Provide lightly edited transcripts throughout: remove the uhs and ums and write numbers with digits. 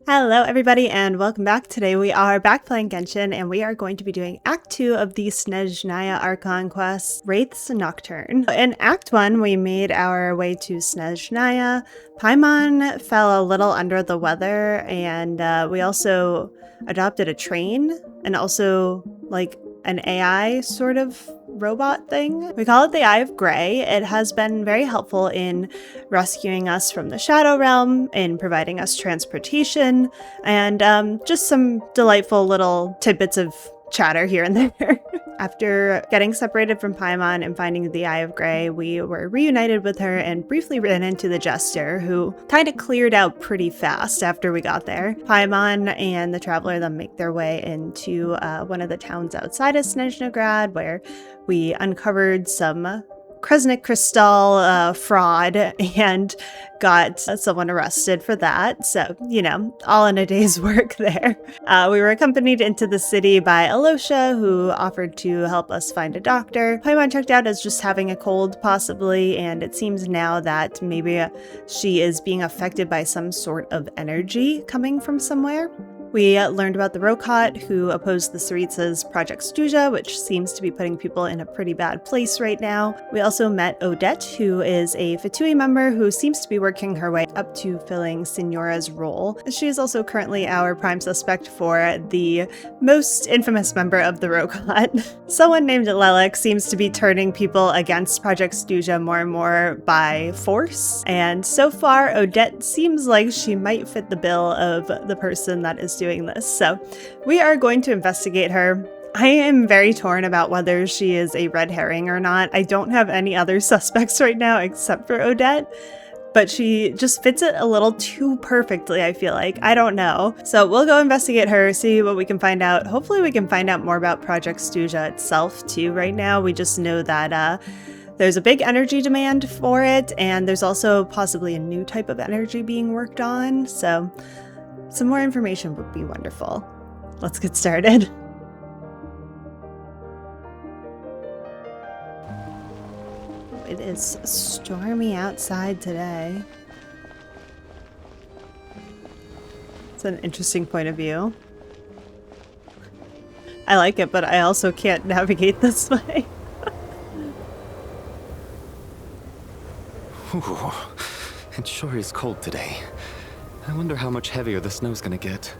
Hello everybody and welcome back. Today we are back playing Genshin and we are going to be doing Act 2 of the Snezhnaya Archon quest, Wraith's Nocturne. In Act 1 we made our way to Snezhnaya. Paimon fell a little under the weather and we also adopted a train and also like an AI sort of robot thing. We call it the Eye of Grey. It has been very helpful in rescuing us from the Shadow Realm, in providing us transportation, and just some delightful little tidbits of chatter here and there. After getting separated from Paimon and finding the Eye of Grey, we were reunited with her and briefly ran into the Jester, who kind of cleared out pretty fast after we got there. Paimon and the Traveler then make their way into one of the towns outside of Snezhnaya, where we uncovered some Kresnik Crystal fraud and got someone arrested for that. So, you know, all in a day's work there. We were accompanied into the city by Alosha, who offered to help us find a doctor. Paimon checked out as just having a cold, possibly, and it seems now that maybe she is being affected by some sort of energy coming from somewhere. We learned about the Rokot, who opposed the Tsaritsa's Project Stuja, which seems to be putting people in a pretty bad place right now. We also met Odette, who is a Fatui member who seems to be working her way up to filling Signora's role. She is also currently our prime suspect for the most infamous member of the Rokot. Someone named Lelek seems to be turning people against Project Stuja more and more by force, and so far Odette seems like she might fit the bill of the person that is doing this. So we are going to investigate her. I am very torn about whether she is a red herring or not. I don't have any other suspects right now except for Odette, but she just fits it a little too perfectly, I feel like. I don't know. So we'll go investigate her, see what we can find out. Hopefully we can find out more about Project Stuja itself too. Right now we just know that there's a big energy demand for it, and there's also possibly a new type of energy being worked on. So some more information would be wonderful. Let's get started. It is stormy outside today. It's an interesting point of view. I like it, but I also can't navigate this way. Ooh, it sure is cold today. I wonder how much heavier the snow's gonna get.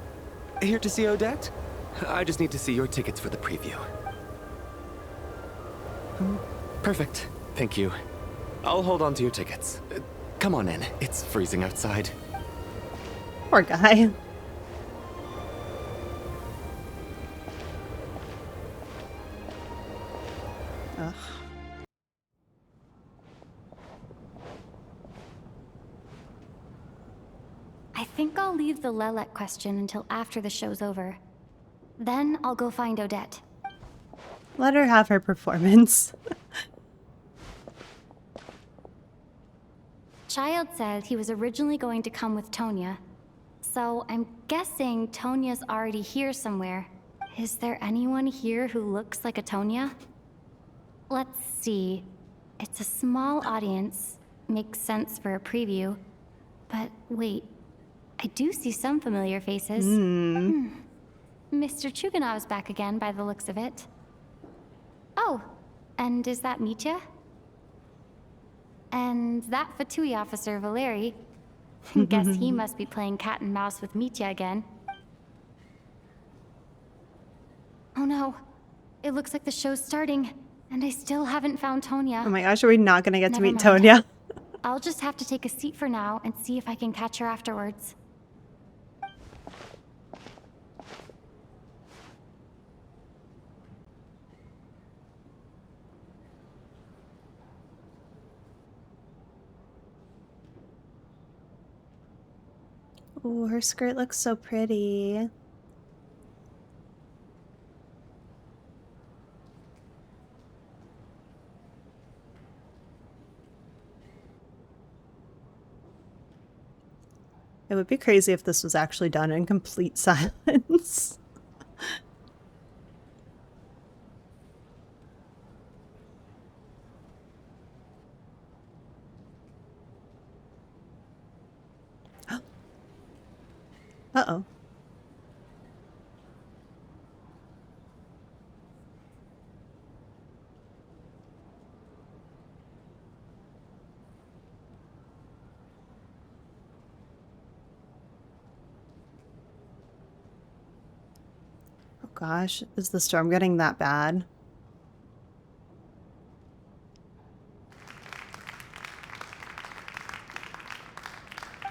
Here to see Odette? I just need to see your tickets for the preview. Perfect. Thank you. I'll hold on to your tickets. Come on in. It's freezing outside. Poor guy. Ugh. I think I'll leave the Lelek question until after the show's over. Then I'll go find Odette. Let her have her performance. Child said he was originally going to come with Tonya. So I'm guessing Tonya's already here somewhere. Is there anyone here who looks like a Tonya? Let's see. It's a small audience. Makes sense for a preview. But wait. I do see some familiar faces. Mr. Chuganov's back again by the looks of it. Oh, and is that Mitya? And that Fatui officer, Valeri. Guess he must be playing cat and mouse with Mitya again. Oh no. It looks like the show's starting, and I still haven't found Tonya. Oh my gosh, are we not gonna get to meet Never mind. Tonya? I'll just have to take a seat for now and see if I can catch her afterwards. Oh, her skirt looks so pretty. It would be crazy if this was actually done in complete silence. Uh-oh. Oh gosh, is the storm getting that bad?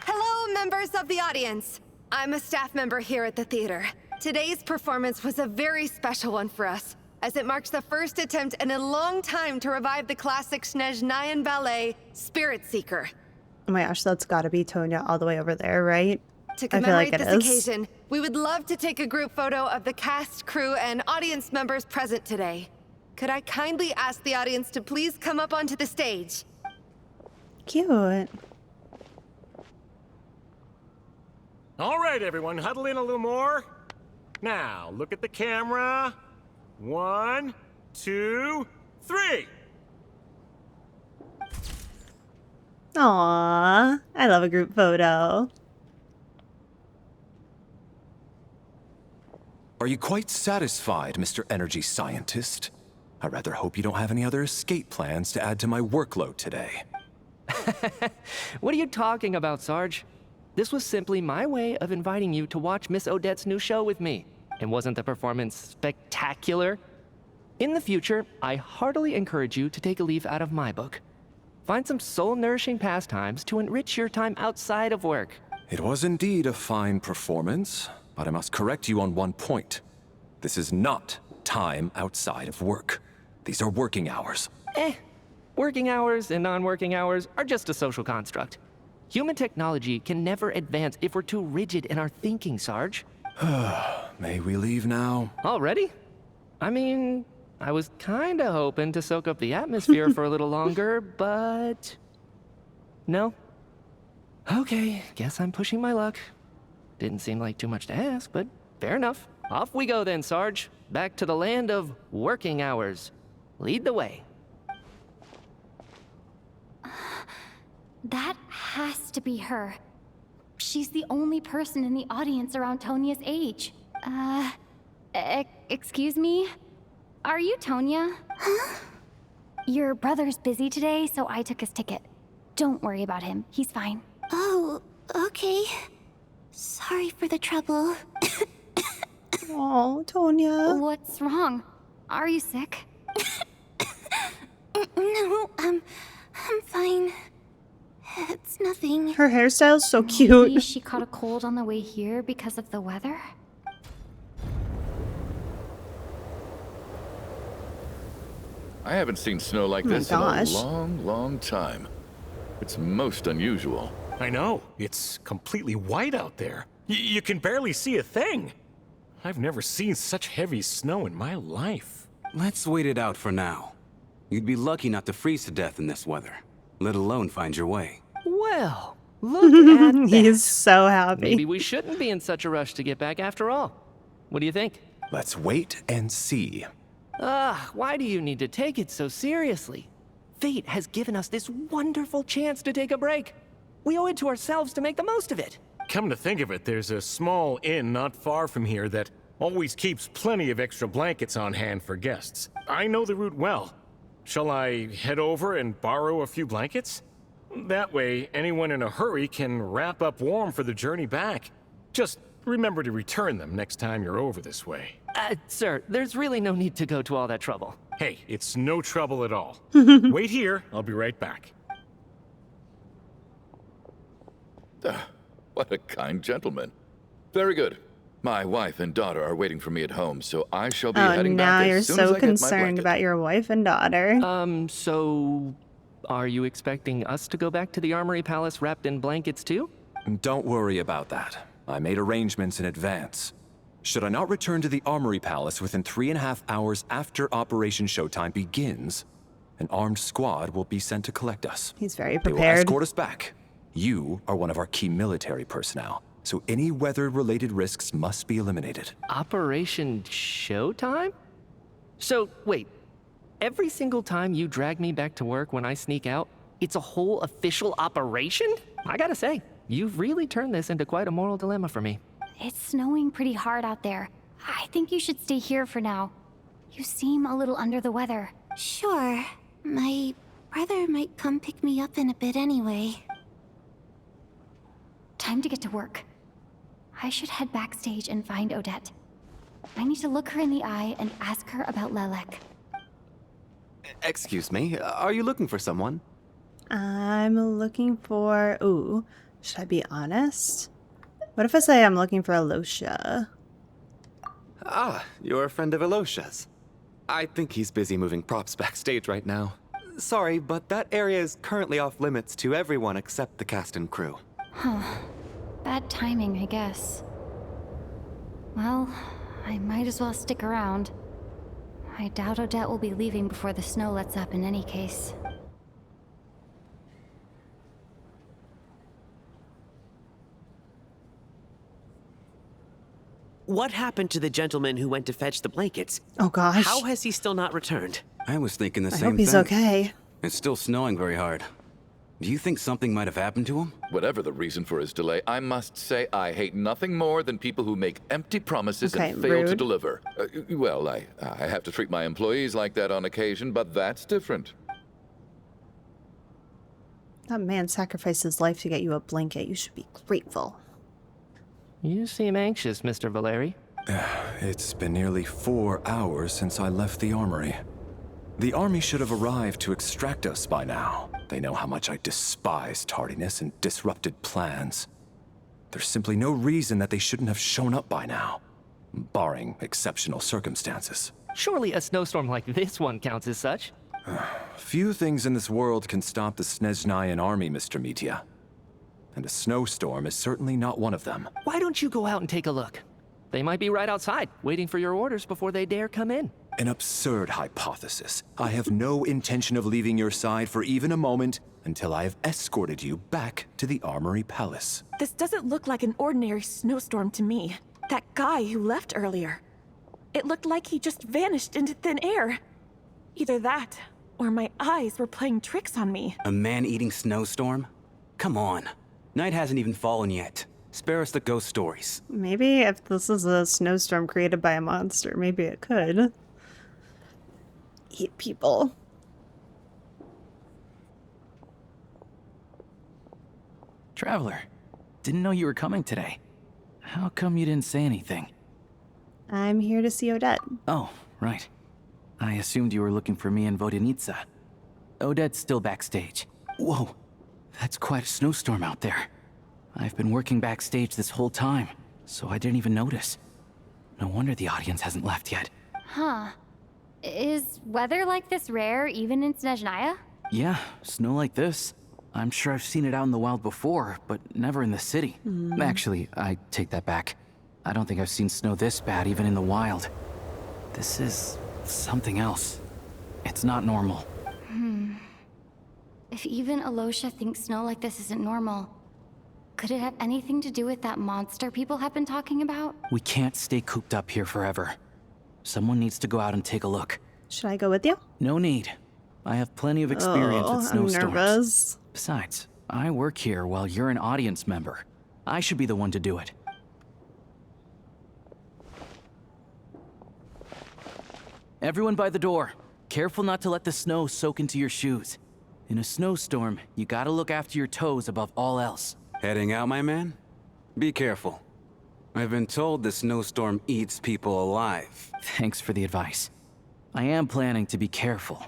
Hello, members of the audience. I'm a staff member here at the theater. Today's performance was a very special one for us, as it marks the first attempt in a long time to revive the classic Snezhnayan ballet, Spirit Seeker. Oh my gosh, that's gotta be Tonya all the way over there, right? To I feel like commemorate it this is. occasion, we would love to take a group photo of the cast, crew, and audience members present today. Could I kindly ask the audience to please come up onto the stage? Cute. All right, everyone, huddle in a little more. Now, look at the camera. 1, 2, 3. Aww, I love a group photo. Are you quite satisfied, Mr. Energy Scientist? I rather hope you don't have any other escape plans to add to my workload today. What are you talking about, Sarge? This was simply my way of inviting you to watch Miss Odette's new show with me. And wasn't the performance spectacular? In the future, I heartily encourage you to take a leaf out of my book. Find some soul-nourishing pastimes to enrich your time outside of work. It was indeed a fine performance, but I must correct you on one point. This is not time outside of work. These are working hours. Working hours and non-working hours are just a social construct. Human technology can never advance if we're too rigid in our thinking, Sarge. May we leave now? Already? I mean, I was kinda hoping to soak up the atmosphere for a little longer, but... No? Okay, guess I'm pushing my luck. Didn't seem like too much to ask, but fair enough. Off we go then, Sarge. Back to the land of working hours. Lead the way. That has to be her. She's the only person in the audience around Tonya's age. Excuse me? Are you Tonya? Huh? Your brother's busy today, so I took his ticket. Don't worry about him. He's fine. Oh, okay. Sorry for the trouble. Oh, Tonya. What's wrong? Are you sick? No, I'm fine. It's nothing. Her hairstyle's so Maybe cute. she caught a cold on the way here because of the weather? I haven't seen snow like Oh my this in a gosh. long, long time. It's most unusual. I know. It's completely white out there. You can barely see a thing. I've never seen such heavy snow in my life. Let's wait it out for now. You'd be lucky not to freeze to death in this weather, let alone find your way. Well, look at that. He's so happy. Maybe we shouldn't be in such a rush to get back after all. What do you think? Let's wait and see. Why do you need to take it so seriously? Fate has given us this wonderful chance to take a break. We owe it to ourselves to make the most of it. Come to think of it, there's a small inn not far from here that always keeps plenty of extra blankets on hand for guests. I know the route well. Shall I head over and borrow a few blankets? That way, anyone in a hurry can wrap up warm for the journey back. Just remember to return them next time you're over this way. Sir, there's really no need to go to all that trouble. Hey, it's no trouble at all. Wait here, I'll be right back. What a kind gentleman. Very good. My wife and daughter are waiting for me at home, so I shall be Oh, heading now back you're as soon as so I get my concerned blanket. about your wife and daughter. So... Are you expecting us to go back to the Armory Palace wrapped in blankets too? Don't worry about that. I made arrangements in advance. Should I not return to the Armory Palace within 3.5 hours after Operation Showtime begins, an armed squad will be sent to collect us. He's very They will prepared. escort us back. You are one of our key military personnel, so any weather-related risks must be eliminated. Operation Showtime? So, wait. Every single time you drag me back to work when I sneak out, it's a whole official operation? I gotta say, you've really turned this into quite a moral dilemma for me. It's snowing pretty hard out there. I think you should stay here for now. You seem a little under the weather. Sure. My brother might come pick me up in a bit anyway. Time to get to work. I should head backstage and find Odette. I need to look her in the eye and ask her about Lelek. Excuse me, are you looking for someone? I'm looking for... Ooh, should I be honest? What if I say I'm looking for Alosha? Ah, you're a friend of Alosha's. I think he's busy moving props backstage right now. Sorry, but that area is currently off limits to everyone except the cast and crew. Huh. Bad timing, I guess. Well, I might as well stick around. I doubt Odette will be leaving before the snow lets up in any case. What happened to the gentleman who went to fetch the blankets? Oh gosh. How has he still not returned? I was thinking the I same hope he's thing. okay. It's still snowing very hard. Do you think something might have happened to him? Whatever the reason for his delay, I must say I hate nothing more than people who make empty promises Okay, and fail to rude. deliver. Well, I have to treat my employees like that on occasion, but that's different. That man sacrificed his life to get you a blanket. You should be grateful. You seem anxious, Mr. Valeri. It's been nearly 4 hours since I left the armory. The army should have arrived to extract us by now. They know how much I despise tardiness and disrupted plans. There's simply no reason that they shouldn't have shown up by now, barring exceptional circumstances. Surely a snowstorm like this one counts as such. Few things in this world can stop the Snezhnayan army, Mr. Mitya. And a snowstorm is certainly not one of them. Why don't you go out and take a look? They might be right outside, waiting for your orders before they dare come in. An absurd hypothesis. I have no intention of leaving your side for even a moment until I have escorted you back to the Armory Palace. This doesn't look like an ordinary snowstorm to me. That guy who left earlier. It looked like he just vanished into thin air. Either that, or my eyes were playing tricks on me. A man-eating snowstorm? Come on. Night hasn't even fallen yet. Spare us the ghost stories. Maybe if this is a snowstorm created by a monster, maybe it could eat people. Traveler, didn't know you were coming today. How come you didn't say anything? I'm here to see Odette. Oh, right. I assumed you were looking for me and Vodenitsa. Odette's still backstage. Whoa, that's quite a snowstorm out there. I've been working backstage this whole time, so I didn't even notice. No wonder the audience hasn't left yet. Huh. Is weather like this rare even in Snezhnaya? Yeah, snow like this. I'm sure I've seen it out in the wild before, but never in the city. Actually, I take that back. I don't think I've seen snow this bad even in the wild. This is something else. It's not normal. If even Alosha thinks snow like this isn't normal, could it have anything to do with that monster people have been talking about? We can't stay cooped up here forever. Someone needs to go out and take a look. Should I go with you? No need. I have plenty of experience with snowstorms. I'm nervous. Besides, I work here while you're an audience member. I should be the one to do it. Everyone by the door. Careful not to let the snow soak into your shoes. In a snowstorm, you gotta look after your toes above all else. Heading out, my man? Be careful. I've been told the snowstorm eats people alive. Thanks for the advice. I am planning to be careful.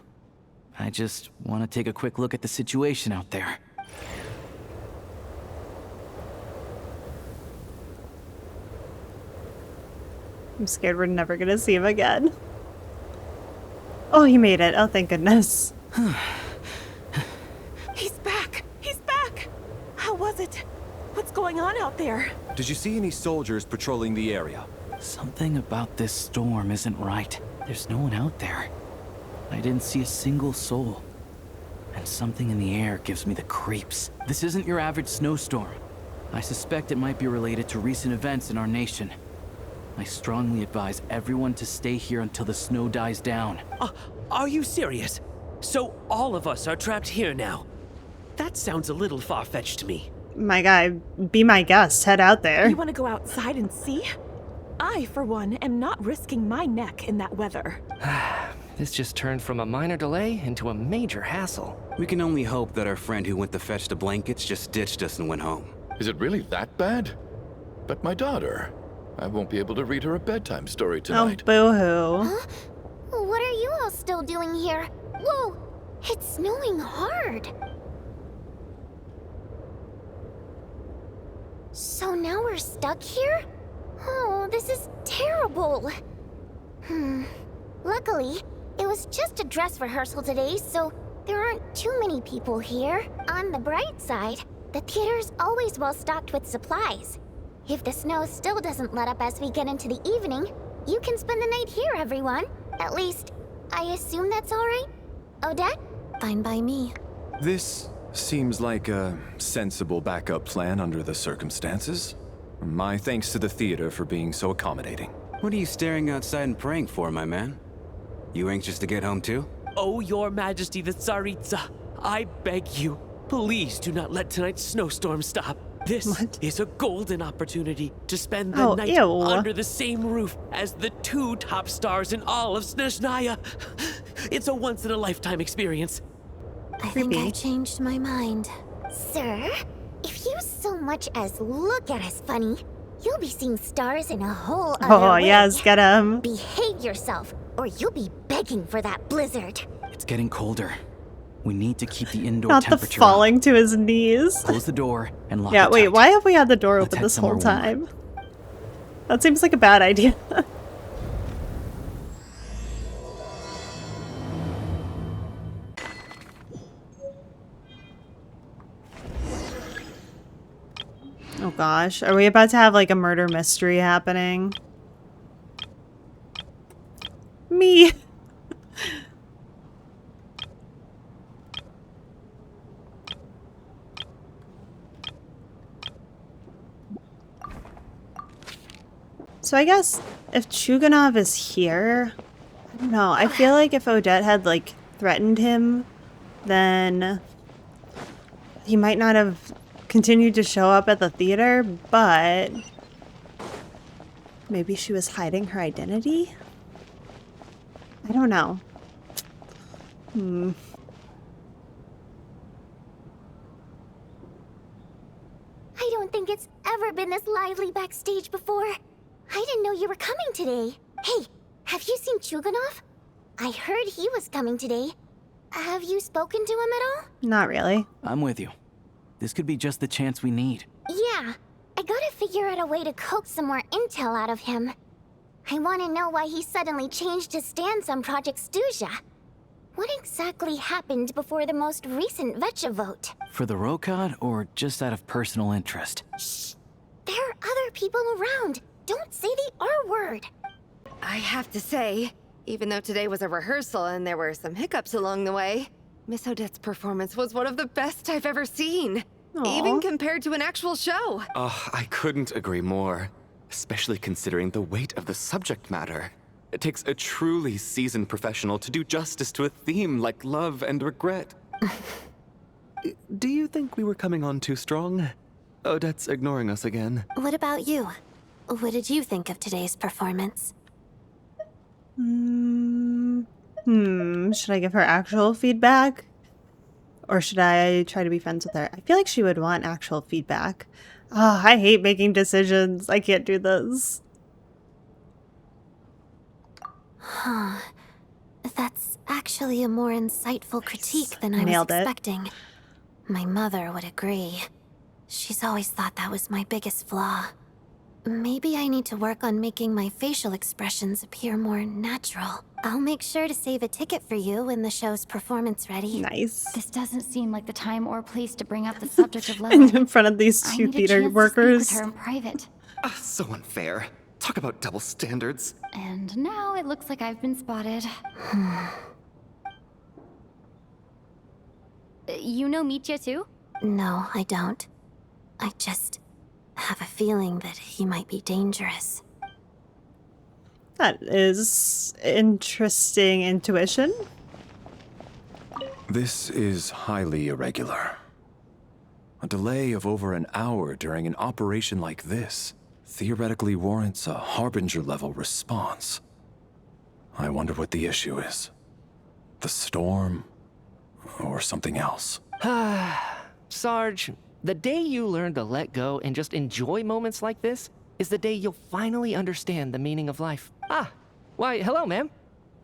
I just want to take a quick look at the situation out there. I'm scared we're never gonna see him again. Oh, he made it. Oh, thank goodness. He's back! He's back! How was it? What's going on out there? Did you see any soldiers patrolling the area? Something about this storm isn't right. There's no one out there. I didn't see a single soul. And something in the air gives me the creeps. This isn't your average snowstorm. I suspect it might be related to recent events in our nation. I strongly advise everyone to stay here until the snow dies down. Are you serious? So all of us are trapped here now? That sounds a little far-fetched to me. My guy, be my guest. Head out there. You want to go outside and see? I, for one, am not risking my neck in that weather. This just turned from a minor delay into a major hassle. We can only hope that our friend who went to fetch the blankets just ditched us and went home. Is it really that bad? But my daughter, I won't be able to read her a bedtime story tonight. Oh, boo-hoo. Huh? What are you all still doing here? Whoa! It's snowing hard. So now we're stuck here? Oh, this is terrible. Luckily, it was just a dress rehearsal today, so there aren't too many people here. On the bright side, the theater's always well stocked with supplies. If the snow still doesn't let up as we get into the evening, you can spend the night here, everyone. At least, I assume that's all right? Odette? Fine by me. This seems like a sensible backup plan under the circumstances. My thanks to the theater for being so accommodating. What are you staring outside and praying for, my man? You anxious to get home too? Oh, Your Majesty the Tsaritsa, I beg you, please do not let tonight's snowstorm stop. This is a golden opportunity to spend the night under the same roof as the 2 top stars in all of Snezhnaya. It's a once-in-a-lifetime experience. I think I changed my mind. Sir, if you so much as look at us funny, you'll be seeing stars in a whole other way. Oh, yes, get him. Behave yourself, or you'll be begging for that blizzard. It's getting colder. We need to keep the indoor Not the temperature falling to his knees. Close the door and lock Yeah, it wait, tight. why have we had the door Let's open head this whole somewhere warmer. time? That seems like a bad idea. Oh gosh, are we about to have like a murder mystery happening? Me. So I guess if Chuganov is here, I don't know. I feel like if Odette had like threatened him, then he might not have continued to show up at the theater, but maybe she was hiding her identity? I don't know. I don't think it's ever been this lively backstage before. I didn't know you were coming today. Hey, have you seen Chuganov? I heard he was coming today. Have you spoken to him at all? Not really. I'm with you. This could be just the chance we need. Yeah, I gotta figure out a way to coax some more intel out of him. I want to know why he suddenly changed his stance on Project Stuja. What exactly happened before the most recent Vetcha vote? For the Rokad, or just out of personal interest? Shh! There are other people around. Don't say the R word. I have to say, even though today was a rehearsal and there were some hiccups along the way, Miss Odette's performance was one of the best I've ever seen. Even compared to an actual show. Oh, I couldn't agree more. Especially considering the weight of the subject matter. It takes a truly seasoned professional to do justice to a theme like love and regret. Do you think we were coming on too strong? Odette's ignoring us again. What about you? What did you think of today's performance? Should I give her actual feedback? Or should I try to be friends with her? I feel like she would want actual feedback. Oh, I hate making decisions. I can't do this. Huh. That's actually a more insightful critique than I was expecting. My mother would agree. She's always thought that was my biggest flaw. Maybe I need to work on making my facial expressions appear more natural. I'll make sure to save a ticket for you when the show's performance ready. Nice. This doesn't seem like the time or place to bring up the subject of Lily. In front of these two theater workers. To speak with her in private. So unfair. Talk about double standards. And now it looks like I've been spotted. You know Mitya too? No, I don't. I just have a feeling that he might be dangerous. That is interesting intuition. This is highly irregular. A delay of over an hour during an operation like this theoretically warrants a Harbinger-level response. I wonder what the issue is. The storm, or something else. Sarge, the day you learn to let go and just enjoy moments like this is the day you'll finally understand the meaning of life. Why, hello, ma'am.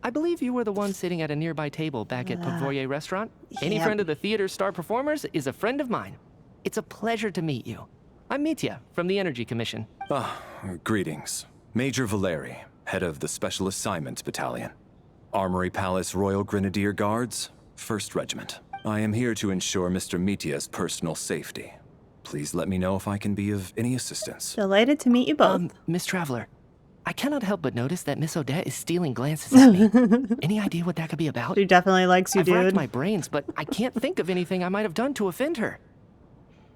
I believe you were the one sitting at a nearby table back at Pavoye Restaurant. Any friend of the theater's star performers is a friend of mine. It's a pleasure to meet you. I'm Mitya from the Energy Commission. Greetings. Major Valeri, head of the Special Assignments Battalion. Armory Palace Royal Grenadier Guards, 1st Regiment. I am here to ensure Mr. Mitya's personal safety. Please let me know if I can be of any assistance. Delighted to meet you both. Miss Traveler, I cannot help but notice that Miss Odette is stealing glances at me. Any idea what that could be about? She definitely likes you, I've racked dude. my brains, but I can't think of anything I might have done to offend her.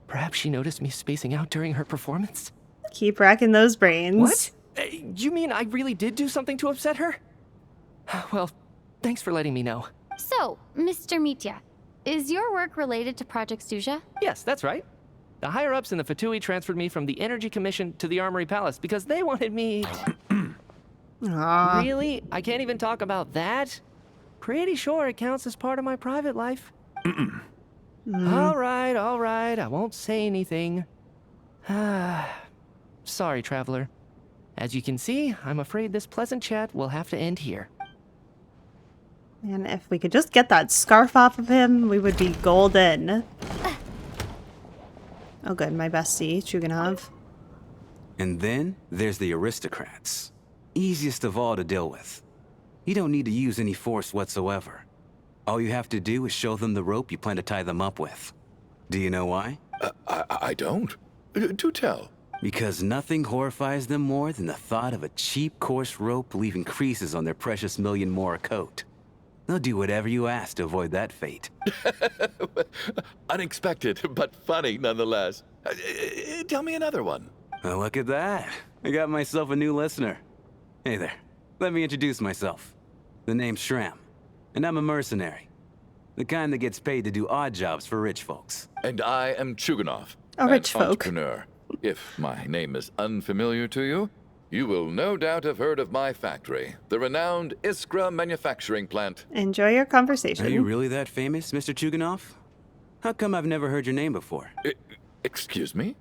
Perhaps she noticed me spacing out during her performance? Keep racking those brains. What? You mean I really did do something to upset her? Well, thanks for letting me know. So, Mr. Mitya, is your work related to Project Suja? Yes, that's right. The higher-ups in the Fatui transferred me from the Energy Commission to the Armory Palace because they wanted me... Really? I can't even talk about that? Pretty sure it counts as part of my private life. All right, I won't say anything. Sorry, Traveler. As you can see, I'm afraid this pleasant chat will have to end here. And if we could just get that scarf off of him, we would be golden. Oh good, my bestie, Chuganov. And then there's the aristocrats. Easiest of all to deal with. You don't need to use any force whatsoever. All you have to do is show them the rope you plan to tie them up with. Do you know why? I don't. Do tell. Because nothing horrifies them more than the thought of a cheap, coarse rope leaving creases on their precious million Mora coat. They'll do whatever you ask to avoid that fate. Unexpected, but funny nonetheless. Tell me another one. Well, look at that. I got myself a new listener. Hey there. Let me introduce myself. The name's Shram, and I'm a mercenary. The kind that gets paid to do odd jobs for rich folks. And I am Chuganov, a rich an folk. entrepreneur. If my name is unfamiliar to you, you will no doubt have heard of my factory, the renowned Iskra manufacturing plant. Enjoy your conversation. Are you really that famous, Mr. Chuganov? How come I've never heard your name before? Excuse me?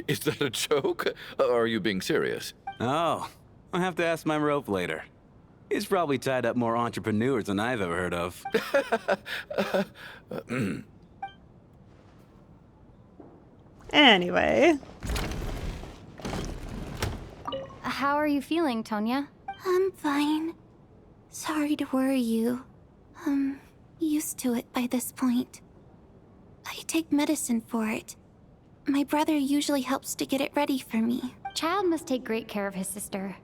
Is that a joke? Or are you being serious? Oh, I'll have to ask my rope later. He's probably tied up more entrepreneurs than I've ever heard of. Anyway. How are you feeling, Tonya? I'm fine. Sorry to worry you. I'm used to it by this point. I take medicine for it. My brother usually helps to get it ready for me. Child must take great care of his sister.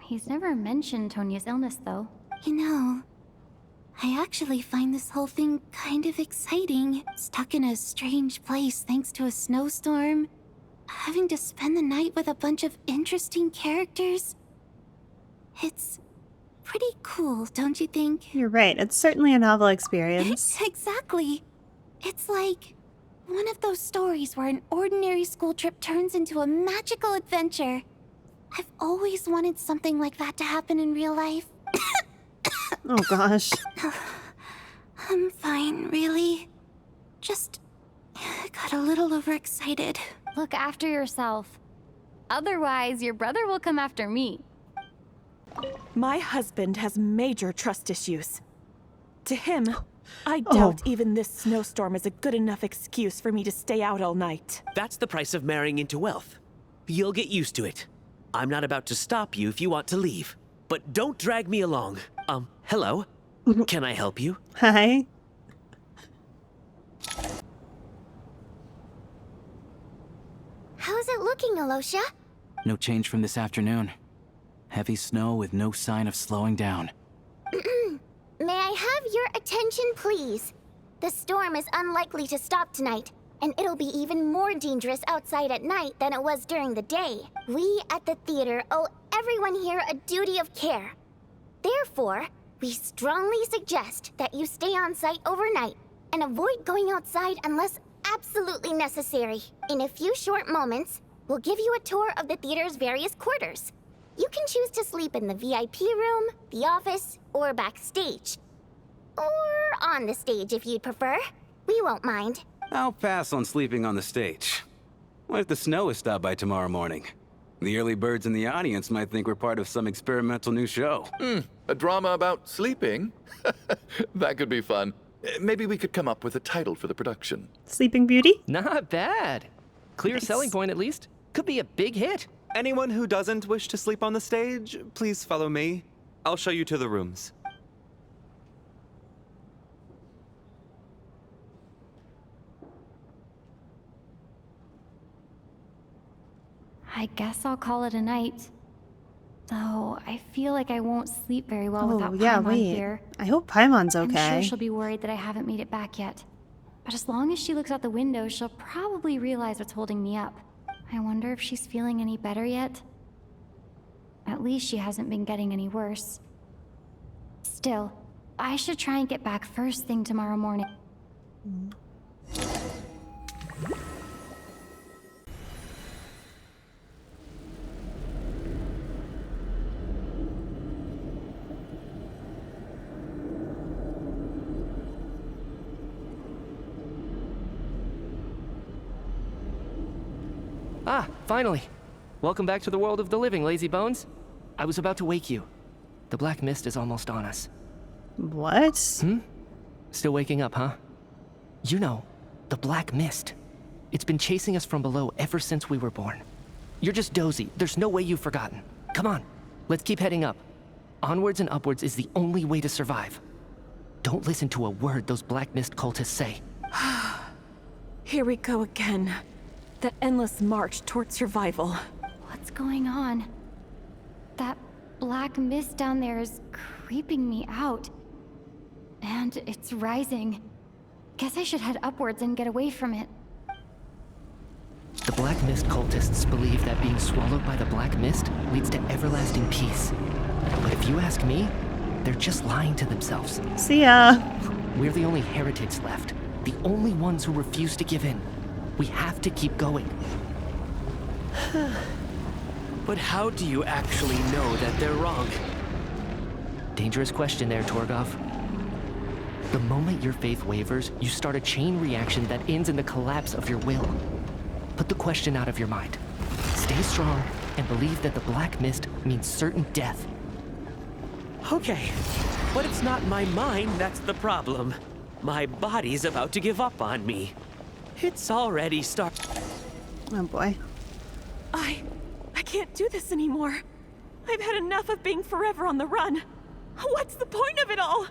He's never mentioned Tonya's illness, though. You know, I actually find this whole thing kind of exciting. Stuck in a strange place thanks to a snowstorm. Having to spend the night with a bunch of interesting characters. It's pretty cool, don't you think? You're right. It's certainly a novel experience. Exactly. It's like one of those stories where an ordinary school trip turns into a magical adventure. I've always wanted something like that to happen in real life. Oh gosh. I'm fine, really. Just got a little overexcited. Look after yourself. Otherwise, your brother will come after me. My husband has major trust issues. To him, I doubt even this snowstorm is a good enough excuse for me to stay out all night. That's the price of marrying into wealth. You'll get used to it. I'm not about to stop you if you want to leave. But don't drag me along. Hello? Can I help you? Hi. How's it looking, Alosha? No change from this afternoon. Heavy snow with no sign of slowing down. May I have your attention, please? The storm is unlikely to stop tonight, and it'll be even more dangerous outside at night than it was during the day. We at the theater owe everyone here a duty of care. Therefore, we strongly suggest that you stay on site overnight and avoid going outside unless absolutely necessary. In a few short moments, we'll give you a tour of the theater's various quarters. You can choose to sleep in the VIP room, the office, or backstage. Or on the stage if you'd prefer. We won't mind. I'll pass on sleeping on the stage. What if the snow is stopped by tomorrow morning? The early birds in the audience might think we're part of some experimental new show. A drama about sleeping? That could be fun. Maybe we could come up with a title for the production. Sleeping Beauty? Not bad. Clear selling point, at least. Could be a big hit. Anyone who doesn't wish to sleep on the stage, please follow me. I'll show you to the rooms. I guess I'll call it a night. Though I feel like I won't sleep very well without Paimon here. I hope Paimon's okay. I'm sure she'll be worried that I haven't made it back yet. But as long as she looks out the window, she'll probably realize what's holding me up. I wonder if she's feeling any better yet? At least she hasn't been getting any worse. Still, I should try and get back first thing tomorrow morning. Ah, finally. Welcome back to the world of the living, lazy bones. I was about to wake you. The black mist is almost on us. What? Still waking up, huh? You know, the black mist. It's been chasing us from below ever since we were born. You're just dozy. There's no way you've forgotten. Come on, let's keep heading up. Onwards and upwards is the only way to survive. Don't listen to a word those black mist cultists say. Here we go again. The endless march toward survival. What's going on? That black mist down there is creeping me out. And it's rising. Guess I should head upwards and get away from it. The black mist cultists believe that being swallowed by the black mist leads to everlasting peace. But if you ask me, they're just lying to themselves. See ya. We're the only heretics left. The only ones who refuse to give in. We have to keep going. But how do you actually know that they're wrong? Dangerous question there, Torgov. The moment your faith wavers, you start a chain reaction that ends in the collapse of your will. Put the question out of your mind. Stay strong and believe that the black mist means certain death. Okay, but it's not my mind that's the problem. My body's about to give up on me. It's already Oh boy. I can't do this anymore. I've had enough of being forever on the run. What's the point of it all?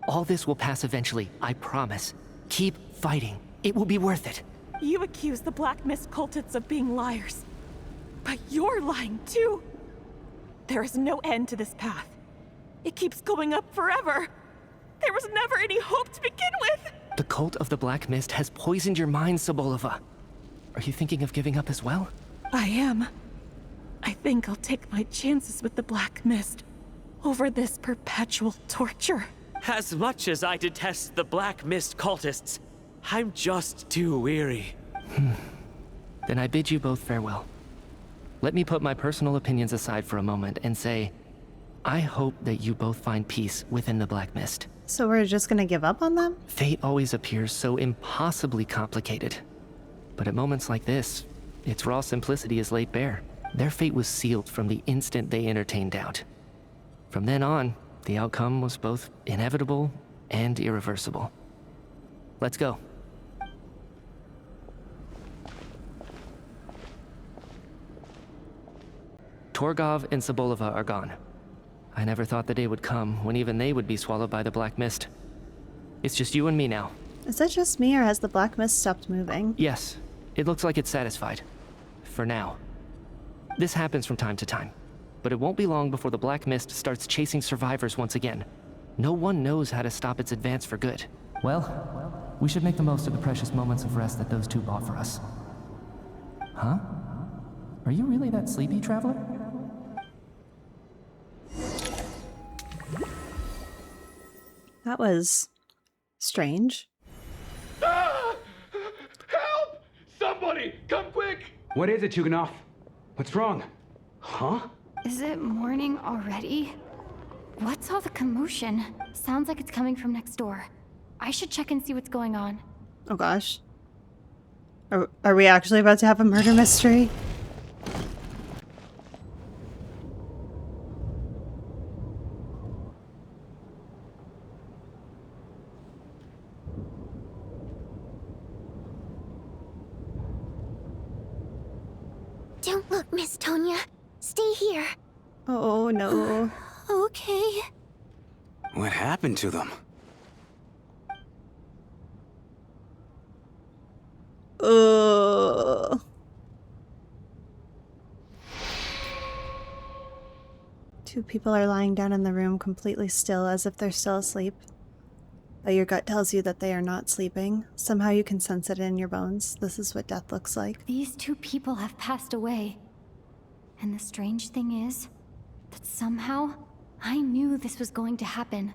All this will pass eventually, I promise. Keep fighting. It will be worth it. You accuse the Black Mist cultists of being liars. But you're lying too. There is no end to this path. It keeps going up forever. There was never any hope to begin with. The cult of the Black Mist has poisoned your mind, Sobolova. Are you thinking of giving up as well? I am. I think I'll take my chances with the Black Mist over this perpetual torture. As much as I detest the Black Mist cultists, I'm just too weary. Then I bid you both farewell. Let me put my personal opinions aside for a moment and say, I hope that you both find peace within the Black Mist. So we're just gonna give up on them? Fate always appears so impossibly complicated. But at moments like this, its raw simplicity is laid bare. Their fate was sealed from the instant they entertained doubt. From then on, the outcome was both inevitable and irreversible. Let's go. Torgov and Sobolova are gone. I never thought the day would come when even they would be swallowed by the Black Mist. It's just you and me now. Is that just me, or has the black mist stopped moving? Yes, it looks like it's satisfied. For now. This happens from time to time, but it won't be long before the Black Mist starts chasing survivors once again. No one knows how to stop its advance for good. Well, we should make the most of the precious moments of rest that those two bought for us. Huh? Are you really that sleepy, traveler? That was strange. Hurry! Come quick! What is it, Chuganov? What's wrong? Huh? Is it morning already? What's all the commotion? Sounds like it's coming from next door. I should check and see what's going on. Oh gosh. Are we actually about to have a murder mystery? Don't look, Miss Tonya. Stay here. Oh no. Okay. What happened to them? Two people are lying down in the room completely still, as if they're still asleep. But your gut tells you that they are not sleeping. Somehow you can sense it in your bones. This is what death looks like. These two people have passed away. And the strange thing is that somehow I knew this was going to happen.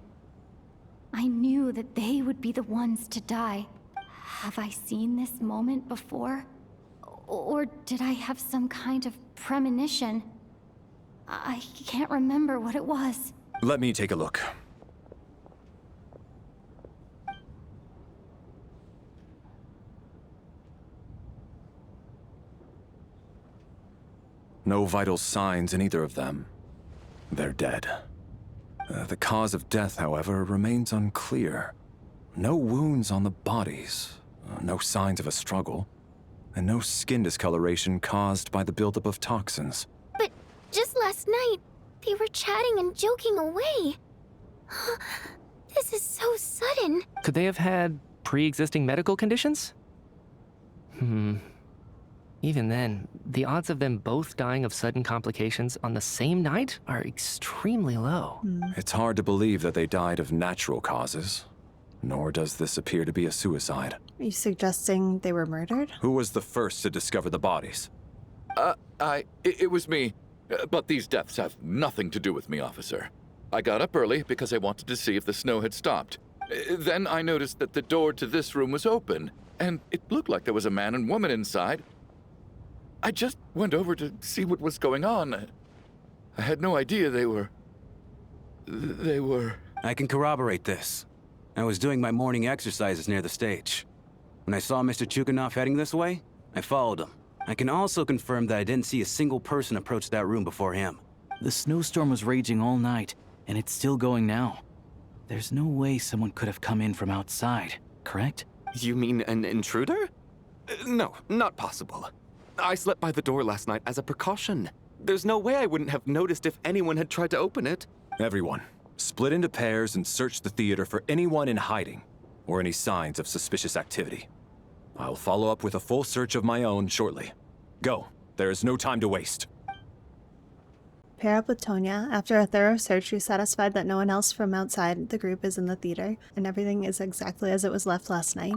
I knew that they would be the ones to die. Have I seen this moment before? Or did I have some kind of premonition? I can't remember what it was. Let me take a look. No vital signs in either of them. They're dead. The cause of death, however, remains unclear. No wounds on the bodies, no signs of a struggle, and no skin discoloration caused by the buildup of toxins. But just last night, they were chatting and joking away. This is so sudden. Could they have had pre-existing medical conditions? Even then, the odds of them both dying of sudden complications on the same night are extremely low. It's hard to believe that they died of natural causes, nor does this appear to be a suicide. Are you suggesting they were murdered? Who was the first to discover the bodies? It was me. But these deaths have nothing to do with me, officer. I got up early because I wanted to see if the snow had stopped. Then I noticed that the door to this room was open, and it looked like there was a man and woman inside. I just went over to see what was going on. I had no idea they were... I can corroborate this. I was doing my morning exercises near the stage. When I saw Mr. Chuganov heading this way, I followed him. I can also confirm that I didn't see a single person approach that room before him. The snowstorm was raging all night, and it's still going now. There's no way someone could have come in from outside, correct? You mean an intruder? No, not possible. I slept by the door last night as a precaution. There's no way I wouldn't have noticed if anyone had tried to open it. Everyone, split into pairs and search the theater for anyone in hiding, or any signs of suspicious activity. I'll follow up with a full search of my own shortly. Go. There is no time to waste. Pair up with Tonya. After a thorough search, you're satisfied that no one else from outside the group is in the theater, and everything is exactly as it was left last night.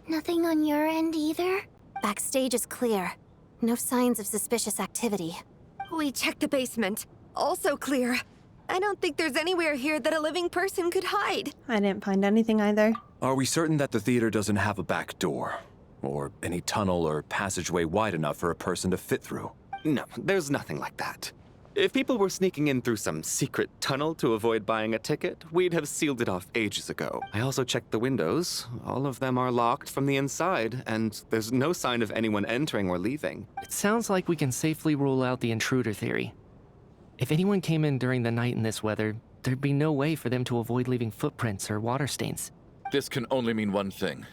Nothing on your end either? Backstage is clear. No signs of suspicious activity. We checked the basement. Also clear. I don't think there's anywhere here that a living person could hide. I didn't find anything either. Are we certain that the theater doesn't have a back door? Or any tunnel or passageway wide enough for a person to fit through? No, there's nothing like that. If people were sneaking in through some secret tunnel to avoid buying a ticket, we'd have sealed it off ages ago. I also checked the windows. All of them are locked from the inside, and there's no sign of anyone entering or leaving. It sounds like we can safely rule out the intruder theory. If anyone came in during the night in this weather, there'd be no way for them to avoid leaving footprints or water stains. This can only mean one thing.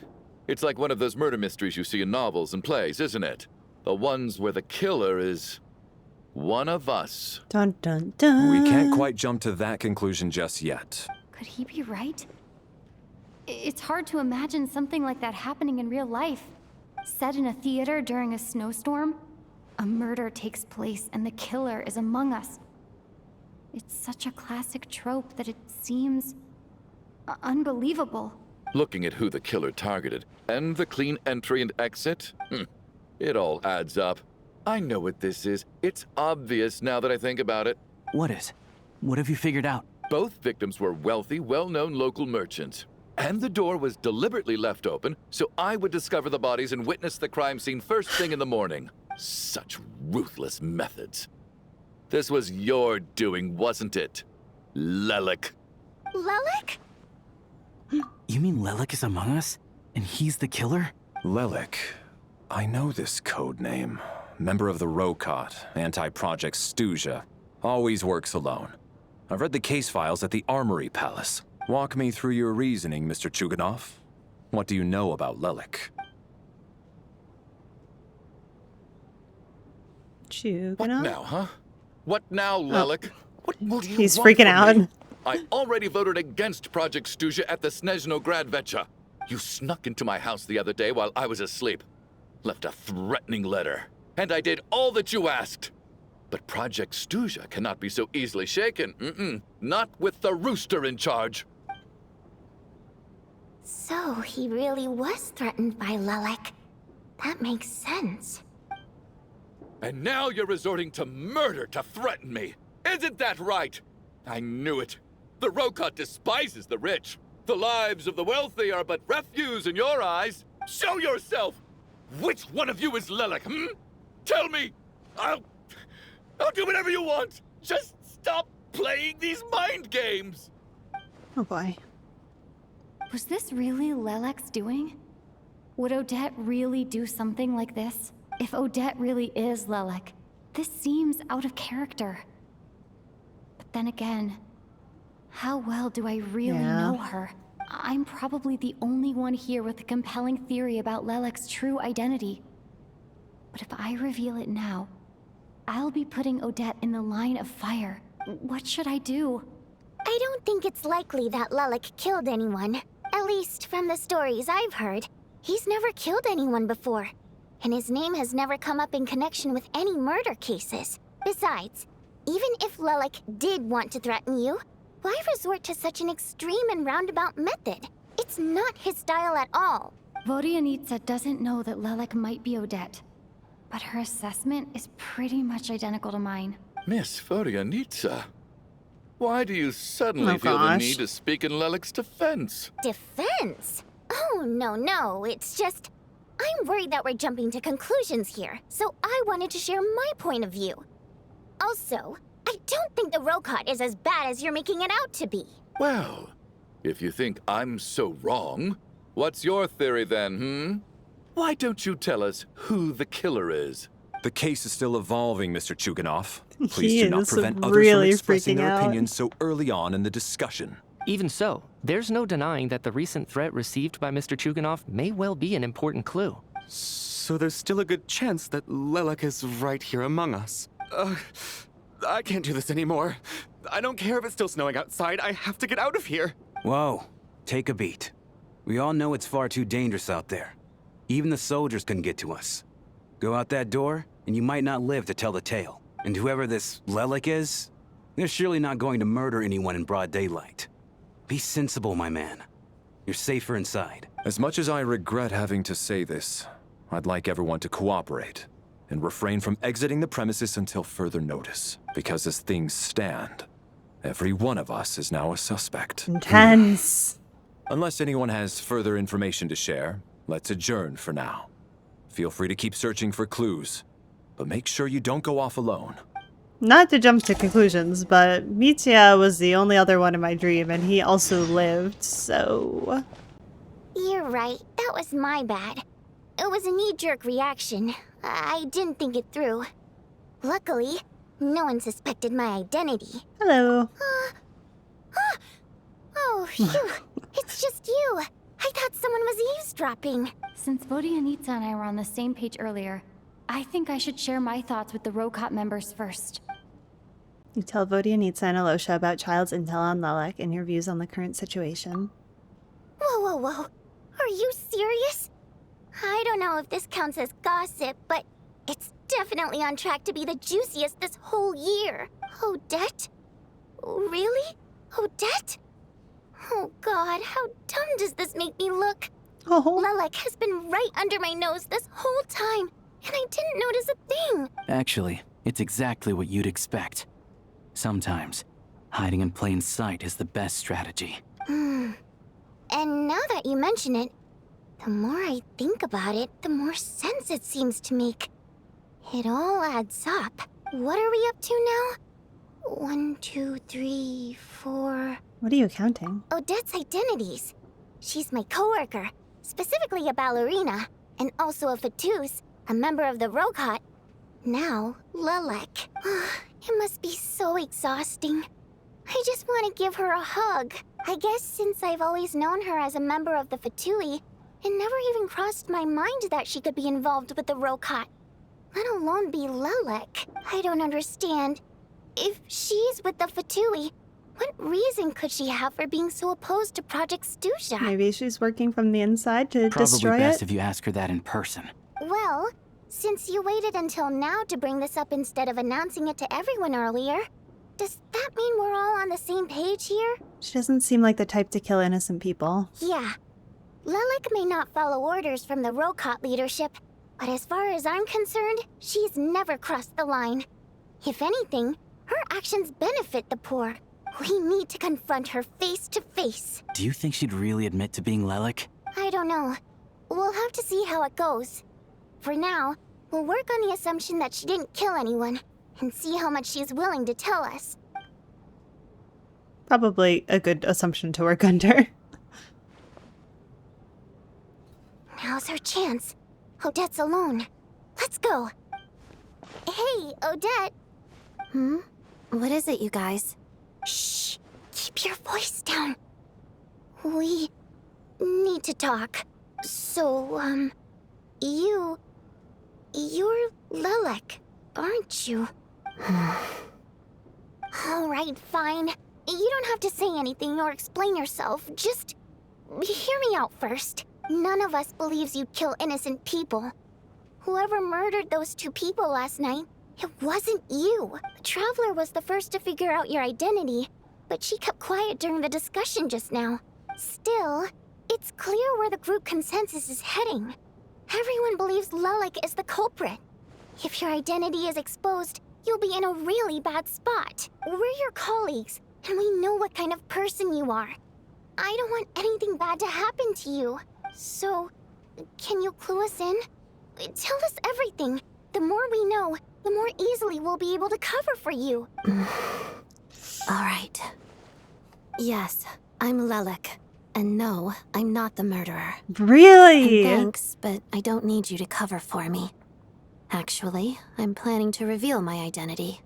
It's like one of those murder mysteries you see in novels and plays, isn't it? The ones where the killer is... one of us. Dun dun dun. We can't quite jump to that conclusion just yet. Could he be right? It's hard to imagine something like that happening in real life. Set in a theater during a snowstorm, a murder takes place and the killer is among us. It's such a classic trope that it seems unbelievable. Looking at who the killer targeted and the clean entry and exit, it all adds up. I know what this is. It's obvious now that I think about it. What is? What have you figured out? Both victims were wealthy, well-known local merchants. And the door was deliberately left open so I would discover the bodies and witness the crime scene first thing in the morning. Such ruthless methods. This was your doing, wasn't it, Lelik? Lelik? You mean Lelik is among us? And he's the killer? Lelik. I know this code name. Member of the Rokot, anti-Project Snezhnaya. Always works alone. I've read the case files at the Armory Palace. Walk me through your reasoning, Mr. Chuganov. What do you know about Lelik? Chuganov? What now, huh? What now, Lelik? What do you He's want freaking from me? out. I already voted against Project Snezhnaya at the Snezhnaya Vecha. You snuck into my house the other day while I was asleep. Left a threatening letter. And I did all that you asked. But Project Snezhnaya cannot be so easily shaken. Not with the rooster in charge. So he really was threatened by Lelik. That makes sense. And now you're resorting to murder to threaten me. Isn't that right? I knew it. The Rokot despises the rich. The lives of the wealthy are but refuse in your eyes. Show yourself! Which one of you is Lelik, Tell me! I'll do whatever you want! Just stop playing these mind games! Oh boy. Was this really Lelik's doing? Would Odette really do something like this? If Odette really is Lelik, this seems out of character. But then again, how well do I really know her? I'm probably the only one here with a compelling theory about Lelik's true identity. But if I reveal it now, I'll be putting Odette in the line of fire. What should I do? I don't think it's likely that Lelik killed anyone. At least from the stories I've heard. He's never killed anyone before. And his name has never come up in connection with any murder cases. Besides, even if Lelik did want to threaten you, why resort to such an extreme and roundabout method? It's not his style at all. Vodyanitsa doesn't know that Lelik might be Odette, but her assessment is pretty much identical to mine. Miss Vodyanitsa, why do you suddenly feel the need to speak in Lelik's defense? Defense? Oh, no, it's just... I'm worried that we're jumping to conclusions here, so I wanted to share my point of view. Also, I don't think the Rokot is as bad as you're making it out to be. Well, if you think I'm so wrong, what's your theory then, Why don't you tell us who the killer is? The case is still evolving, Mr. Chuganov. Please do not prevent others from expressing their opinions so early on in the discussion. Even so, there's no denying that the recent threat received by Mr. Chuganov may well be an important clue. So there's still a good chance that Lelik is right here among us. I can't do this anymore. I don't care if it's still snowing outside. I have to get out of here. Whoa, take a beat. We all know it's far too dangerous out there. Even the soldiers couldn't get to us. Go out that door, and you might not live to tell the tale. And whoever this Lelik is, they're surely not going to murder anyone in broad daylight. Be sensible, my man. You're safer inside. As much as I regret having to say this, I'd like everyone to cooperate and refrain from exiting the premises until further notice. Because as things stand, every one of us is now a suspect. Intense. Unless anyone has further information to share, let's adjourn for now. Feel free to keep searching for clues, but make sure you don't go off alone. Not to jump to conclusions, but Mitya was the only other one in my dream, and he also lived, so... You're right. That was my bad. It was a knee-jerk reaction. I didn't think it through. Luckily, no one suspected my identity. Hello. Oh, phew. It's just you. I thought someone was eavesdropping. Since Vodyanitsa and I were on the same page earlier, I think I should share my thoughts with the Rokot members first. You tell Vodyanitsa and Alosha about Child's intel on Lelik and your views on the current situation. Whoa. Are you serious? I don't know if this counts as gossip, but it's definitely on track to be the juiciest this whole year. Odette? Really? Odette? Oh god, how dumb does this make me look? Lelik has been right under my nose this whole time, and I didn't notice a thing. Actually, it's exactly what you'd expect. Sometimes, hiding in plain sight is the best strategy. And now that you mention it, the more I think about it, the more sense it seems to make. It all adds up. What are we up to now? 1, 2, 3, 4... What are you counting? Odette's identities. She's my coworker, specifically a ballerina, and also a Fatous, a member of the Rogot. Now, Lelek. It must be so exhausting. I just want to give her a hug. I guess since I've always known her as a member of the Fatui, it never even crossed my mind that she could be involved with the Rogot, let alone be Lelek. I don't understand. If she's with the Fatui, what reason could she have for being so opposed to Project Stusha? Maybe she's working from the inside to destroy it? Probably best if you ask her that in person. Well, since you waited until now to bring this up instead of announcing it to everyone earlier, does that mean we're all on the same page here? She doesn't seem like the type to kill innocent people. Yeah. Lelek may not follow orders from the Rogot leadership, but as far as I'm concerned, she's never crossed the line. If anything, her actions benefit the poor. We need to confront her face to face. Do you think she'd really admit to being Lelek? I don't know. We'll have to see how it goes. For now, we'll work on the assumption that she didn't kill anyone, and see how much she's willing to tell us. Probably a good assumption to work under. Now's our chance. Odette's alone. Let's go. Hey, Odette. What is it, you guys? Shh. Keep your voice down. We need to talk. So, you're Lelek, aren't you? Alright, fine. You don't have to say anything or explain yourself. Just hear me out first. None of us believes you kill innocent people. Whoever murdered those 2 people last night, it wasn't you. The Traveler was the first to figure out your identity, but she kept quiet during the discussion just now. Still, it's clear where the group consensus is heading. Everyone believes Lelek is the culprit. If your identity is exposed, you'll be in a really bad spot. We're your colleagues, and we know what kind of person you are. I don't want anything bad to happen to you. So, can you clue us in? Tell us everything. The more we know, the more easily we'll be able to cover for you. Alright. Yes, I'm Lelek. And no, I'm not the murderer. Really? And thanks, but I don't need you to cover for me. Actually, I'm planning to reveal my identity.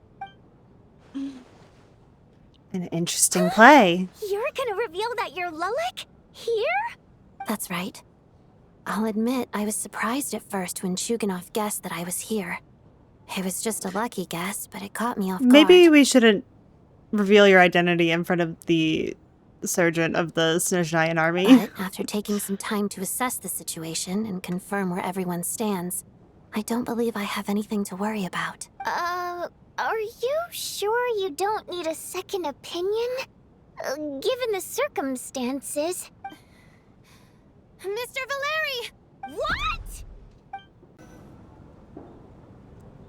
An interesting play. You're gonna reveal that you're Lelek? Here? That's right. I'll admit I was surprised at first when Chuganov guessed that I was here. It was just a lucky guess, but it caught me off guard. Maybe we shouldn't reveal your identity in front of the sergeant of the Snezhnaya army. But after taking some time to assess the situation and confirm where everyone stands, I don't believe I have anything to worry about. Are you sure you don't need a second opinion? Given the circumstances. Mr. Valeri! What?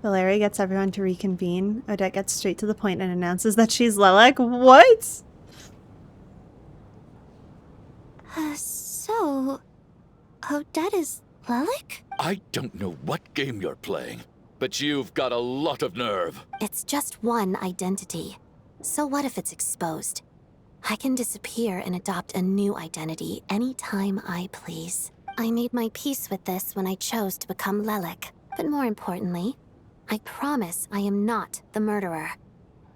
Valeri gets everyone to reconvene. Odette gets straight to the point and announces that she's Lelek. What? So... Odette is Lelek? I don't know what game you're playing, but you've got a lot of nerve. It's just one identity. So what if it's exposed? I can disappear and adopt a new identity anytime I please. I made my peace with this when I chose to become Lelek. But more importantly, I promise I am not the murderer.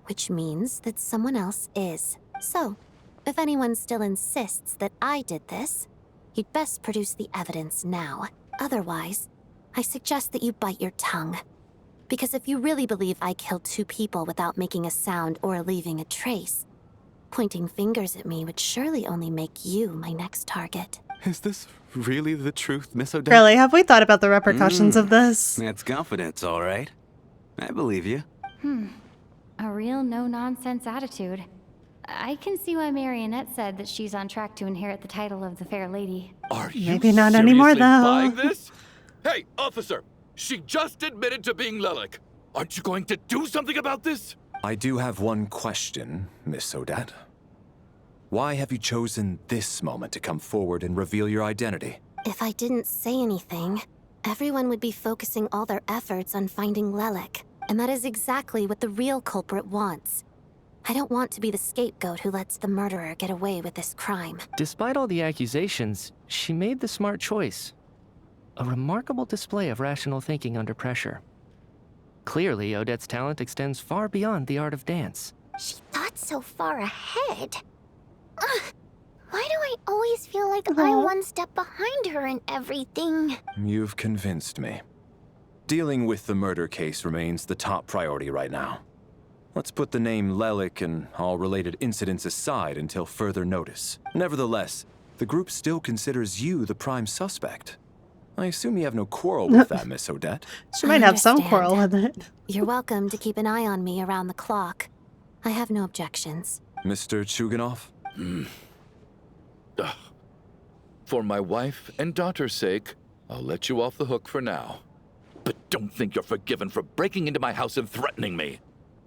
Which means that someone else is. So, if anyone still insists that I did this, you'd best produce the evidence now. Otherwise, I suggest that you bite your tongue. Because if you really believe I killed 2 people without making a sound or leaving a trace, pointing fingers at me would surely only make you my next target. Is this really the truth, Miss Odette? Really, have we thought about the repercussions of this? That's confidence, all right. I believe you. A real no-nonsense attitude. I can see why Marionette said that she's on track to inherit the title of the Fair Lady. Are you Maybe not anymore, seriously though. buying this? Hey, officer! She just admitted to being Lelek. Aren't you going to do something about this? I do have one question, Miss Odette. Why have you chosen this moment to come forward and reveal your identity? If I didn't say anything, everyone would be focusing all their efforts on finding Lelek. And that is exactly what the real culprit wants. I don't want to be the scapegoat who lets the murderer get away with this crime. Despite all the accusations, she made the smart choice. A remarkable display of rational thinking under pressure. Clearly, Odette's talent extends far beyond the art of dance. She thought so far ahead. Ugh. Why do I always feel like I'm one step behind her in everything? You've convinced me. Dealing with the murder case remains the top priority right now. Let's put the name Lelek and all related incidents aside until further notice. Nevertheless, the group still considers you the prime suspect. I assume you have no quarrel with that, Miss Odette. She might have some quarrel with it. You're welcome to keep an eye on me around the clock. I have no objections. Mr. Chuganov? For my wife and daughter's sake, I'll let you off the hook for now. But don't think you're forgiven for breaking into my house and threatening me.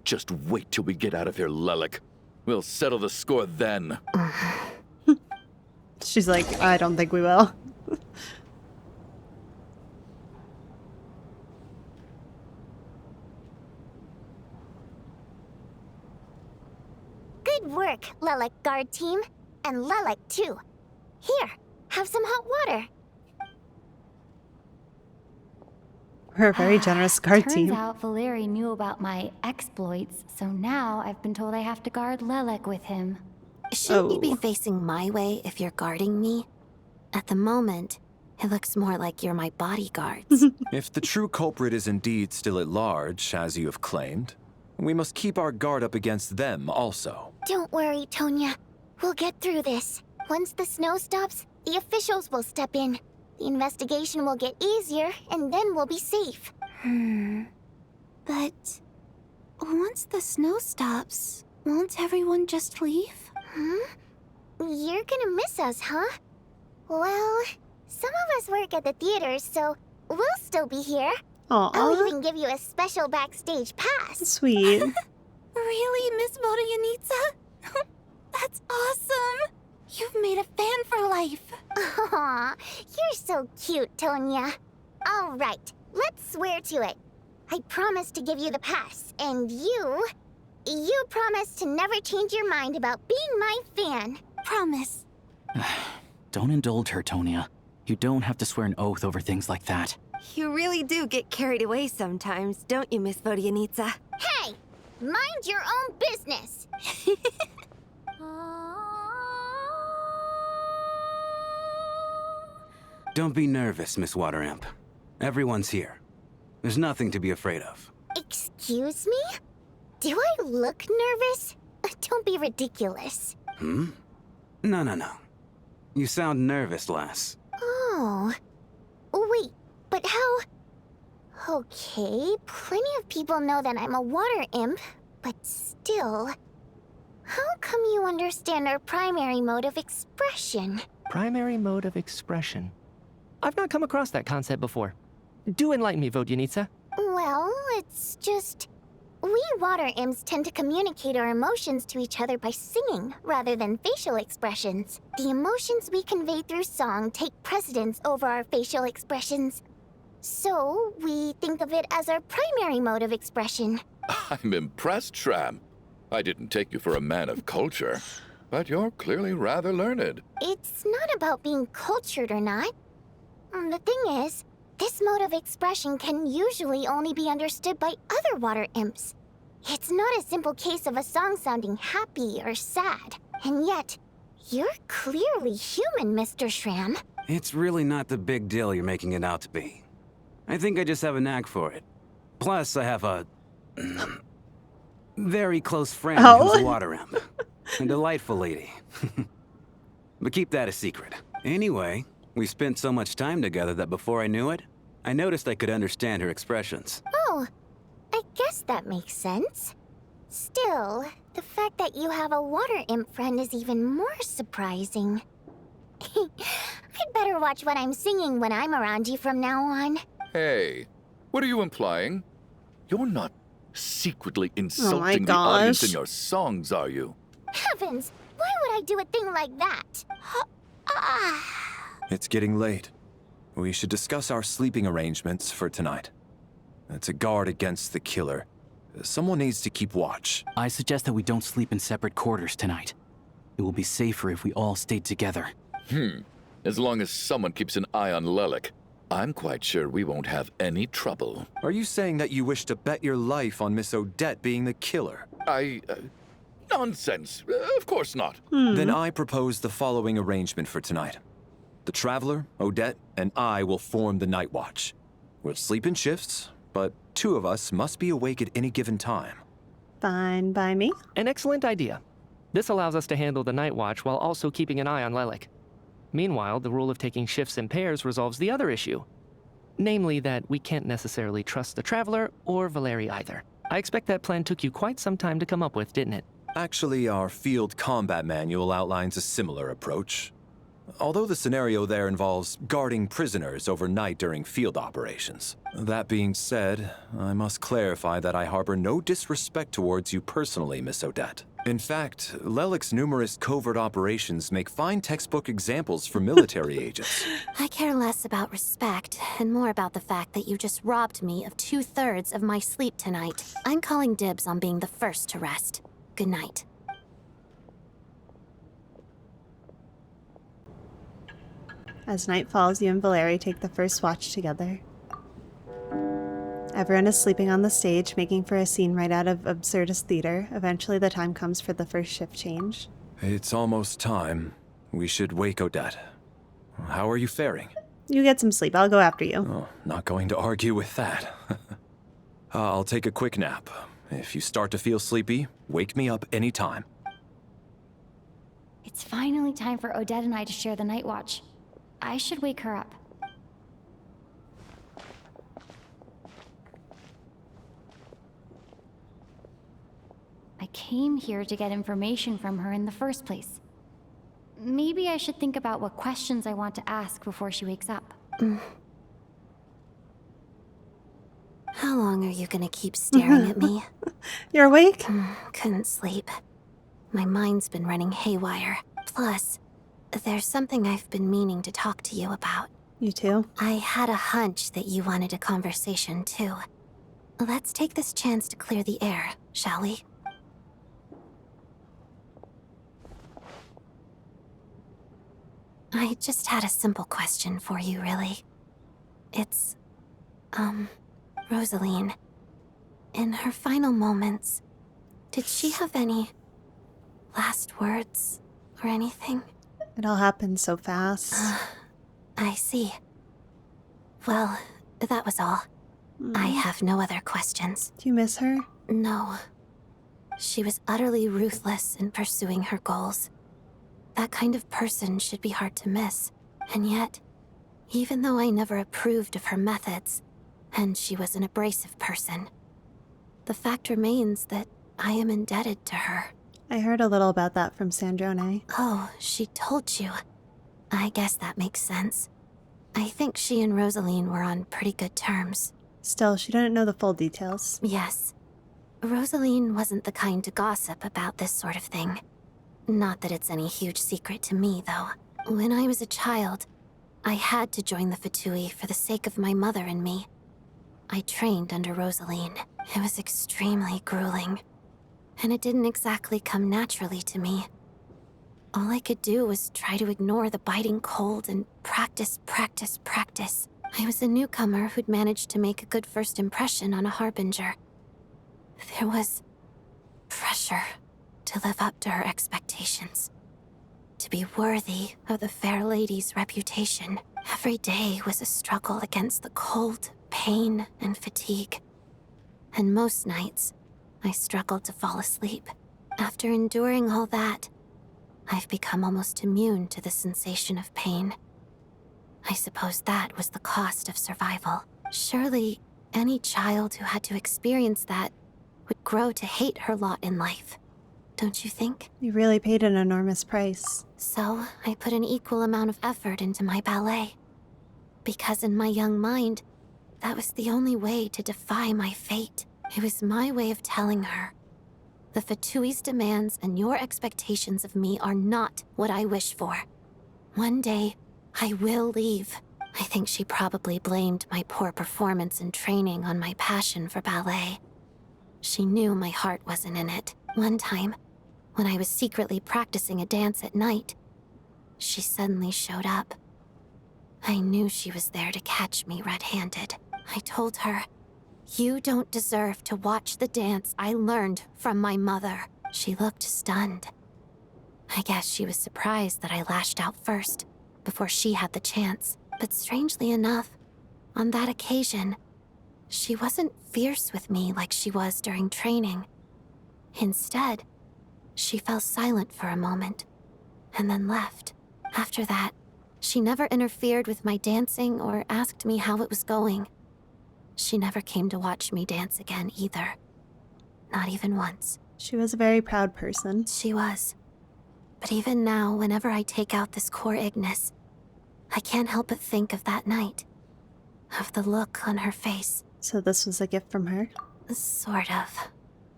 Just wait till we get out of here, Lelek. We'll settle the score then. She's like, I don't think we will. Good work, Lelek guard team. And Lelek too. Here, have some hot water. Her very generous guard team. Turns out Valeri knew about my exploits, so now I've been told I have to guard Lelek with him. Shouldn't you be facing my way if you're guarding me? At the moment, it looks more like you're my bodyguards. If the true culprit is indeed still at large, as you have claimed, we must keep our guard up against them also. Don't worry, Tonya. We'll get through this. Once the snow stops, the officials will step in. The investigation will get easier, and then we'll be safe. But once the snow stops, won't everyone just leave? You're gonna miss us, huh? Well, some of us work at the theaters, so we'll still be here. I'll even give you a special backstage pass. Sweet. Really, Miss Vodyanitsa? That's awesome! You've made a fan for life. Aw, you're so cute, Tonya. All right, let's swear to it. I promise to give you the pass, and you promise to never change your mind about being my fan. Promise. Don't indulge her, Tonya. You don't have to swear an oath over things like that. You really do get carried away sometimes, don't you, Miss Vodyanitsa? Hey, mind your own business. Don't be nervous, Miss Water Imp. Everyone's here. There's nothing to be afraid of. Excuse me? Do I look nervous? Don't be ridiculous. No. You sound nervous, lass. Oh. Wait, but how... Okay, plenty of people know that I'm a water imp, but still... How come you understand our primary mode of expression? Primary mode of expression. I've not come across that concept before. Do enlighten me, Vodyanitsa. Well, it's just... We water imps tend to communicate our emotions to each other by singing, rather than facial expressions. The emotions we convey through song take precedence over our facial expressions. So, we think of it as our primary mode of expression. I'm impressed, Shram. I didn't take you for a man of culture, but you're clearly rather learned. It's not about being cultured or not. The thing is, this mode of expression can usually only be understood by other water imps. It's not a simple case of a song sounding happy or sad. And yet, you're clearly human, Mr. Shram. It's really not the big deal you're making it out to be. I think I just have a knack for it. Plus, I have a... very close friend who's a water imp. A delightful lady. But keep that a secret. Anyway, we spent so much time together that before I knew it, I noticed I could understand her expressions. Oh, I guess that makes sense. Still, the fact that you have a water imp friend is even more surprising. I'd better watch what I'm singing when I'm around you from now on. Hey, what are you implying? You're not secretly insulting the gosh. audience in your songs, are you? Heavens, why would I do a thing like that? It's getting late. We should discuss our sleeping arrangements for tonight. To guard against the killer, someone needs to keep watch. I suggest that we don't sleep in separate quarters tonight. It will be safer if we all stayed together. As long as someone keeps an eye on Lelik, I'm quite sure we won't have any trouble. Are you saying that you wish to bet your life on Miss Odette being the killer? Nonsense. Of course not. Then I propose the following arrangement for tonight. The Traveler, Odette, and I will form the Night Watch. We'll sleep in shifts, but 2 of us must be awake at any given time. Fine by me. An excellent idea. This allows us to handle the Night Watch while also keeping an eye on Lelik. Meanwhile, the rule of taking shifts in pairs resolves the other issue. Namely that we can't necessarily trust the Traveler or Valeri either. I expect that plan took you quite some time to come up with, didn't it? Actually, our field combat manual outlines a similar approach. Although the scenario there involves guarding prisoners overnight during field operations. That being said, I must clarify that I harbor no disrespect towards you personally, Miss Odette. In fact, Lelik's numerous covert operations make fine textbook examples for military agents. I care less about respect and more about the fact that you just robbed me of 2/3 of my sleep tonight. I'm calling dibs on being the first to rest. Good night. As night falls, you and Valeri take the first watch together. Everyone is sleeping on the stage, making for a scene right out of Absurdist theater. Eventually, the time comes for the first shift change. It's almost time. We should wake Odette. How are you faring? You get some sleep. I'll go after you. Oh, not going to argue with that. I'll take a quick nap. If you start to feel sleepy, wake me up anytime. It's finally time for Odette and I to share the night watch. I should wake her up. I came here to get information from her in the first place. Maybe I should think about what questions I want to ask before she wakes up. How long are you gonna keep staring at me? You're awake? Couldn't sleep. My mind's been running haywire. Plus, there's something I've been meaning to talk to you about. You too? I had a hunch that you wanted a conversation too. Let's take this chance to clear the air, shall we? I just had a simple question for you, really. It's, Rosaline. In her final moments, did she have any last words or anything? It all happened so fast. I see. Well, that was all. I have no other questions. Do you miss her? No. She was utterly ruthless in pursuing her goals. That kind of person should be hard to miss. And yet, even though I never approved of her methods, and she was an abrasive person, the fact remains that I am indebted to her. I heard a little about that from Snezhnaya. Oh, she told you. I guess that makes sense. I think she and Rosaline were on pretty good terms. Still, she didn't know the full details. Yes. Rosaline wasn't the kind to gossip about this sort of thing. Not that it's any huge secret to me, though. When I was a child, I had to join the Fatui for the sake of my mother and me. I trained under Rosaline. It was extremely grueling. And it didn't exactly come naturally to me. All I could do was try to ignore the biting cold and practice, practice, practice. I was a newcomer who'd managed to make a good first impression on a harbinger. There was pressure to live up to her expectations. To be worthy of the fair lady's reputation. Every day was a struggle against the cold, pain, and fatigue. And most nights, I struggled to fall asleep. After enduring all that, I've become almost immune to the sensation of pain. I suppose that was the cost of survival. Surely, any child who had to experience that would grow to hate her lot in life. Don't you think? You really paid an enormous price. So, I put an equal amount of effort into my ballet. Because in my young mind, that was the only way to defy my fate. It was my way of telling her The Fatui's demands and your expectations of me are not what I wish for. One day, I will leave. I think she probably blamed my poor performance in training on my passion for ballet. She knew my heart wasn't in it. One time, when I was secretly practicing a dance at night, she suddenly showed up. I knew she was there to catch me red-handed. I told her, "You don't deserve to watch the dance I learned from my mother." She looked stunned. I guess she was surprised that I lashed out first, before she had the chance. But strangely enough, on that occasion, she wasn't fierce with me like she was during training. Instead, she fell silent for a moment, and then left. After that, she never interfered with my dancing or asked me how it was going. She never came to watch me dance again either. Not even once. She was a very proud person. She was. But even now, whenever I take out this core Ignis, I can't help but think of that night. Of the look on her face. So this was a gift from her? Sort of.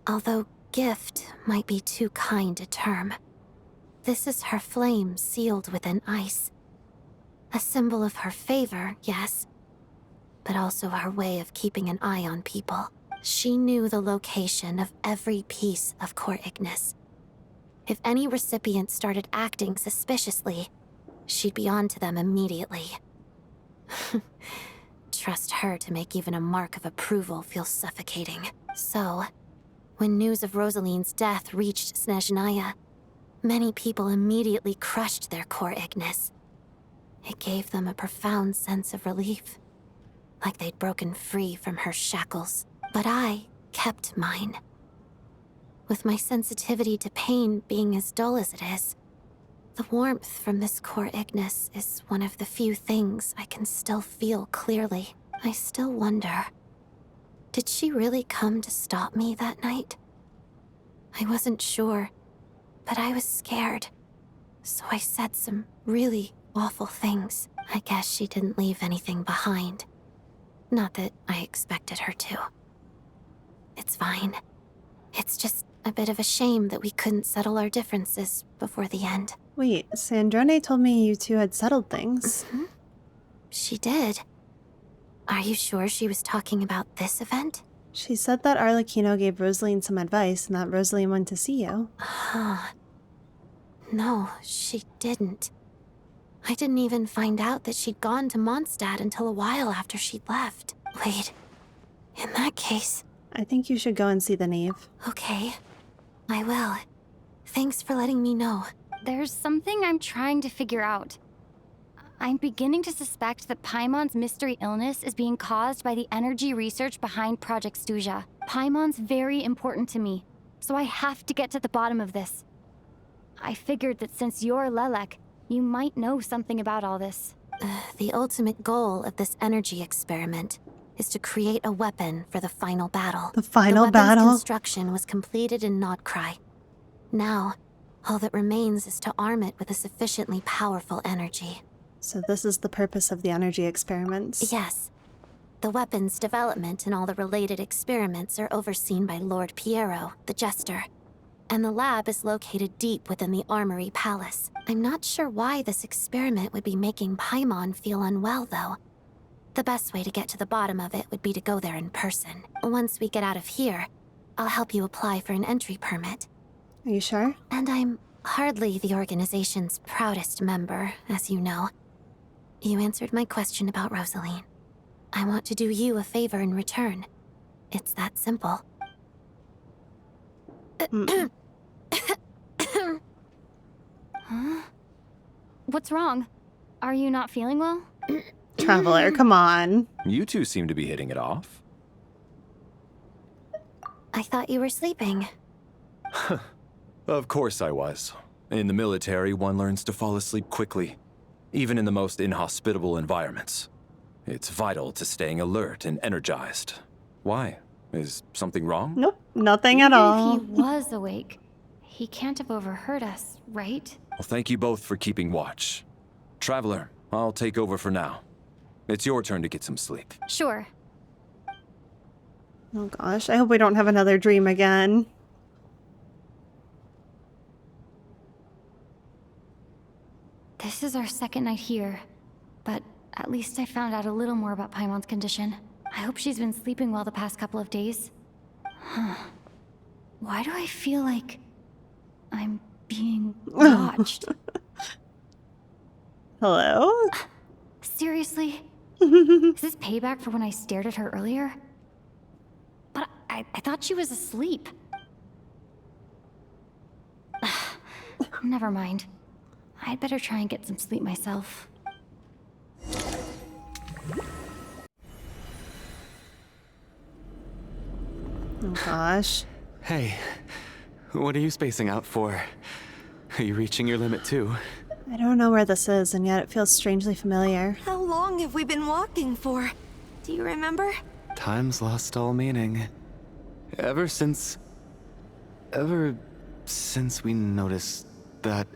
Although gift might be too kind a term. This is her flame sealed within ice. A symbol of her favor, yes, but also her way of keeping an eye on people. She knew the location of every piece of core Ignis. If any recipient started acting suspiciously, she'd be on to them immediately. Trust her to make even a mark of approval feel suffocating. So, when news of Rosaline's death reached Snezhnaya, many people immediately crushed their core Ignis. It gave them a profound sense of relief, like they'd broken free from her shackles. But I kept mine. With my sensitivity to pain being as dull as it is, the warmth from this core Ignis is one of the few things I can still feel clearly. I still wonder, did she really come to stop me that night? I wasn't sure, but I was scared, so I said some really awful things. I guess she didn't leave anything behind. Not that I expected her to. It's fine. It's just a bit of a shame that we couldn't settle our differences before the end. Wait, Sandrone told me you two had settled things. Mm-hmm. She did. Are you sure she was talking about this event? She said that Arlecchino gave Rosaline some advice and that Rosaline went to see you. No, she didn't. I didn't even find out that she'd gone to Mondstadt until a while after she'd left. Wait, in that case... I think you should go and see the Knave. Okay, I will. Thanks for letting me know. There's something I'm trying to figure out. I'm beginning to suspect that Paimon's mystery illness is being caused by the energy research behind Project Stuja. Paimon's very important to me, so I have to get to the bottom of this. I figured that since you're Lelek, you might know something about all this. The ultimate goal of this energy experiment is to create a weapon for the final battle. The final battle? The weapon's construction was completed in Nocturne. Now, all that remains is to arm it with a sufficiently powerful energy. So this is the purpose of the energy experiments? Yes. The weapon's development and all the related experiments are overseen by Lord Piero, the Jester. And the lab is located deep within the Armory Palace. I'm not sure why this experiment would be making Paimon feel unwell, though. The best way to get to the bottom of it would be to go there in person. Once we get out of here, I'll help you apply for an entry permit. Are you sure? And I'm hardly the organization's proudest member, as you know. You answered my question about Rosaline. I want to do you a favor in return. It's that simple. Huh? What's wrong? Are you not feeling well? Traveler, come on. You two seem to be hitting it off. I thought you were sleeping. Of course I was. In the military, one learns to fall asleep quickly, even in the most inhospitable environments. It's vital to staying alert and energized. Why? Is something wrong? Nope, nothing at all. If he was awake, he can't have overheard us, right? Well, thank you both for keeping watch. Traveler, I'll take over for now. It's your turn to get some sleep. Sure. Oh gosh, I hope we don't have another dream again. our second night here, but at least I found out a little more about Paimon's condition. I hope she's been sleeping well the past couple of days. Huh. Why do I feel like I'm being watched? Hello? Seriously? Is this payback for when I stared at her earlier? But I thought she was asleep. Never mind. I'd better try and get some sleep myself. Oh gosh. Hey, what are you spacing out for? Are you reaching your limit too? I don't know where this is, and yet it feels strangely familiar. How long have we been walking for? Do you remember? Time's lost all meaning. Ever since we noticed that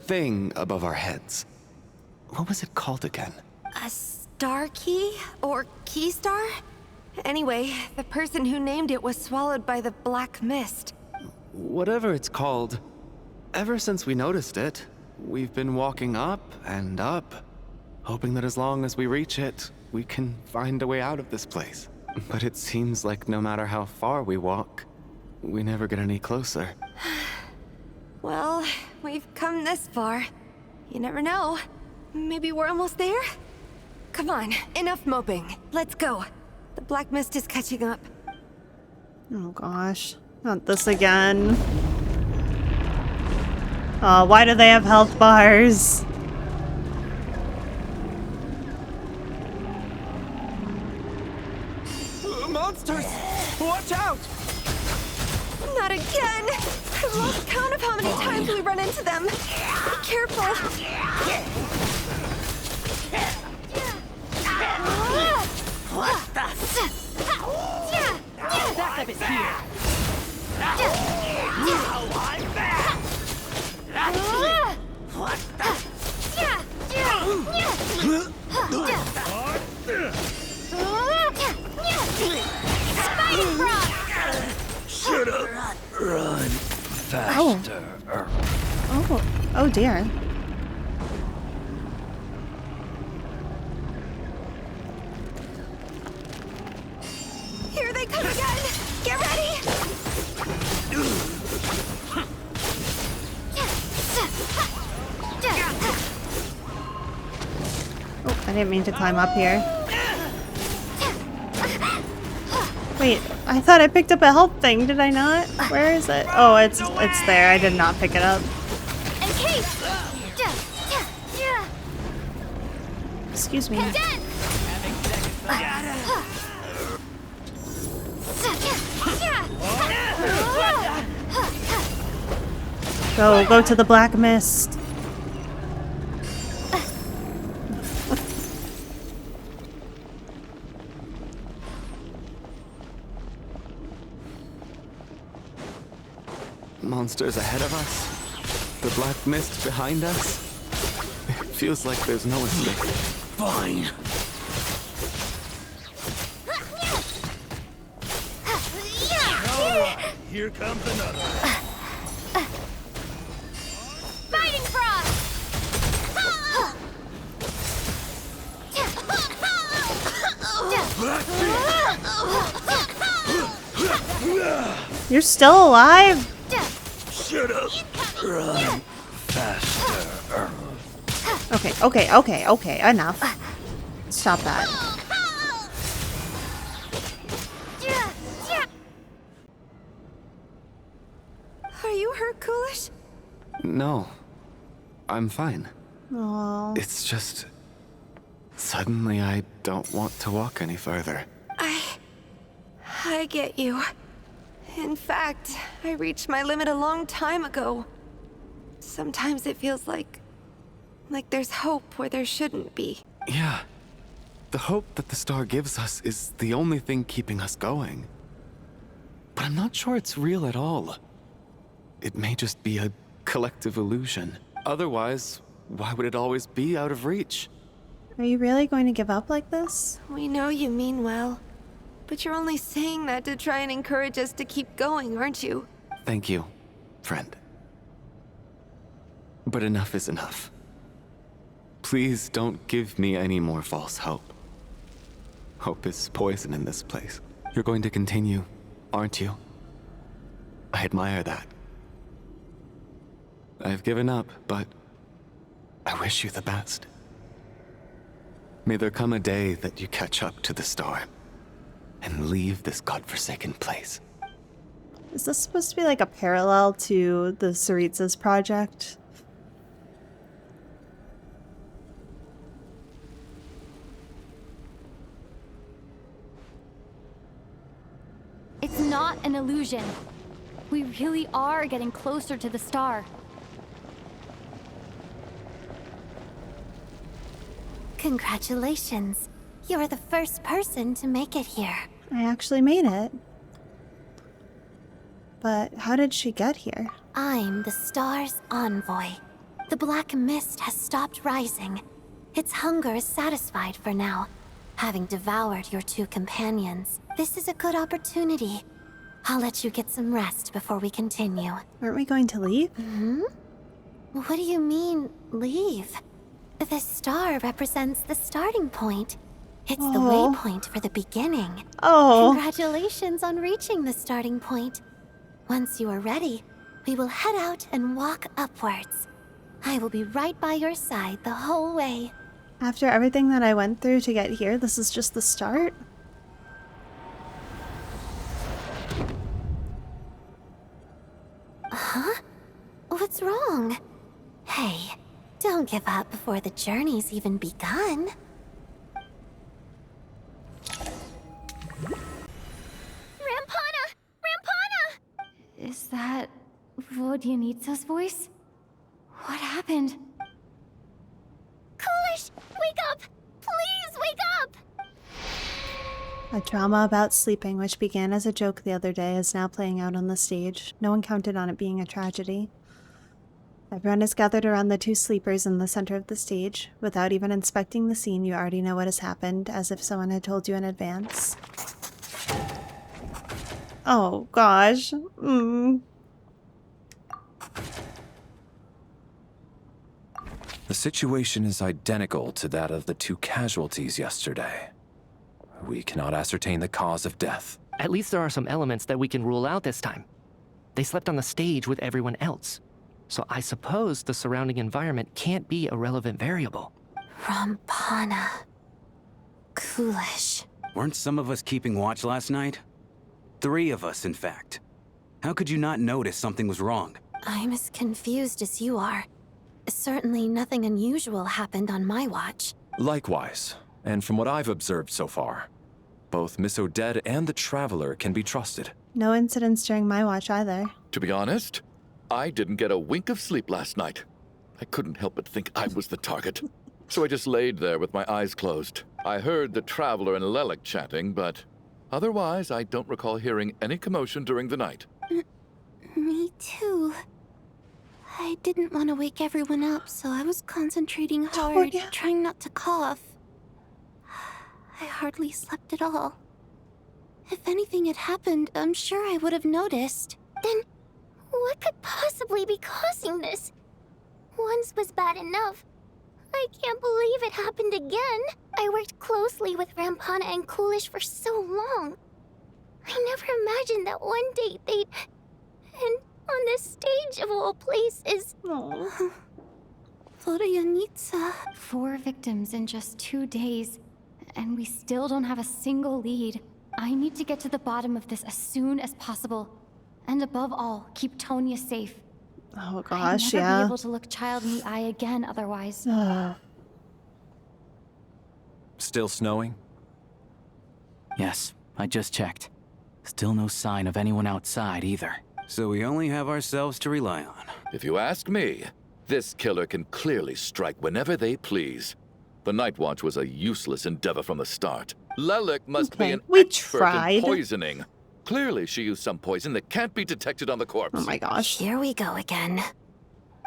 thing above our heads. What was it called again? A star key? Or key star? Anyway, the person who named it was swallowed by the black mist. Whatever it's called, ever since we noticed it, we've been walking up and up, hoping that as long as we reach it, we can find a way out of this place. But it seems like no matter how far we walk, we never get any closer. Well, we've come this far. You never know. Maybe we're almost there? Come on, enough moping. Let's go. The black mist is catching up. Oh gosh. Not this again. Oh, why do they have health bars? Monsters! Watch out! Not again! I've lost count of how many times we run into them. Be careful. What the? Backup is here. Oh, I'm back. What the? Spider frog! Shut up. Run faster. Oh dear. Here they come again! Get ready! Oh, I didn't mean to climb up here. Wait, I thought I picked up a health thing, did I not? Where is it? Oh, it's there. I did not pick it up. Excuse me. Go to the black mist. Monsters ahead of us? The black mist behind us? It feels like there's no escape. Fine. Alright, here comes another. Fighting frog! You're still alive? Shut up. Run faster. Okay, enough. Stop that. Are you hurt, Coolish? No. I'm fine. Aww. It's just... suddenly I don't want to walk any further. I get you. In fact, I reached my limit a long time ago. Sometimes it feels like there's hope where there shouldn't be. Yeah. The hope that the star gives us is the only thing keeping us going. But I'm not sure it's real at all. It may just be a collective illusion. Otherwise, why would it always be out of reach? Are you really going to give up like this? We know you mean well, but you're only saying that to try and encourage us to keep going, aren't you? Thank you, friend. But enough is enough. Please don't give me any more false hope. Hope is poison in this place. You're going to continue, aren't you? I admire that. I've given up, but I wish you the best. May there come a day that you catch up to the star and leave this godforsaken place. Is this supposed to be like a parallel to the Tsaritsa's project? It's not an illusion. We really are getting closer to the star. Congratulations. You're the first person to make it here. I actually made it. But how did she get here? I'm the star's envoy. The black mist has stopped rising. Its hunger is satisfied for now, having devoured your two companions. This is a good opportunity. I'll let you get some rest before we continue. Aren't we going to leave? What do you mean, leave? The star represents the starting point. It's the waypoint for the beginning. Congratulations on reaching the starting point. Once you are ready, we will head out and walk upwards. I will be right by your side the whole way. After everything that I went through to get here, this is just the start? Huh? What's wrong? Hey, don't give up before the journey's even begun. Rampana! Rampana! Is that Vodyanitsa's voice? What happened? Coolish, wake up! Please wake up! A drama about sleeping, which began as a joke the other day, is now playing out on the stage. No one counted on it being a tragedy. Everyone is gathered around the two sleepers in the center of the stage. Without even inspecting the scene, you already know what has happened, as if someone had told you in advance. Oh, gosh. The situation is identical to that of the two casualties yesterday. We cannot ascertain the cause of death. At least there are some elements that we can rule out this time. They slept on the stage with everyone else. So I suppose the surrounding environment can't be a relevant variable. Rampana. Coolish. Weren't some of us keeping watch last night? 3 of us, in fact. How could you not notice something was wrong? I'm as confused as you are. Certainly nothing unusual happened on my watch. Likewise, and from what I've observed so far, both Miss Odette and the Traveler can be trusted. No incidents during my watch either. To be honest, I didn't get a wink of sleep last night. I couldn't help but think I was the target. So I just laid there with my eyes closed. I heard the Traveler and Lelik chatting, but otherwise I don't recall hearing any commotion during the night. Me too. I didn't want to wake everyone up, so I was concentrating hard, trying not to cough. I hardly slept at all. If anything had happened, I'm sure I would have noticed. Then, what could possibly be causing this? Once was bad enough. I can't believe it happened again. I worked closely with Rampana and Coolish for so long. I never imagined that one day they'd... And on this stage of all places... Vodyanitsa. 4 victims in just 2 days, and we still don't have a single lead. I need to get to the bottom of this as soon as possible. And above all, keep Tonya safe. Oh gosh, I'd never be able to look Child in the eye again otherwise. Still snowing? Yes, I just checked. Still no sign of anyone outside either. So we only have ourselves to rely on. If you ask me, this killer can clearly strike whenever they please. The Night Watch was a useless endeavor from the start. Lelik must be an expert in poisoning. Clearly she used some poison that can't be detected on the corpse. Oh my gosh. Here we go again.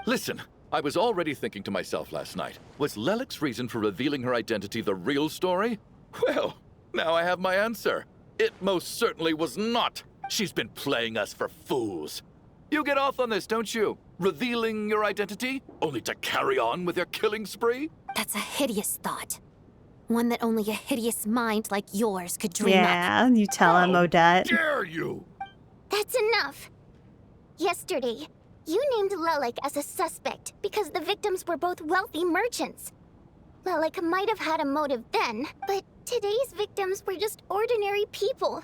Listen, I was already thinking to myself last night, was Lelik's reason for revealing her identity the real story? Well, now I have my answer. It most certainly was not. She's been playing us for fools. You get off on this, don't you? Revealing your identity, only to carry on with your killing spree? That's a hideous thought. One that only a hideous mind like yours could dream up. Yeah, you tell him, Odette. How dare you! That's enough. Yesterday, you named Lelik as a suspect because the victims were both wealthy merchants. Lelik might have had a motive then, but today's victims were just ordinary people.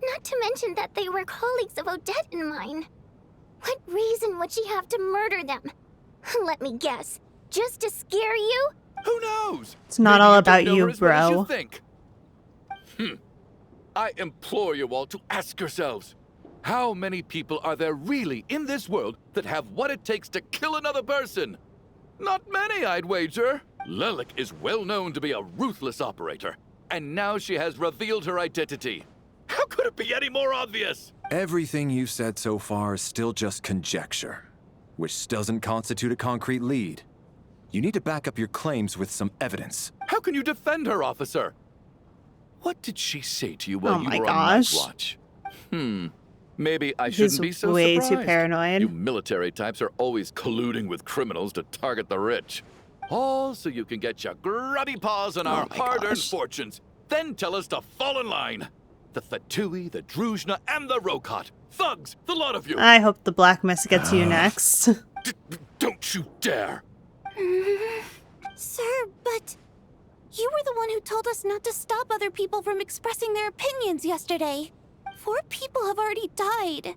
Not to mention that they were colleagues of Odette and mine. What reason would she have to murder them? Let me guess. Just to scare you? Who knows? It's not Maybe all you about don't know you, her as well as bro. you think. I implore you all to ask yourselves, how many people are there really in this world that have what it takes to kill another person? Not many, I'd wager. Lelik is well known to be a ruthless operator, and now she has revealed her identity. How could it be any more obvious? Everything you've said so far is still just conjecture, which doesn't constitute a concrete lead. You need to back up your claims with some evidence. How can you defend her, officer? What did she say to you while you my were on night gosh. watch? Maybe I shouldn't be so way surprised. too paranoid. You military types are always colluding with criminals to target the rich. All so you can get your grubby paws on our hard-earned fortunes. Then tell us to fall in line. The Fatui, the Druzhna, and the Rokot. Thugs, the lot of you. I hope the Black Mist gets you next. Don't you dare. Sir, but you were the one who told us not to stop other people from expressing their opinions yesterday. 4 people have already died.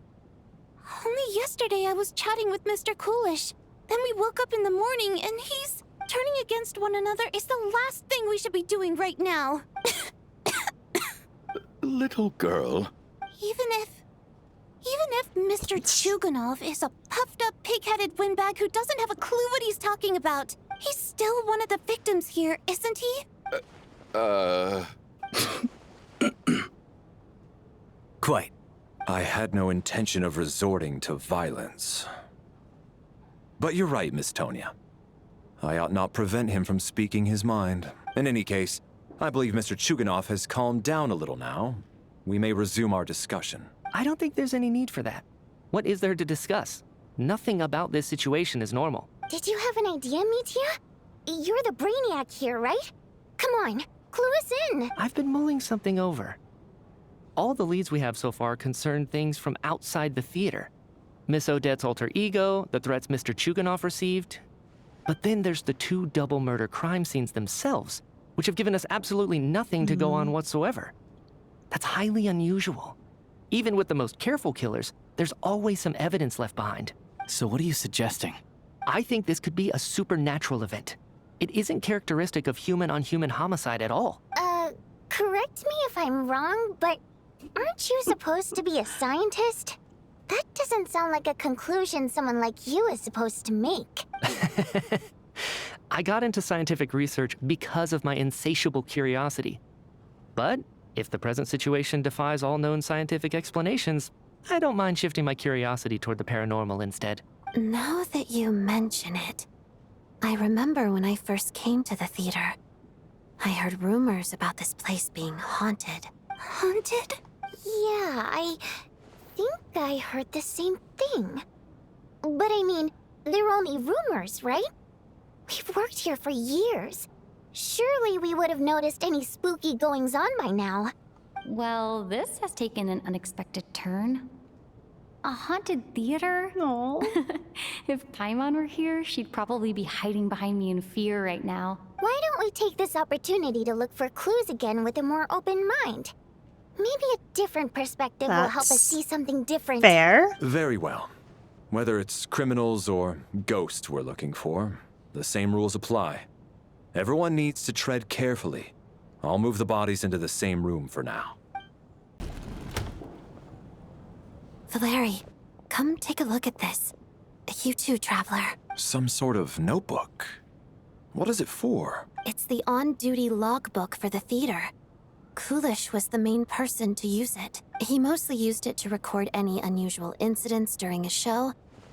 Only yesterday I was chatting with Mr. Coolish. Then we woke up in the morning and he's... Turning against one another is the last thing we should be doing right now. Little girl. Even if Mr. Chuganov is a puffed-up, pig-headed windbag who doesn't have a clue what he's talking about, he's still one of the victims here, isn't he? Quite. I had no intention of resorting to violence. But you're right, Miss Tonya. I ought not prevent him from speaking his mind. In any case, I believe Mr. Chuganov has calmed down a little now. We may resume our discussion. I don't think there's any need for that. What is there to discuss? Nothing about this situation is normal. Did you have an idea, Mitya? You're the brainiac here, right? Come on, clue us in. I've been mulling something over. All the leads we have so far concern things from outside the theater. Miss Odette's alter ego, the threats Mr. Chuganov received. But then there's the 2 double murder crime scenes themselves, which have given us absolutely nothing to go on whatsoever. That's highly unusual. Even with the most careful killers, there's always some evidence left behind. So what are you suggesting? I think this could be a supernatural event. It isn't characteristic of human-on-human homicide at all. Correct me if I'm wrong, but aren't you supposed to be a scientist? That doesn't sound like a conclusion someone like you is supposed to make. I got into scientific research because of my insatiable curiosity. But if the present situation defies all known scientific explanations, I don't mind shifting my curiosity toward the paranormal instead. Now that you mention it, I remember when I first came to the theater. I heard rumors about this place being haunted. Haunted? Yeah, I think I heard the same thing. But I mean, they're only rumors, right? We've worked here for years. Surely we would have noticed any spooky goings-on by now. Well, this has taken an unexpected turn. A haunted theater? No. If Paimon were here, she'd probably be hiding behind me in fear right now. Why don't we take this opportunity to look for clues again with a more open mind? Maybe a different perspective will help us see something different. Fair. Very well. Whether it's criminals or ghosts we're looking for, the same rules apply. Everyone needs to tread carefully. I'll move the bodies into the same room for now. Valeri, come take a look at this. You too, Traveler. Some sort of notebook. What is it for? It's the on-duty logbook for the theater. Coolish was the main person to use it. He mostly used it to record any unusual incidents during a show,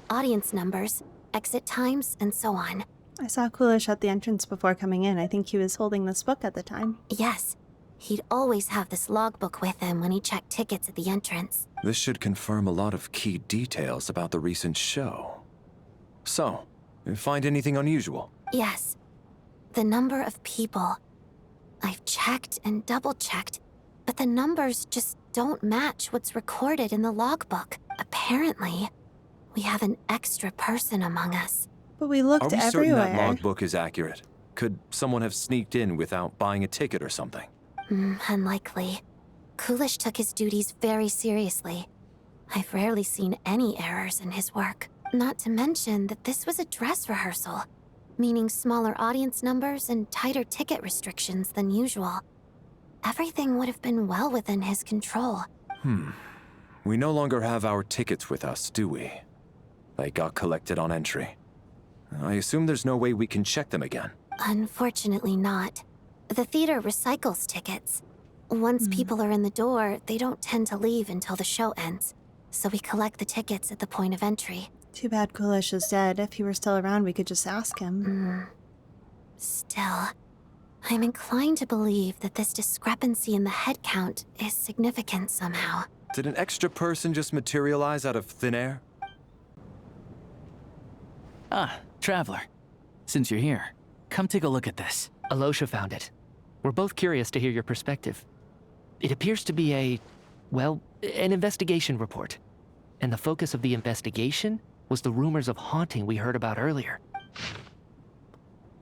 audience numbers, exit times, and so on. I saw Coolish at the entrance before coming in. I think he was holding this book at the time. Yes. He'd always have this logbook with him when he checked tickets at the entrance. This should confirm a lot of key details about the recent show. So, you find anything unusual? Yes. The number of people. I've checked and double-checked, but the numbers just don't match what's recorded in the logbook. Apparently, we have an extra person among us. But we looked everywhere. Are we certain that logbook is accurate? Could someone have sneaked in without buying a ticket or something? Unlikely. Coolish took his duties very seriously. I've rarely seen any errors in his work. Not to mention that this was a dress rehearsal, meaning smaller audience numbers and tighter ticket restrictions than usual. Everything would have been well within his control. We no longer have our tickets with us, do we? They got collected on entry. I assume there's no way we can check them again. Unfortunately not. The theater recycles tickets. Once people are in the door, they don't tend to leave until the show ends. So we collect the tickets at the point of entry. Too bad Coolish is dead. If he were still around, we could just ask him. Still, I'm inclined to believe that this discrepancy in the head count is significant somehow. Did an extra person just materialize out of thin air? Ah, Traveler. Since you're here, come take a look at this. Alosha found it. We're both curious to hear your perspective. It appears to be an investigation report. And the focus of the investigation was the rumors of haunting we heard about earlier.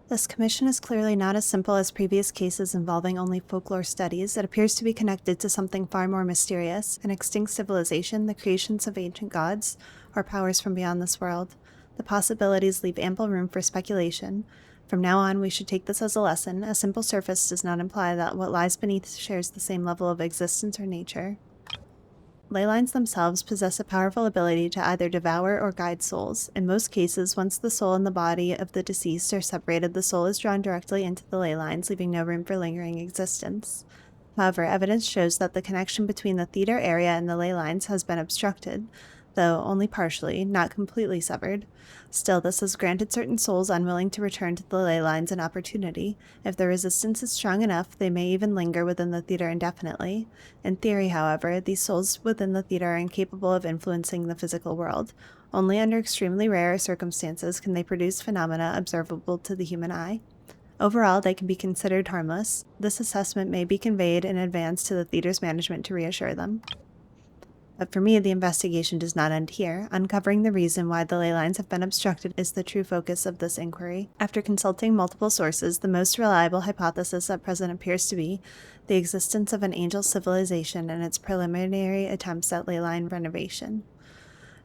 This commission is clearly not as simple as previous cases involving only folklore studies. It appears to be connected to something far more mysterious, an extinct civilization, the creations of ancient gods, or powers from beyond this world. The possibilities leave ample room for speculation. From now on, we should take this as a lesson. A simple surface does not imply that what lies beneath shares the same level of existence or nature. Ley lines themselves possess a powerful ability to either devour or guide souls. In most cases, once the soul and the body of the deceased are separated, the soul is drawn directly into the ley lines, leaving no room for lingering existence. However, evidence shows that the connection between the theater area and the ley lines has been obstructed, though only partially, not completely severed. Still, this has granted certain souls unwilling to return to the ley lines an opportunity. If the resistance is strong enough, they may even linger within the theater indefinitely. In theory, however, these souls within the theater are incapable of influencing the physical world. Only under extremely rare circumstances can they produce phenomena observable to the human eye. Overall, they can be considered harmless. This assessment may be conveyed in advance to the theater's management to reassure them. But for me, the investigation does not end here. Uncovering the reason why the ley lines have been obstructed is the true focus of this inquiry. After consulting multiple sources, the most reliable hypothesis at present appears to be the existence of an angel civilization and its preliminary attempts at ley line renovation.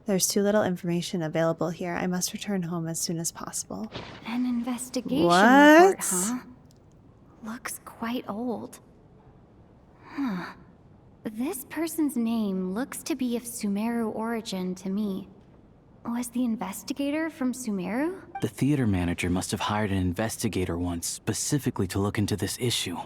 There's too little information available here. I must return home as soon as possible. An investigation report, huh? Looks quite old. This person's name looks to be of Sumeru origin to me. Was the investigator from Sumeru? The theater manager must have hired an investigator once specifically to look into this issue.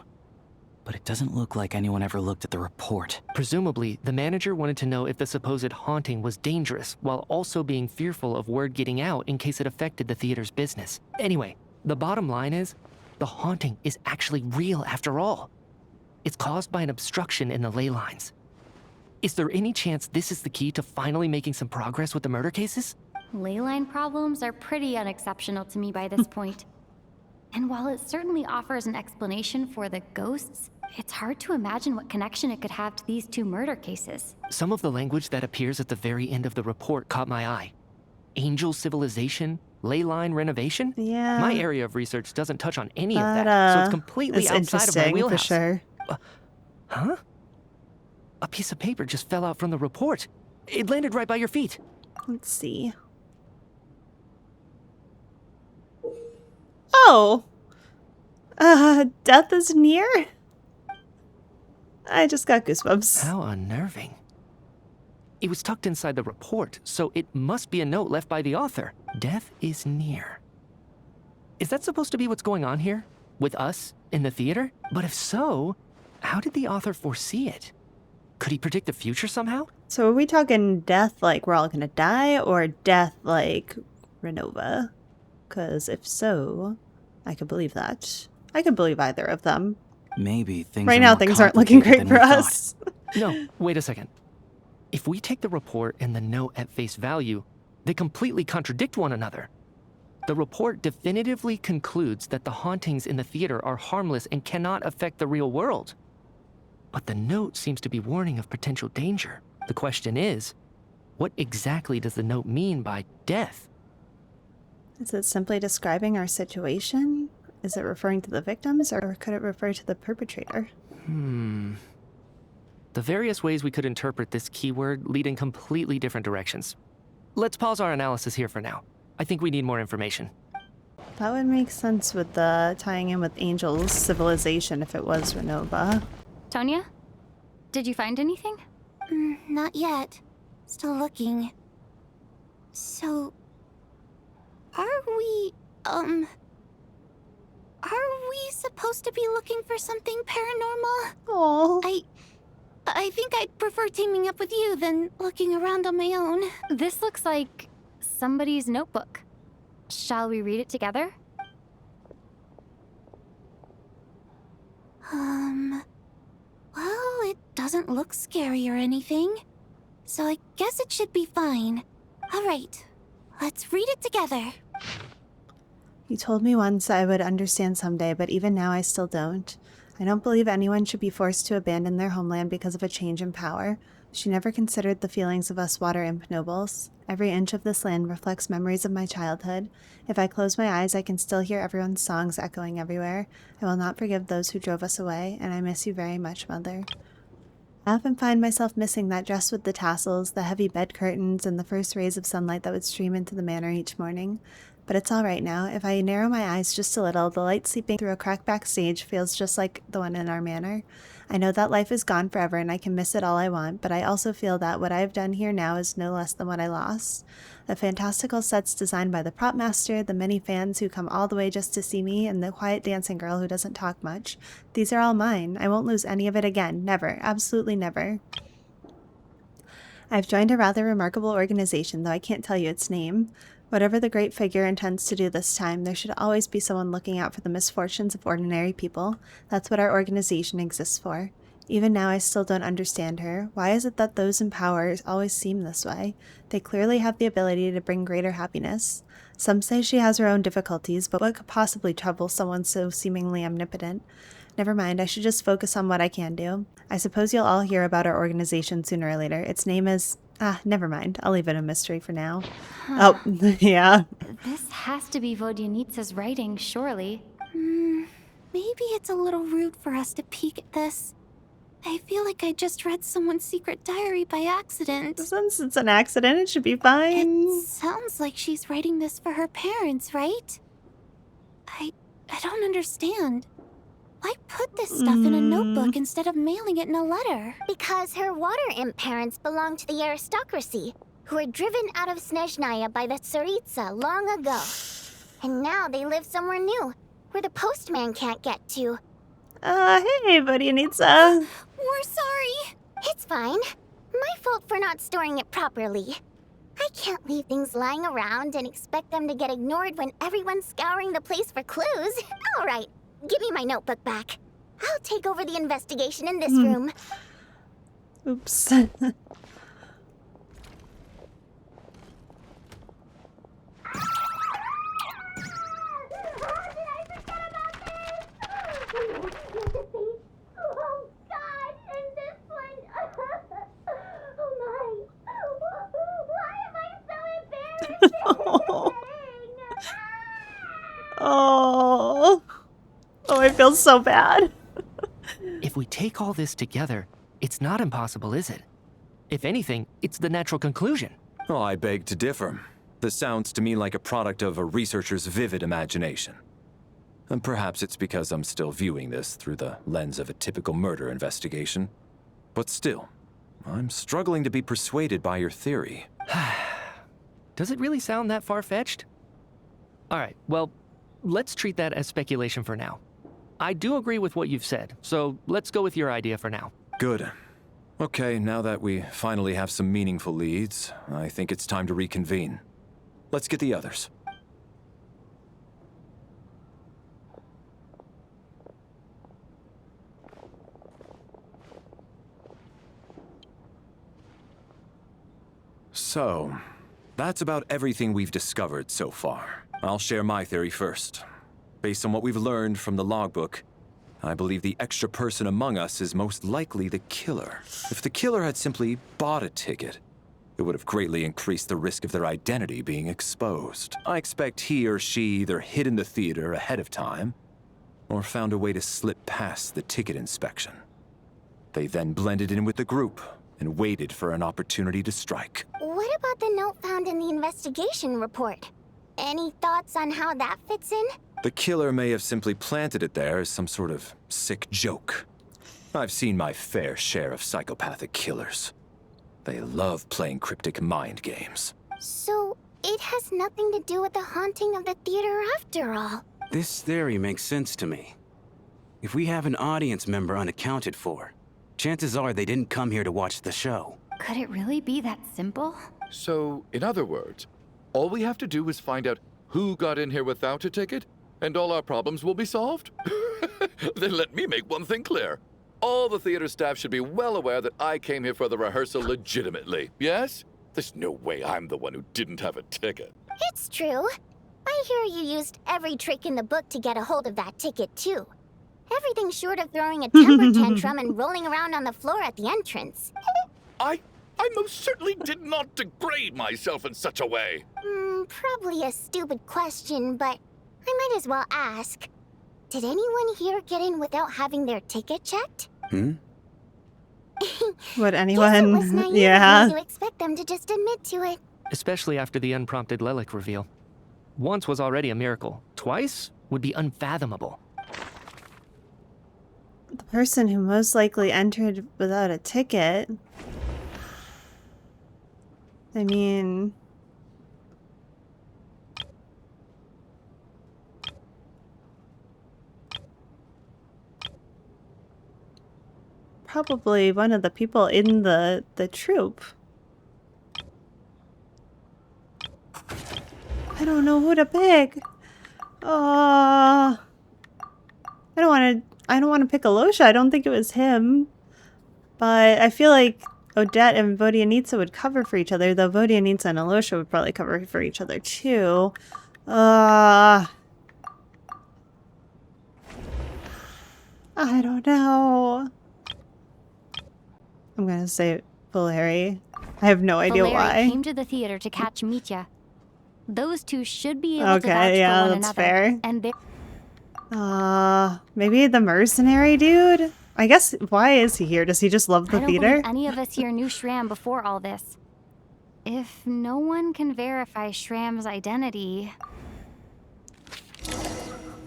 But it doesn't look like anyone ever looked at the report. Presumably, the manager wanted to know if the supposed haunting was dangerous, while also being fearful of word getting out in case it affected the theater's business. Anyway, the bottom line is, the haunting is actually real after all. It's caused by an obstruction in the ley lines. Is there any chance this is the key to finally making some progress with the murder cases? Ley line problems are pretty unexceptional to me by this point. And while it certainly offers an explanation for the ghosts, it's hard to imagine what connection it could have to these two murder cases. Some of the language that appears at the very end of the report caught my eye. Angel civilization, ley line renovation? Yeah. My area of research doesn't touch on any of that, so it's completely outside of my wheelhouse. For sure. Huh? A piece of paper just fell out from the report. It landed right by your feet. Let's see. Oh! Death is near? I just got goosebumps. How unnerving. It was tucked inside the report, so it must be a note left by the author. Death is near. Is that supposed to be what's going on here? With us in the theater? But if so, how did the author foresee it? Could he predict the future somehow? So are we talking death like we're all gonna die, or death like Renova? Because if so, I could believe that. I could believe either of them. Maybe things right now things aren't looking great for us. No, wait a second. If we take the report and the note at face value, they completely contradict one another. The report definitively concludes that the hauntings in the theater are harmless and cannot affect the real world. But the note seems to be warning of potential danger. The question is, what exactly does the note mean by death? Is it simply describing our situation? Is it referring to the victims, or could it refer to the perpetrator? The various ways we could interpret this keyword lead in completely different directions. Let's pause our analysis here for now. I think we need more information. That would make sense with the tying in with Angel's civilization if it was Renova. Tonya? Did you find anything? Not yet. Still looking. So... Are we supposed to be looking for something paranormal? Oh. I think I'd prefer teaming up with you than looking around on my own. This looks like somebody's notebook. Shall we read it together? Well, it doesn't look scary or anything. So I guess it should be fine. All right, let's read it together. You told me once I would understand someday, but even now I still don't. I don't believe anyone should be forced to abandon their homeland because of a change in power. She never considered the feelings of us water imp nobles. Every inch of this land reflects memories of my childhood. If I close my eyes, I can still hear everyone's songs echoing everywhere. I will not forgive those who drove us away, and I miss you very much, Mother. I often find myself missing that dress with the tassels, the heavy bed curtains, and the first rays of sunlight that would stream into the manor each morning. But it's all right now. If I narrow my eyes just a little, the light seeping through a crack backstage feels just like the one in our manor. I know that life is gone forever and I can miss it all I want, but I also feel that what I have done here now is no less than what I lost. The fantastical sets designed by the prop master, the many fans who come all the way just to see me, and the quiet dancing girl who doesn't talk much. These are all mine. I won't lose any of it again. Never. Absolutely never. I've joined a rather remarkable organization, though I can't tell you its name. Whatever the great figure intends to do this time, there should always be someone looking out for the misfortunes of ordinary people. That's what our organization exists for. Even now, I still don't understand her. Why is it that those in power always seem this way? They clearly have the ability to bring greater happiness. Some say she has her own difficulties, but what could possibly trouble someone so seemingly omnipotent? Never mind, I should just focus on what I can do. I suppose you'll all hear about our organization sooner or later. Its name is... never mind. I'll leave it a mystery for now. Huh. Oh, yeah. This has to be Vodyanitsa's writing, surely. Maybe it's a little rude for us to peek at this. I feel like I just read someone's secret diary by accident. Since it's an accident, it should be fine. It sounds like she's writing this for her parents, right? I don't understand. Why put this stuff in a notebook instead of mailing it in a letter? Because her water imp parents belonged to the aristocracy, who were driven out of Snezhnaya by the Tsaritsa long ago. And now they live somewhere new, where the postman can't get to. Hey, Vodyanitsa. We're sorry. It's fine. My fault for not storing it properly. I can't leave things lying around and expect them to get ignored when everyone's scouring the place for clues. All right. Give me my notebook back. I'll take over the investigation in this room. Oops. Oh, I feel so bad. If we take all this together, it's not impossible, is it? If anything, it's the natural conclusion. Oh, I beg to differ. This sounds to me like a product of a researcher's vivid imagination. And perhaps it's because I'm still viewing this through the lens of a typical murder investigation. But still, I'm struggling to be persuaded by your theory. Does it really sound that far-fetched? All right, well, let's treat that as speculation for now. I do agree with what you've said, so let's go with your idea for now. Good. Okay, now that we finally have some meaningful leads, I think it's time to reconvene. Let's get the others. So, that's about everything we've discovered so far. I'll share my theory first. Based on what we've learned from the logbook, I believe the extra person among us is most likely the killer. If the killer had simply bought a ticket, it would have greatly increased the risk of their identity being exposed. I expect he or she either hid in the theater ahead of time, or found a way to slip past the ticket inspection. They then blended in with the group and waited for an opportunity to strike. What about the note found in the investigation report? Any thoughts on how that fits in? The killer may have simply planted it there as some sort of sick joke. I've seen my fair share of psychopathic killers. They love playing cryptic mind games. So, it has nothing to do with the haunting of the theater after all. This theory makes sense to me. If we have an audience member unaccounted for, chances are they didn't come here to watch the show. Could it really be that simple? So, in other words, all we have to do is find out who got in here without a ticket, and all our problems will be solved? Then let me make one thing clear. All the theater staff should be well aware that I came here for the rehearsal legitimately, yes? There's no way I'm the one who didn't have a ticket. It's true. I hear you used every trick in the book to get a hold of that ticket, too. Everything short of throwing a temper tantrum and rolling around on the floor at the entrance. I most certainly did not degrade myself in such a way. Probably a stupid question, but I might as well ask. Did anyone here get in without having their ticket checked? Would anyone? Yeah. You expect them to just admit to it. Especially after the unprompted Lelik reveal. Once was already a miracle. Twice would be unfathomable. The person who most likely entered without a ticket. I mean... probably one of the people in the troupe. I don't know who to pick. Oh, I don't want to pick Alosha. I don't think it was him. But I feel like Odette and Vodianitsa would cover for each other, though Vodianitsa and Alosha would probably cover for each other too. I don't know. I'm gonna say Valeri. I have no idea Valeri why. Came to the theater to catch Mitya. Those two should be able to vouch Okay, yeah, for one that's another. fair. And Maybe the mercenary dude? I guess, why is he here? Does he just love the I don't theater? believe any of us here knew Shram before all this. If no one can verify Shram's identity...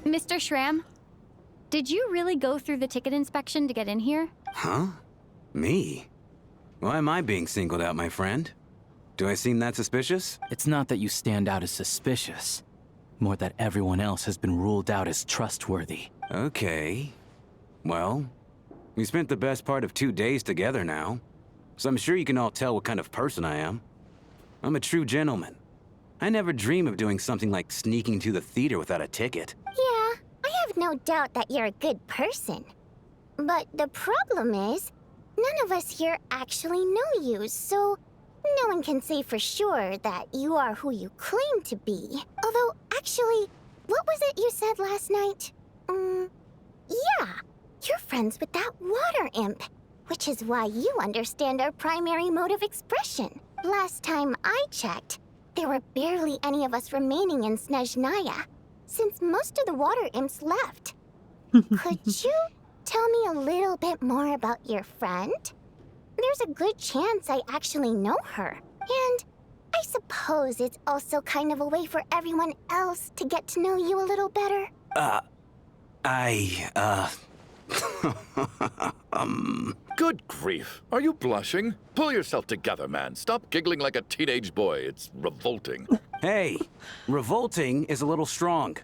Mr. Shram, did you really go through the ticket inspection to get in here? Huh? Me? Why am I being singled out, my friend? Do I seem that suspicious? It's not that you stand out as suspicious. More that everyone else has been ruled out as trustworthy. Okay. Well, we spent the best part of 2 days together now, so I'm sure you can all tell what kind of person I am. I'm a true gentleman. I never dream of doing something like sneaking to the theater without a ticket. Yeah, I have no doubt that you're a good person. But the problem is, none of us here actually know you, so no one can say for sure that you are who you claim to be. Although, actually, what was it you said last night? Yeah, you're friends with that water imp, which is why you understand our primary mode of expression. Last time I checked, there were barely any of us remaining in Snezhnaya, since most of the water imps left. Could you tell me a little bit more about your friend? There's a good chance I actually know her. And I suppose it's also kind of a way for everyone else to get to know you a little better. Good grief. Are you blushing? Pull yourself together, man. Stop giggling like a teenage boy. It's revolting. Hey, revolting is a little strong.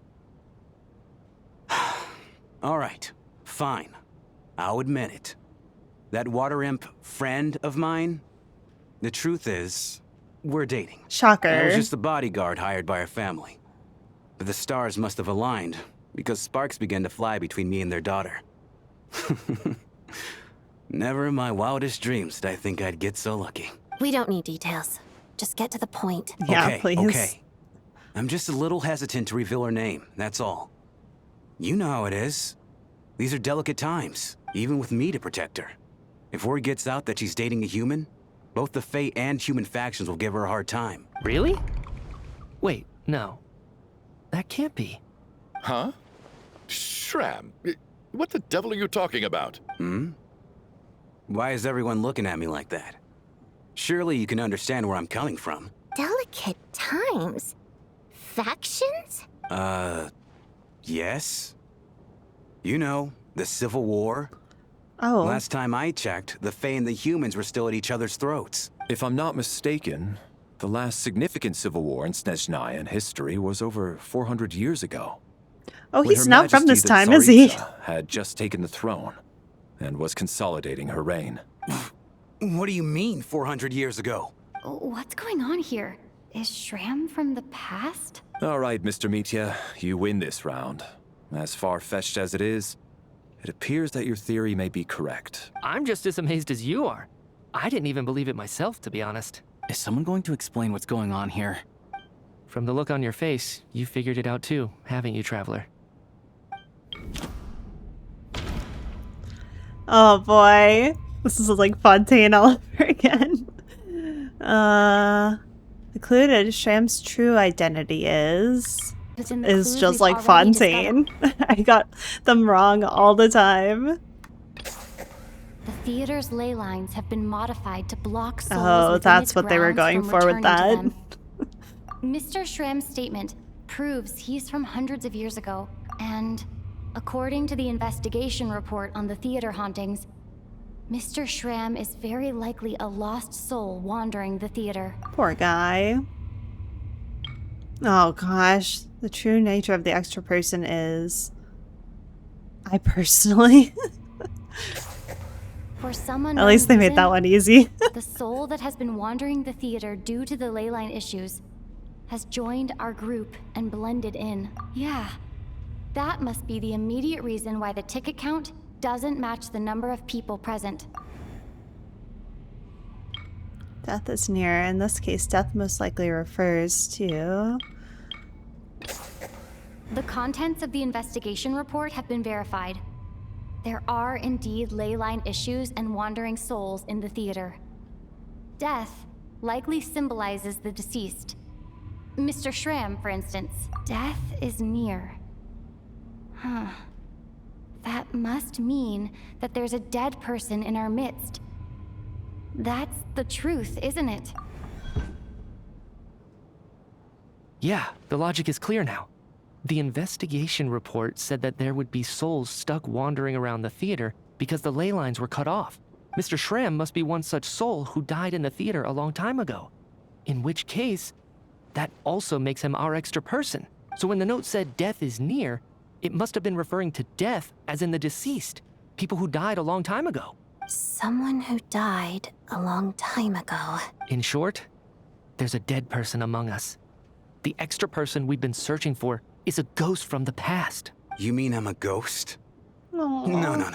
All right, fine. I'll admit it. That water imp friend of mine, the truth is, we're dating. Shocker. I was just the bodyguard hired by our family. But the stars must have aligned, because sparks began to fly between me and their daughter. Never in my wildest dreams did I think I'd get so lucky. We don't need details. Just get to the point. Yeah, okay, please. Okay. I'm just a little hesitant to reveal her name, that's all. You know how it is. These are delicate times, even with me to protect her. If word gets out that she's dating a human, both the Fae and human factions will give her a hard time. Really? Wait, no. That can't be. Huh? Shram, what the devil are you talking about? Why is everyone looking at me like that? Surely you can understand where I'm coming from. Delicate times? Factions? Yes. You know, the Civil War. Oh. Last time I checked, the Fae and the humans were still at each other's throats. If I'm not mistaken, the last significant civil war in Snezhnaya history was over 400 years ago. Oh, when he's Her not from this Majesty time, is he? Had just taken the throne and was consolidating her reign. What do you mean, 400 years ago? What's going on here? Is Shram from the past? All right, Mr. Mitya, you win this round. As far-fetched as it is, it appears that your theory may be correct. I'm just as amazed as you are. I didn't even believe it myself, to be honest. Is someone going to explain what's going on here? From the look on your face, you figured it out too, haven't you, Traveler? Oh boy. This is like Fontaine all over again. The clue to Shram's true identity is just like Fontaine. I got them wrong all the time. The theater's ley lines have been modified to block souls. Oh, within that's its what they were grounds going from for with returning that. to them. Mr. Shram's statement proves he's from hundreds of years ago, and according to the investigation report on the theater hauntings, Mr. Shram is very likely a lost soul wandering the theater. Poor guy. Oh gosh, the true nature of the extra person is... I personally... For someone, at least they made that one easy. The soul that has been wandering the theater due to the ley line issues has joined our group and blended in. Yeah, that must be the immediate reason why the ticket count doesn't match the number of people present. Death is near. In this case, death most likely refers to... The contents of the investigation report have been verified. There are indeed ley line issues and wandering souls in the theater. Death likely symbolizes the deceased. Mr. Shram, for instance. Death is near. Huh. That must mean that there's a dead person in our midst. That's the truth, isn't it? Yeah, the logic is clear now. The investigation report said that there would be souls stuck wandering around the theater because the ley lines were cut off. Mr. Shram must be one such soul who died in the theater a long time ago. In which case, that also makes him our extra person. So when the note said death is near, it must have been referring to death as in the deceased, people who died a long time ago. Someone who died a long time ago. In short, there's a dead person among us. The extra person we've been searching for is a ghost from the past. You mean I'm a ghost? Aww. No.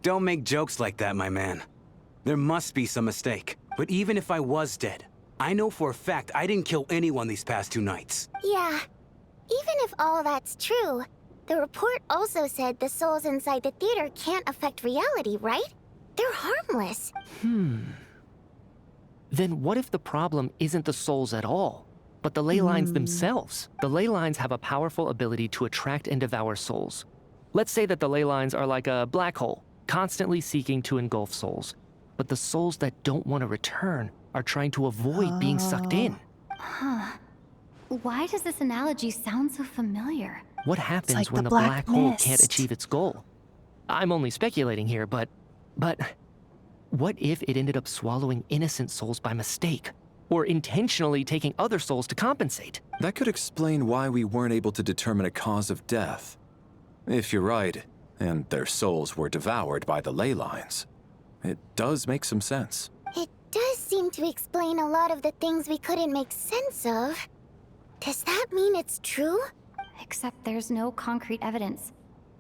Don't make jokes like that, my man. There must be some mistake. But even if I was dead, I know for a fact I didn't kill anyone these past 2 nights. Yeah. Even if all that's true, the report also said the souls inside the theater can't affect reality, right? They're harmless. Then what if the problem isn't the souls at all, but the ley lines themselves? The ley lines have a powerful ability to attract and devour souls. Let's say that the ley lines are like a black hole, constantly seeking to engulf souls. But the souls that don't want to return are trying to avoid being sucked in. Huh. Why does this analogy sound so familiar? What happens like when the the black black hole mist. can't achieve its goal? I'm only speculating here, but what if it ended up swallowing innocent souls by mistake? Or intentionally taking other souls to compensate? That could explain why we weren't able to determine a cause of death. If you're right, and their souls were devoured by the ley lines, it does make some sense. It does seem to explain a lot of the things we couldn't make sense of. Does that mean it's true? Except there's no concrete evidence.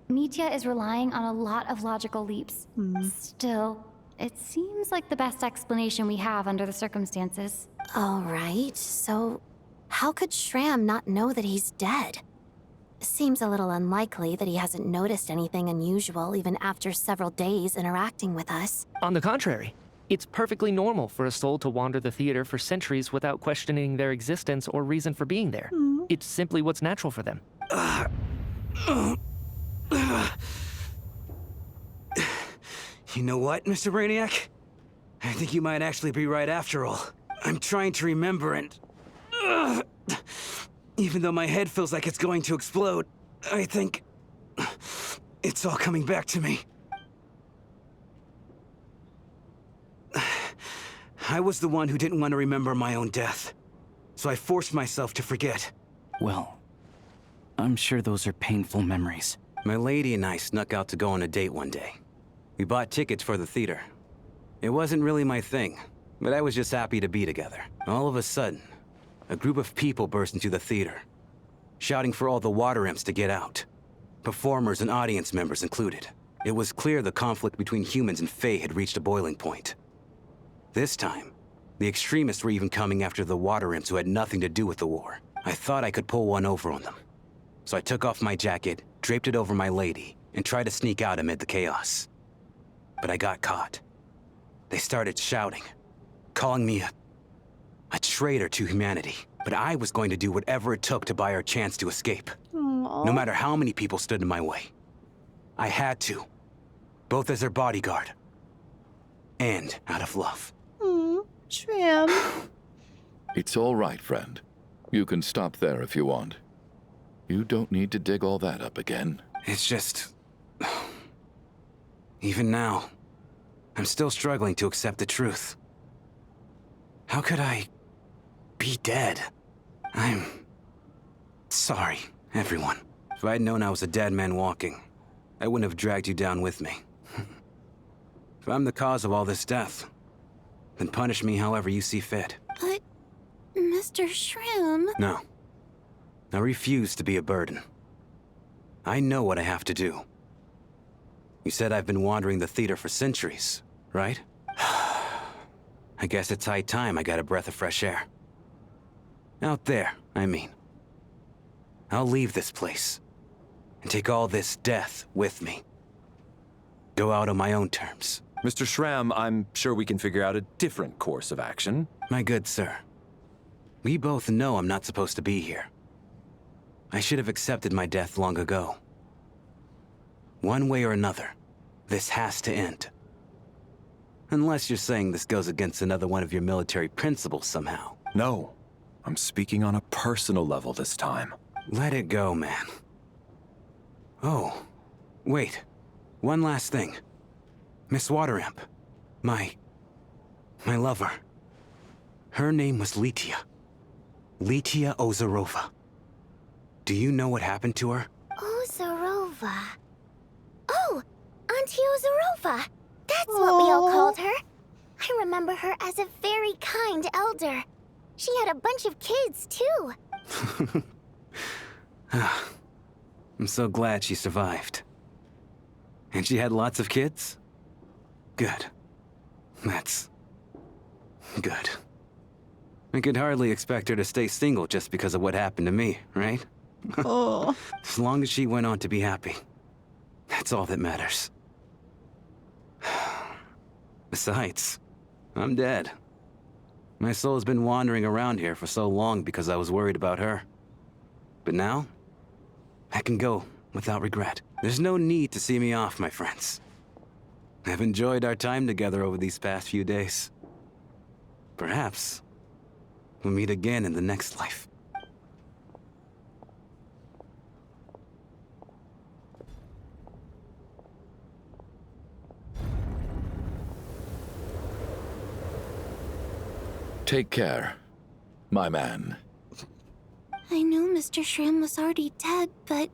Mitya is relying on a lot of logical leaps. Still, it seems like the best explanation we have under the circumstances. All right, so How could Shram not know that he's dead? Seems a little unlikely that he hasn't noticed anything unusual even after several days interacting with us. On the contrary, it's perfectly normal for a soul to wander the theater for centuries without questioning their existence or reason for being there. It's simply what's natural for them. You know what, Mr. Brainiac? I think you might actually be right after all. I'm trying to remember and... even though my head feels like it's going to explode, I think... it's all coming back to me. I was the one who didn't want to remember my own death, so I forced myself to forget. Well, I'm sure those are painful memories. My lady and I snuck out to go on a date one day. We bought tickets for the theater. It wasn't really my thing, but I was just happy to be together. All of a sudden, a group of people burst into the theater, shouting for all the water imps to get out. Performers and audience members included. It was clear the conflict between humans and Fae had reached a boiling point. This time, the extremists were even coming after the water imps who had nothing to do with the war. I thought I could pull one over on them. So I took off my jacket, draped it over my lady, and tried to sneak out amid the chaos. But I got caught. They started shouting, calling me a traitor to humanity. But I was going to do whatever it took to buy our chance to escape. Aww. No matter how many people stood in my way. I had to. Both as their bodyguard and out of love. Shram. It's all right, friend. You can stop there if you want. You don't need to dig all that up again. It's just... even now, I'm still struggling to accept the truth. How could I be dead? I'm sorry, everyone. If I'd known I was a dead man walking, I wouldn't have dragged you down with me. If I'm the cause of all this death, then punish me however you see fit. But, Mr. Shram... No. I refuse to be a burden. I know what I have to do. You said I've been wandering the theater for centuries, right? I guess it's high time I got a breath of fresh air. Out there, I mean. I'll leave this place, and take all this death with me. Go out on my own terms. Mr. Shram, I'm sure we can figure out a different course of action. My good sir, we both know I'm not supposed to be here. I should have accepted my death long ago. One way or another, this has to end. Unless you're saying this goes against another one of your military principles somehow. No, I'm speaking on a personal level this time. Let it go, man. Oh, wait. One last thing. Miss Water Imp. My lover. Her name was Litia. Litia Ozarova. Do you know what happened to her? Ozarova. Oh, Auntie Ozarova. That's what we all called her. I remember her as a very kind elder. She had a bunch of kids, too. I'm so glad she survived. And she had lots of kids? Good. That's... good. I could hardly expect her to stay single just because of what happened to me, right? Oh. As long as she went on to be happy. That's all that matters. Besides, I'm dead. My soul's been wandering around here for so long because I was worried about her. But now, I can go without regret. There's no need to see me off, my friends. I've enjoyed our time together over these past few days. Perhaps we'll meet again in the next life. Take care, my man. I know Mr. Shram was already dead, but...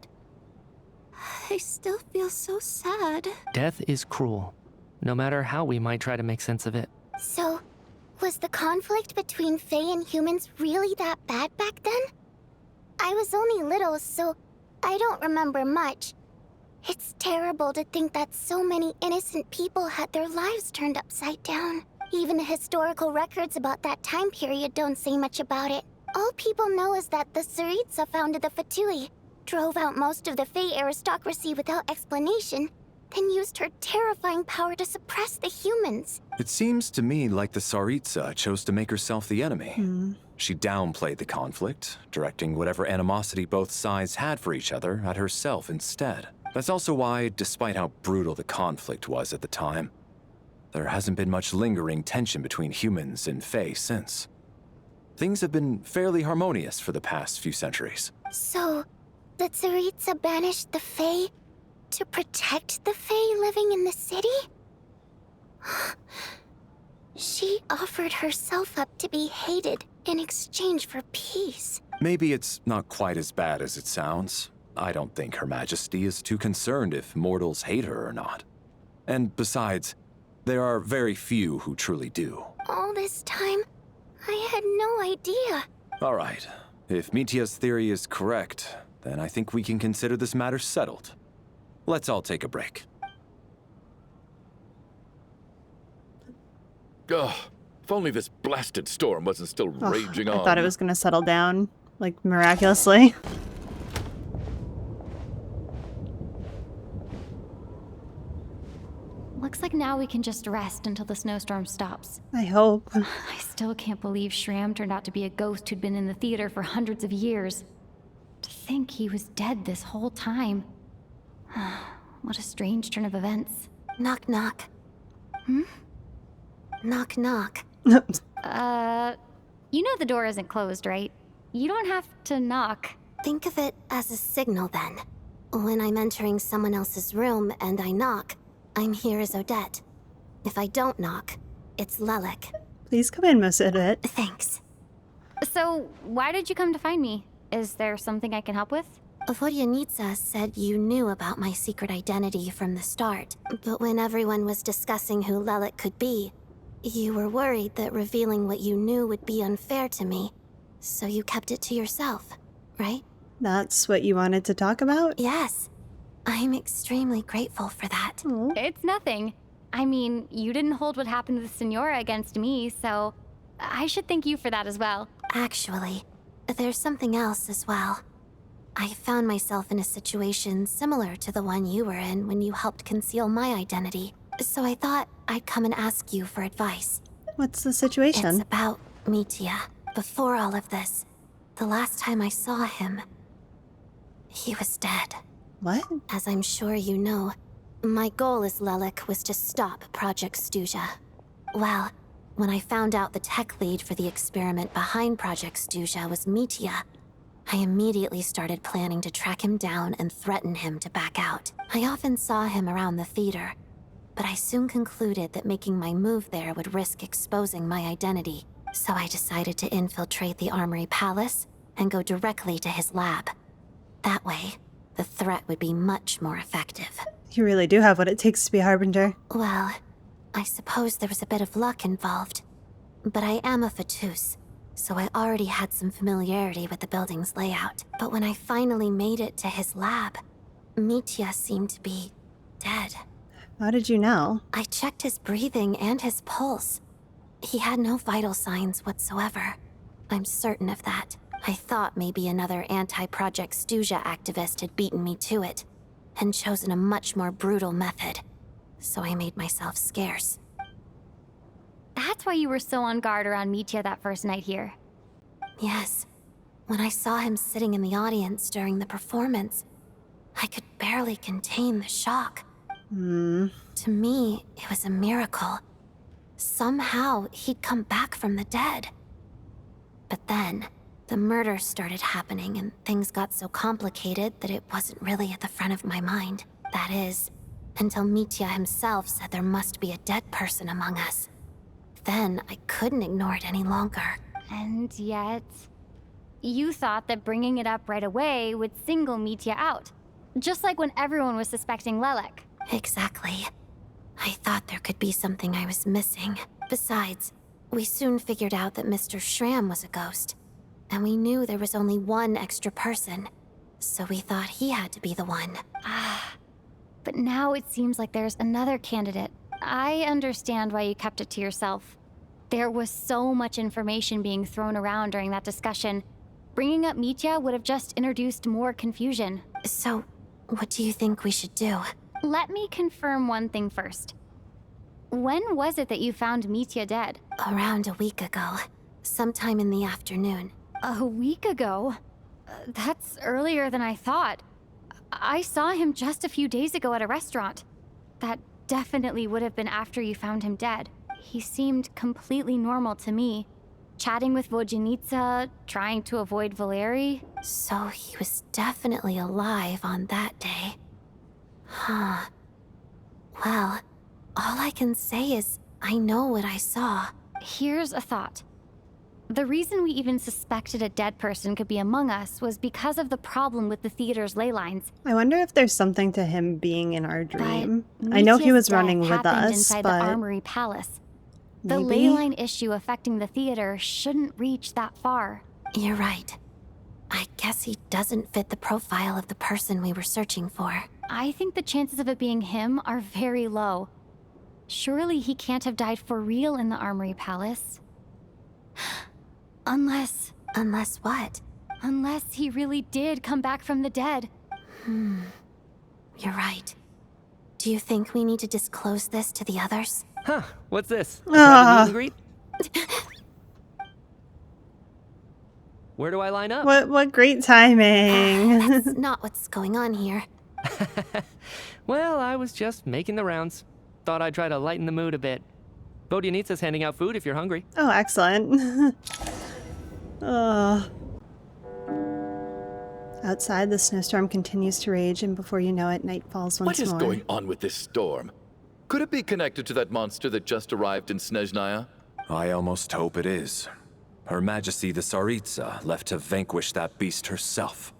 I still feel so sad. Death is cruel, no matter how we might try to make sense of it. So, was the conflict between Fae and humans really that bad back then? I was only little, so I don't remember much. It's terrible to think that so many innocent people had their lives turned upside down. Even the historical records about that time period don't say much about it. All people know is that the Tsaritsa founded the Fatui, drove out most of the Fae aristocracy without explanation, then used her terrifying power to suppress the humans. It seems to me like the Tsaritsa chose to make herself the enemy. She downplayed the conflict, directing whatever animosity both sides had for each other at herself instead. That's also why, despite how brutal the conflict was at the time, there hasn't been much lingering tension between humans and Fae since. Things have been fairly harmonious for the past few centuries. So, the Tsaritsa banished the Fae to protect the Fae living in the city? She offered herself up to be hated in exchange for peace. Maybe it's not quite as bad as it sounds. I don't think Her Majesty is too concerned if mortals hate her or not. And besides, there are very few who truly do. All this time, I had no idea. All right. If Mitya's theory is correct, then I think we can consider this matter settled. Let's all take a break. Ugh, if only this blasted storm wasn't still raging on. I thought it was going to settle down, like, miraculously. Looks like now we can just rest until the snowstorm stops. I hope. I still can't believe Shram turned out to be a ghost who'd been in the theater for hundreds of years. To think he was dead this whole time. What a strange turn of events. Knock, knock. Knock, knock. You know the door isn't closed, right? You don't have to knock. Think of it as a signal, then. When I'm entering someone else's room and I knock, I'm here as Odette. If I don't knock, it's Lelik. Please come in, Miss Odette. Thanks. So, why did you come to find me? Is there something I can help with? Vodyanitsa said you knew about my secret identity from the start, but when everyone was discussing who Lelik could be, you were worried that revealing what you knew would be unfair to me, so you kept it to yourself, right? That's what you wanted to talk about? Yes. I'm extremely grateful for that. It's nothing. I mean, you didn't hold what happened with Senora against me, so I should thank you for that as well. Actually, there's something else as well. I found myself in a situation similar to the one you were in when you helped conceal my identity, so I thought I'd come and ask you for advice. What's the situation? It's about Mitya. Before all of this, the last time I saw him, he was dead. What? As I'm sure you know, my goal as Lelik was to stop Project Stuja. Well, when I found out the tech lead for the experiment behind Project Stuja was Mitya, I immediately started planning to track him down and threaten him to back out. I often saw him around the theater, but I soon concluded that making my move there would risk exposing my identity, so I decided to infiltrate the Armory Palace and go directly to his lab. That way, the threat would be much more effective. You really do have what it takes to be a Harbinger. Well, I suppose there was a bit of luck involved, but I am a Fatus, so I already had some familiarity with the building's layout. But when I finally made it to his lab, Mitya seemed to be dead. How did you know? I checked his breathing and his pulse. He had no vital signs whatsoever. I'm certain of that. I thought maybe another anti-Project Stuja activist had beaten me to it, and chosen a much more brutal method, so I made myself scarce. That's why you were so on guard around Mitya that first night here. Yes. When I saw him sitting in the audience during the performance, I could barely contain the shock. To me, it was a miracle. Somehow, he'd come back from the dead. But then, the murder started happening and things got so complicated that it wasn't really at the front of my mind. That is, until Mitya himself said there must be a dead person among us. Then I couldn't ignore it any longer. And yet, you thought that bringing it up right away would single Mitya out. Just like when everyone was suspecting Lelik. Exactly. I thought there could be something I was missing. Besides, we soon figured out that Mr. Shram was a ghost. And we knew there was only one extra person, so we thought he had to be the one. But now it seems like there's another candidate. I understand why you kept it to yourself. There was so much information being thrown around during that discussion. Bringing up Mitya would have just introduced more confusion. So, what do you think we should do? Let me confirm one thing first. When was it that you found Mitya dead? Around a week ago. Sometime in the afternoon. A week ago? That's earlier than I thought. I saw him just a few days ago at a restaurant. That definitely would have been after you found him dead. He seemed completely normal to me. Chatting with Vodyanitsa, trying to avoid Valeri. So he was definitely alive on that day. Huh. Well, all I can say is I know what I saw. Here's a thought. The reason we even suspected a dead person could be among us was because of the problem with the theater's ley lines. I wonder if there's something to him being in our dream. I know he was running with us, inside but the Armory Palace. The maybe? ley line issue affecting the theater shouldn't reach that far. You're right. I guess he doesn't fit the profile of the person we were searching for. I think the chances of it being him are very low. Surely he can't have died for real in the Armory Palace. Unless what? Unless he really did come back from the dead. You're right. Do you think we need to disclose this to the others? Huh, what's this? A private meet and greet? Where do I line up? What great timing. That's not what's going on here. Well, I was just making the rounds. Thought I'd try to lighten the mood a bit. Vodyanitsa's handing out food if you're hungry. Oh, excellent. Outside, the snowstorm continues to rage, and before you know it, night falls once more. What is going on with this storm? Could it be connected to that monster that just arrived in Snezhnaya? I almost hope it is. Her Majesty the Tsaritsa left to vanquish that beast herself.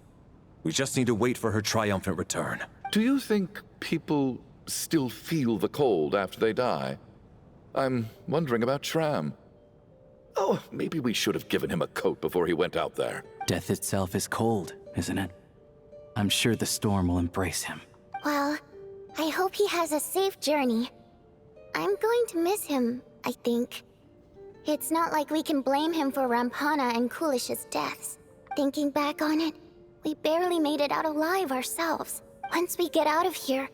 We just need to wait for her triumphant return. Do you think people still feel the cold after they die? I'm wondering about Shram. Oh, maybe we should have given him a coat before he went out there. Death itself is cold, isn't it? I'm sure the storm will embrace him. Well, I hope he has a safe journey. I'm going to miss him, I think. It's not like we can blame him for Rampana and Kulish's deaths. Thinking back on it, we barely made it out alive ourselves. Once we get out of here,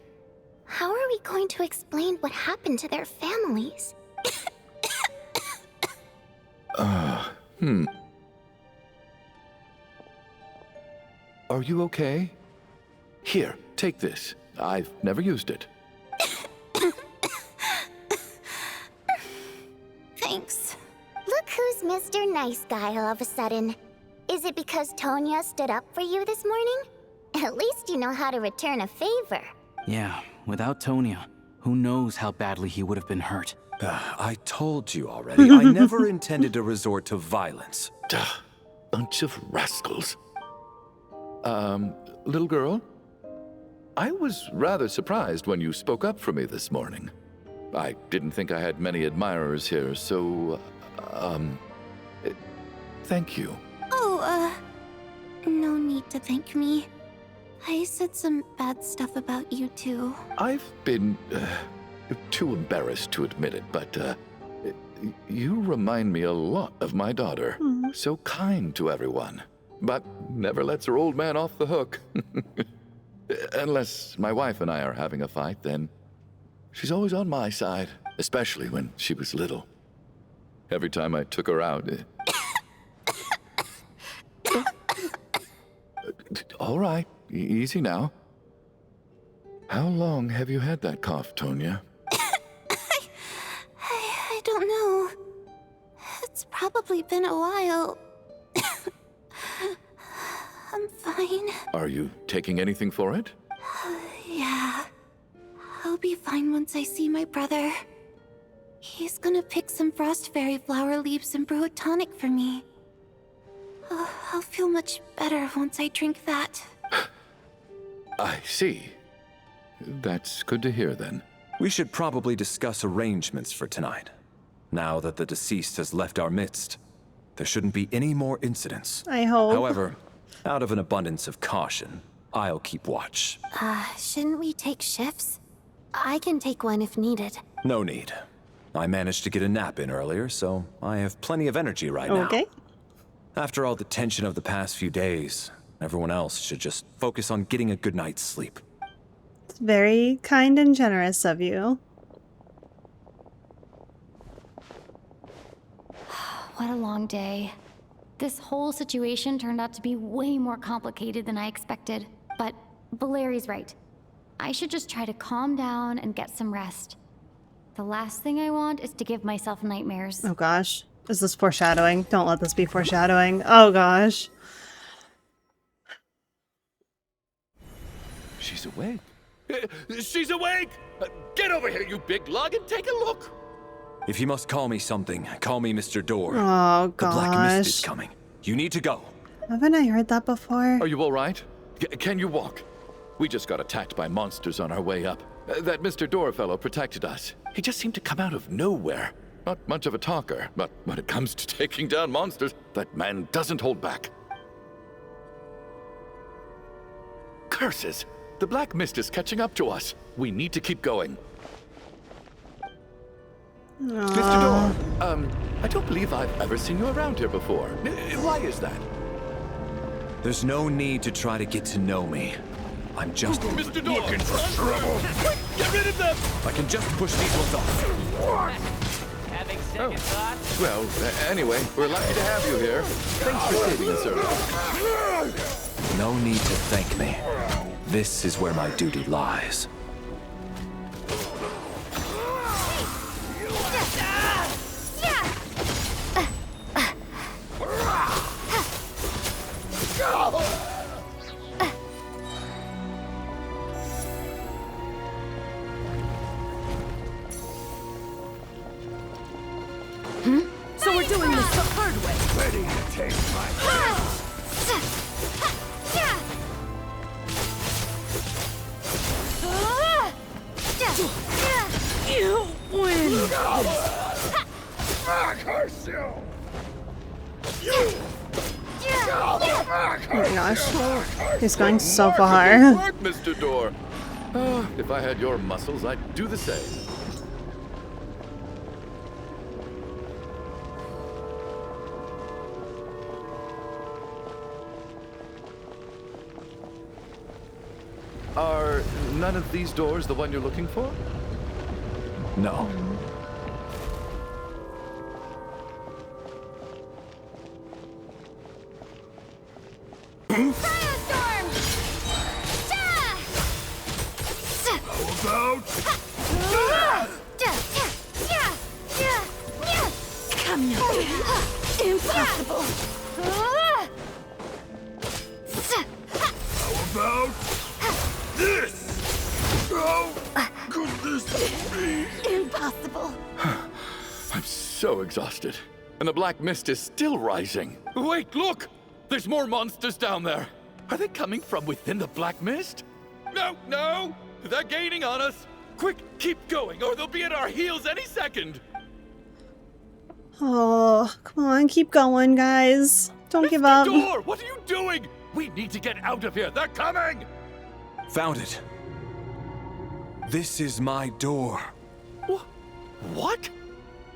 how are we going to explain what happened to their families? Are you okay? Here, take this. I've never used it. Thanks. Look who's Mr. Nice Guy all of a sudden. Is it because Tonya stood up for you this morning? At least you know how to return a favor. Yeah, without Tonya, who knows how badly he would have been hurt. I told you already, I never intended to resort to violence. Bunch of rascals. Little girl? I was rather surprised when you spoke up for me this morning. I didn't think I had many admirers here, so, thank you. Oh, no need to thank me. I said some bad stuff about you too. I've been, too embarrassed to admit it, but, you remind me a lot of my daughter. So kind to everyone, but never lets her old man off the hook. Unless my wife and I are having a fight, then she's always on my side, especially when she was little. Every time I took her out... All right, easy now. How long have you had that cough, Tonya? I don't know. It's probably been a while. I'm fine. Are you taking anything for it? Yeah. I'll be fine once I see my brother. He's gonna pick some frost fairy flower leaves and brew a tonic for me. I'll feel much better once I drink that. I see. That's good to hear, then. We should probably discuss arrangements for tonight. Now that the deceased has left our midst, there shouldn't be any more incidents. I hope. However, out of an abundance of caution, I'll keep watch. Shouldn't we take shifts? I can take one if needed. No need. I managed to get a nap in earlier, so I have plenty of energy right now. Okay. After all the tension of the past few days, everyone else should just focus on getting a good night's sleep. It's very kind and generous of you. What a long day. This whole situation turned out to be way more complicated than I expected. But Valeri's right. I should just try to calm down and get some rest. The last thing I want is to give myself nightmares. Oh gosh. Is this foreshadowing? Don't let this be foreshadowing. Oh gosh. She's awake. She's awake! Get over here, you big lug, and take a look! If you must call me something, call me Mr. Door. Oh gosh. The Black Mist is coming. You need to go. Haven't I heard that before? Are you all right? Can you walk? We just got attacked by monsters on our way up. That Mr. Door fellow protected us. He just seemed to come out of nowhere. Not much of a talker, but when it comes to taking down monsters, that man doesn't hold back. Curses! The Black Mist is catching up to us. We need to keep going. Mr. Door, I don't believe I've ever seen you around here before. Why is that? There's no need to try to get to know me. I'm just Mr. Door, looking for trouble. Quick, get rid of them! I can just push these ones off. Having second thoughts? Well, anyway, we're lucky to have you here. Thanks for saving us earlier. No need to thank me. This is where my duty lies. So we're doing this the hard way. Ready to take my You win. curse you! Oh my gosh. He's going so far. Good work, Mr. Door. If I had your muscles, I'd do the same. Are none of these doors the one you're looking for? No. Firestorm! How about? Come here. Impossible. How about this? How could this be? Impossible. I'm so exhausted. And the black mist is still rising. Wait, look! There's more monsters down there. Are they coming from within the black mist? No, no! They're gaining on us. Quick, keep going, or they'll be at our heels any second. Oh, come on, keep going, guys. Don't give up. Door, what are you doing? We need to get out of here. They're coming! Found it. This is my door. What?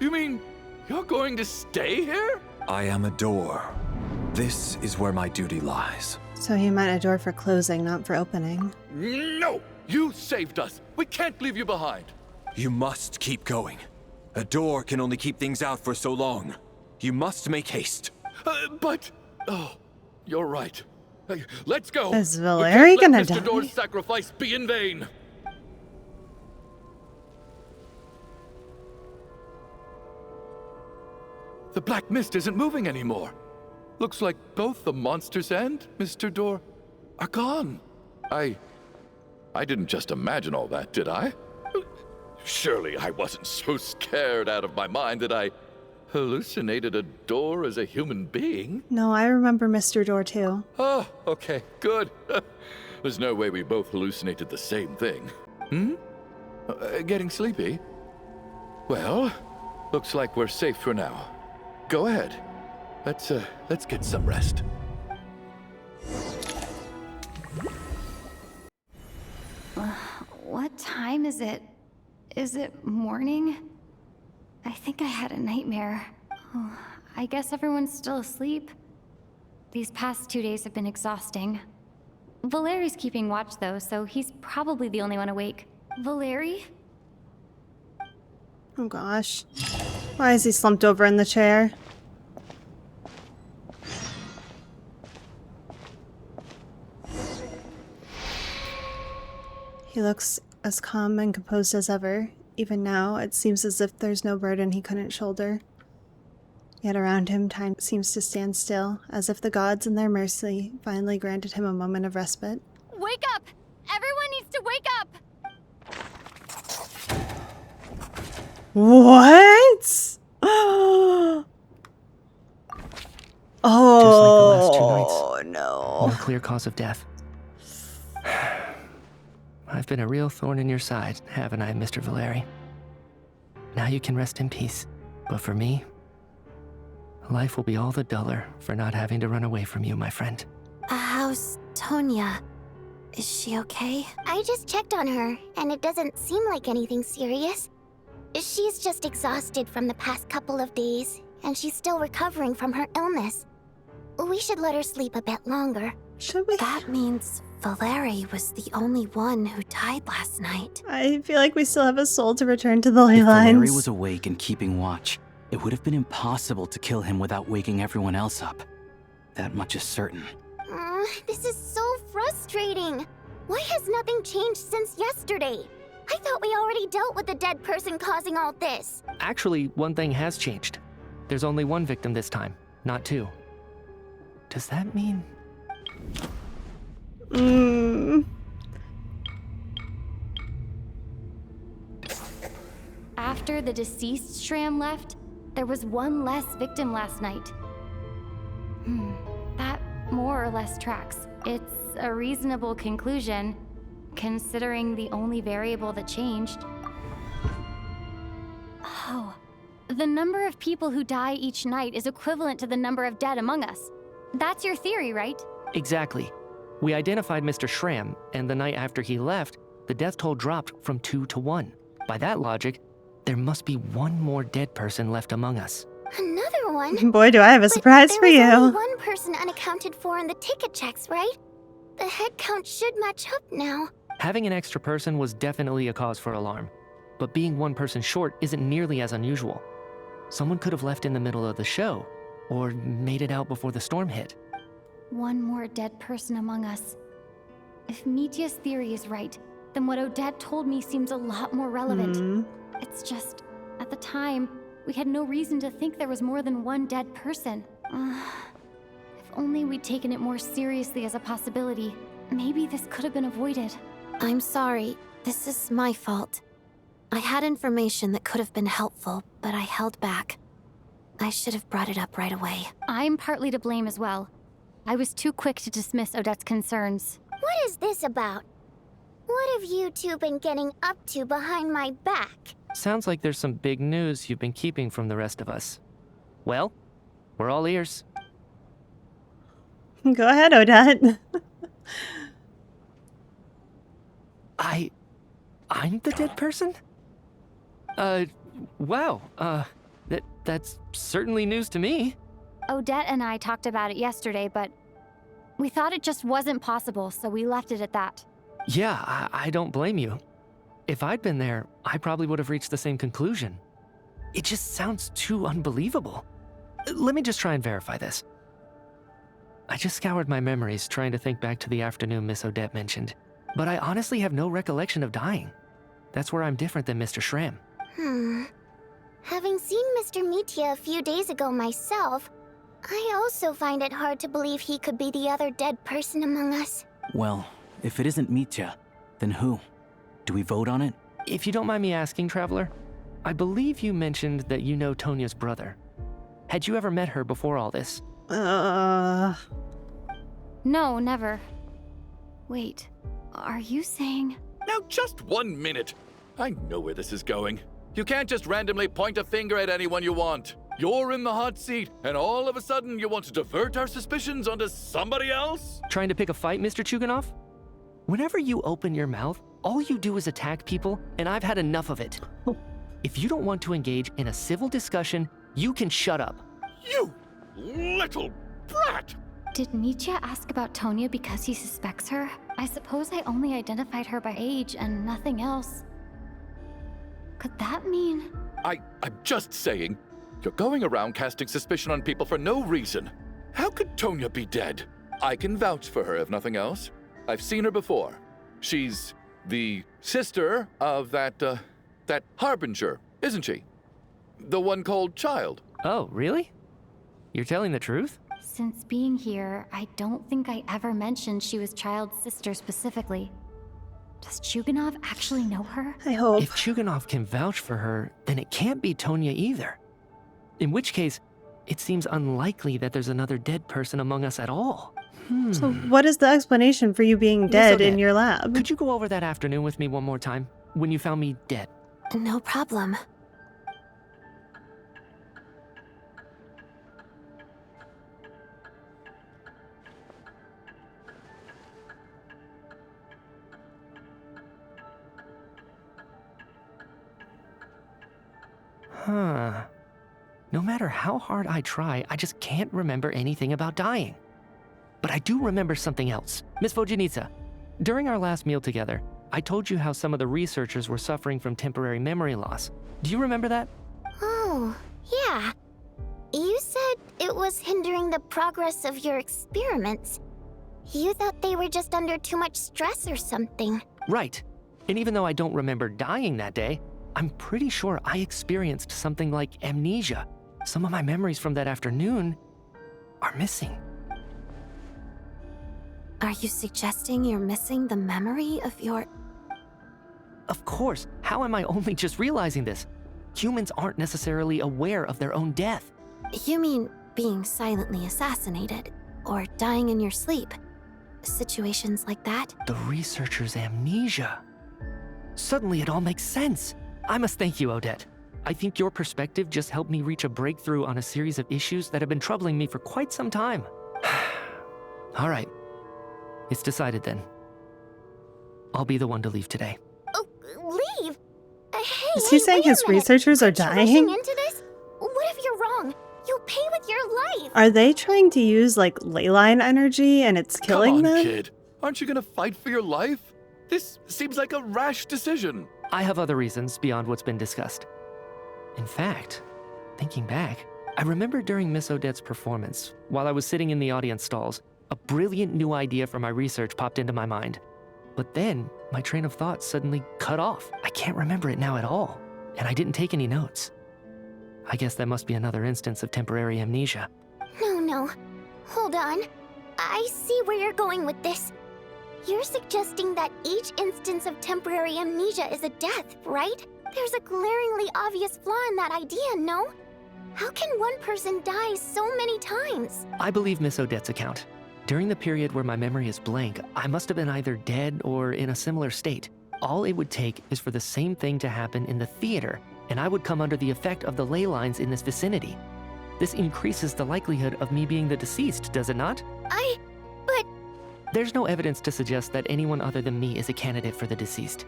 You mean you're going to stay here? I am a door. This is where my duty lies. So he meant a door for closing, not for opening. No! You saved us. We can't leave you behind. You must keep going. A door can only keep things out for so long. You must make haste. But... Oh, you're right. Let's go. Is Valeri gonna die? Mr. Door's sacrifice be in vain. The black mist isn't moving anymore. Looks like both the monsters and Mr. Door are gone. I didn't just imagine all that, did I? Surely I wasn't so scared out of my mind that I hallucinated a door as a human being. No, I remember Mr. Door too. Oh, okay, good. There's no way we both hallucinated the same thing. Getting sleepy? Well, looks like we're safe for now. Go ahead. Let's get some rest. What time is it? Is it morning? I think I had a nightmare. Oh, I guess everyone's still asleep. These past 2 days have been exhausting. Valeri's keeping watch though, so he's probably the only one awake. Valeri? Oh gosh. Why is he slumped over in the chair? He looks as calm and composed as ever. Even now, it seems as if there's no burden he couldn't shoulder. Yet around him, time seems to stand still, as if the gods in their mercy finally granted him a moment of respite. Wake up! Everyone needs to wake up! What? Oh, just like the last 2 nights. Oh no. No clear cause of death. I've been a real thorn in your side, haven't I, Mr. Valeri? Now you can rest in peace. But for me, life will be all the duller for not having to run away from you, my friend. How's Tonya? Is she okay? I just checked on her, and it doesn't seem like anything serious. She's just exhausted from the past couple of days, and she's still recovering from her illness. We should let her sleep a bit longer. Should we? That means Valeri was the only one who died last night. I feel like we still have a soul to return to the ley If lines. Valeri was awake and keeping watch, it would have been impossible to kill him without waking everyone else up. That much is certain. This is so frustrating. Why has nothing changed since yesterday? I thought we already dealt with the dead person causing all this. Actually, one thing has changed. There's only one victim this time, not 2. Does that mean... After the deceased Shram left, there was one less victim last night. That more or less tracks. It's a reasonable conclusion, considering the only variable that changed. Oh, the number of people who die each night is equivalent to the number of dead among us. That's your theory, right? Exactly. We identified Mr. Shram, and the night after he left, the death toll dropped from 2 to 1. By that logic, there must be one more dead person left among us. Another one? Boy, do I have a surprise for you. There was only one person unaccounted for in the ticket checks, right? The head count should match up now. Having an extra person was definitely a cause for alarm, but being one person short isn't nearly as unusual. Someone could have left in the middle of the show, or made it out before the storm hit. One more dead person among us. If Mitya's theory is right, then what Odette told me seems a lot more relevant. It's just, at the time, we had no reason to think there was more than one dead person. If only we'd taken it more seriously as a possibility, maybe this could have been avoided. I'm sorry. This is my fault. I had information that could have been helpful, but I held back. I should have brought it up right away. I'm partly to blame as well. I was too quick to dismiss Odette's concerns. What is this about? What have you two been getting up to behind my back? Sounds like there's some big news you've been keeping from the rest of us. Well, we're all ears. Go ahead, Odette. I'm the dead person? Wow, that's certainly news to me. Odette and I talked about it yesterday, but we thought it just wasn't possible, so we left it at that. Yeah, I don't blame you. If I'd been there, I probably would have reached the same conclusion. It just sounds too unbelievable. Let me just try and verify this. I just scoured my memories trying to think back to the afternoon Miss Odette mentioned, but I honestly have no recollection of dying. That's where I'm different than Mr. Shram. Having seen Mr. Mitya a few days ago myself, I also find it hard to believe he could be the other dead person among us. Well, if it isn't Mitya, then who? Do we vote on it? If you don't mind me asking, Traveler, I believe you mentioned that you know Tonya's brother. Had you ever met her before all this? No, never. Wait, are you saying... Now just 1 minute. I know where this is going. You can't just randomly point a finger at anyone you want. You're in the hot seat, and all of a sudden you want to divert our suspicions onto somebody else? Trying to pick a fight, Mr. Chuganov? Whenever you open your mouth, all you do is attack people, and I've had enough of it. If you don't want to engage in a civil discussion, you can shut up. You little brat! Did Mitya ask about Tonya because he suspects her? I suppose I only identified her by age and nothing else. Could that mean... I'm just saying, you're going around casting suspicion on people for no reason. How could Tonya be dead? I can vouch for her if nothing else. I've seen her before. She's the sister of that Harbinger, isn't she? The one called Child. Oh, really? You're telling the truth? Since being here, I don't think I ever mentioned she was Child's sister specifically. Does Chuganov actually know her? I hope. If Chuganov can vouch for her, then it can't be Tonya either. In which case, it seems unlikely that there's another dead person among us at all. So what is the explanation for you being dead in your lab? Could you go over that afternoon with me one more time, when you found me dead? No problem. Huh. No matter how hard I try, I just can't remember anything about dying. But I do remember something else. Miss Vojanitsa, during our last meal together, I told you how some of the researchers were suffering from temporary memory loss. Do you remember that? Oh, yeah. You said it was hindering the progress of your experiments. You thought they were just under too much stress or something. Right. And even though I don't remember dying that day, I'm pretty sure I experienced something like amnesia. Some of my memories from that afternoon are missing. Are you suggesting you're missing the memory of your... Of course. How am I only just realizing this? Humans aren't necessarily aware of their own death. You mean being silently assassinated, or dying in your sleep? Situations like that? The researcher's amnesia. Suddenly it all makes sense. I must thank you, Odette. I think your perspective just helped me reach a breakthrough on a series of issues that have been troubling me for quite some time. All right. It's decided then. I'll be the one to leave today. Oh, leave? Hey, is he saying his researchers are dying? Into this? What if you're wrong? You'll pay with your life. Are they trying to use like ley line energy and it's killing Come on, them? kid. Aren't you gonna fight for your life? This seems like a rash decision. I have other reasons beyond what's been discussed. In fact, thinking back, I remember during Miss Odette's performance, while I was sitting in the audience stalls, a brilliant new idea for my research popped into my mind. But then, my train of thought suddenly cut off. I can't remember it now at all, and I didn't take any notes. I guess that must be another instance of temporary amnesia. No. Hold on. I see where you're going with this. You're suggesting that each instance of temporary amnesia is a death, right? There's a glaringly obvious flaw in that idea, no? How can one person die so many times? I believe Miss Odette's account. During the period where my memory is blank, I must have been either dead or in a similar state. All it would take is for the same thing to happen in the theater, and I would come under the effect of the ley lines in this vicinity. This increases the likelihood of me being the deceased, does it not? But... There's no evidence to suggest that anyone other than me is a candidate for the deceased.